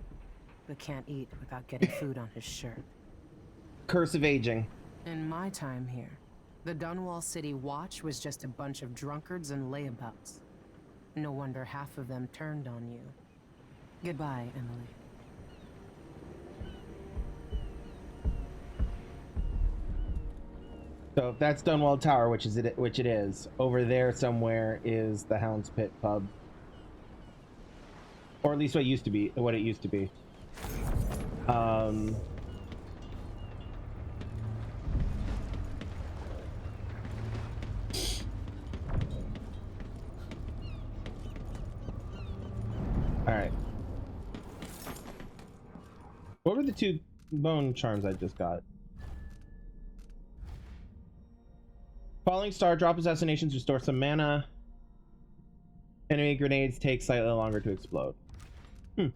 but can't eat without getting food on his shirt? Curse of aging. In my time here, the Dunwall City Watch was just a bunch of drunkards and layabouts. No wonder half of them turned on you. Goodbye, Emily. So if that's Dunwall Tower, which it is, over there somewhere is the Hound's Pit pub, or at least what it used to be. All right. What were the 2 bone charms I just got? Falling Star, drop assassinations, restore some mana. Enemy grenades take slightly longer to explode. All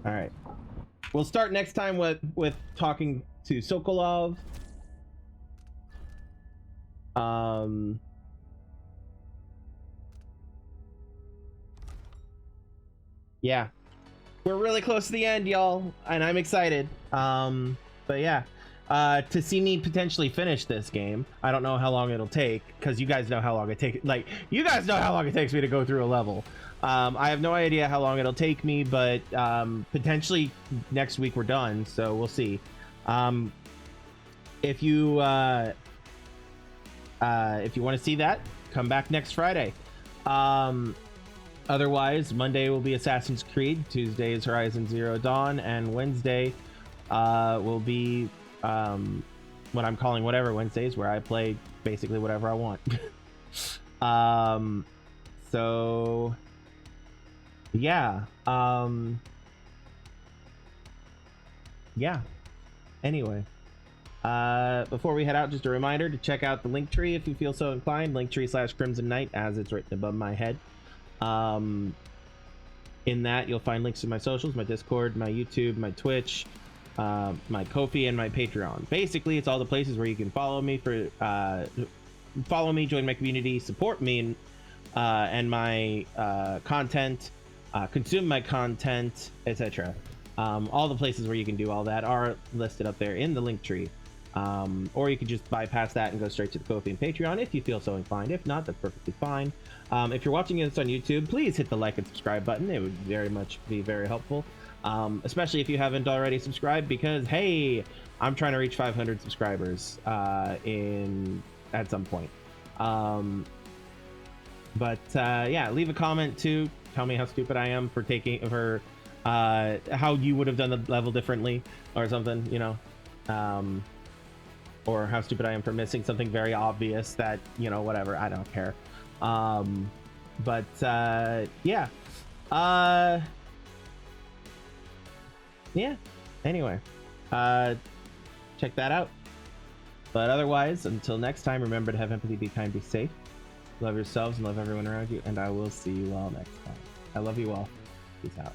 right. We'll start next time with talking to Sokolov. Yeah, we're really close to the end, y'all, and I'm excited. But yeah, to see me potentially finish this game, I don't know how long it'll take, because you guys know how long it takes. Like, you guys know how long it takes me to go through a level. I have no idea how long it'll take me, but potentially next week we're done, so we'll see. If you want to see that, come back next Friday. Otherwise, Monday will be Assassin's Creed, Tuesday is Horizon Zero Dawn, and Wednesday will be what I'm calling Whatever Wednesdays, where I play basically whatever I want. So yeah. Yeah. Anyway. Before we head out, just a reminder to check out the Linktree if you feel so inclined. Linktree/Crimson Knight, as it's written above my head. In that you'll find links to my socials, my Discord, my YouTube, my Twitch, my Ko-fi, and my Patreon. Basically, it's all the places where you can follow me, join my community, support me and my content, consume my content, etc. All the places where you can do all that are listed up there in the Linktree. Or you could just bypass that and go straight to the Ko-fi and Patreon if you feel so inclined. If not, that's perfectly fine. If you're watching this on YouTube, please hit the like and subscribe button. It would very much be very helpful, especially if you haven't already subscribed, because hey, I'm trying to reach 500 subscribers at some point. Yeah, leave a comment too. Tell me how stupid I am for how you would have done the level differently or something, you know. Or how stupid I am for missing something very obvious that, you know, whatever, I don't care. Yeah. Yeah. Anyway, check that out. But otherwise, until next time, remember to have empathy, be kind, be safe. Love yourselves and love everyone around you, and I will see you all next time. I love you all. Peace out.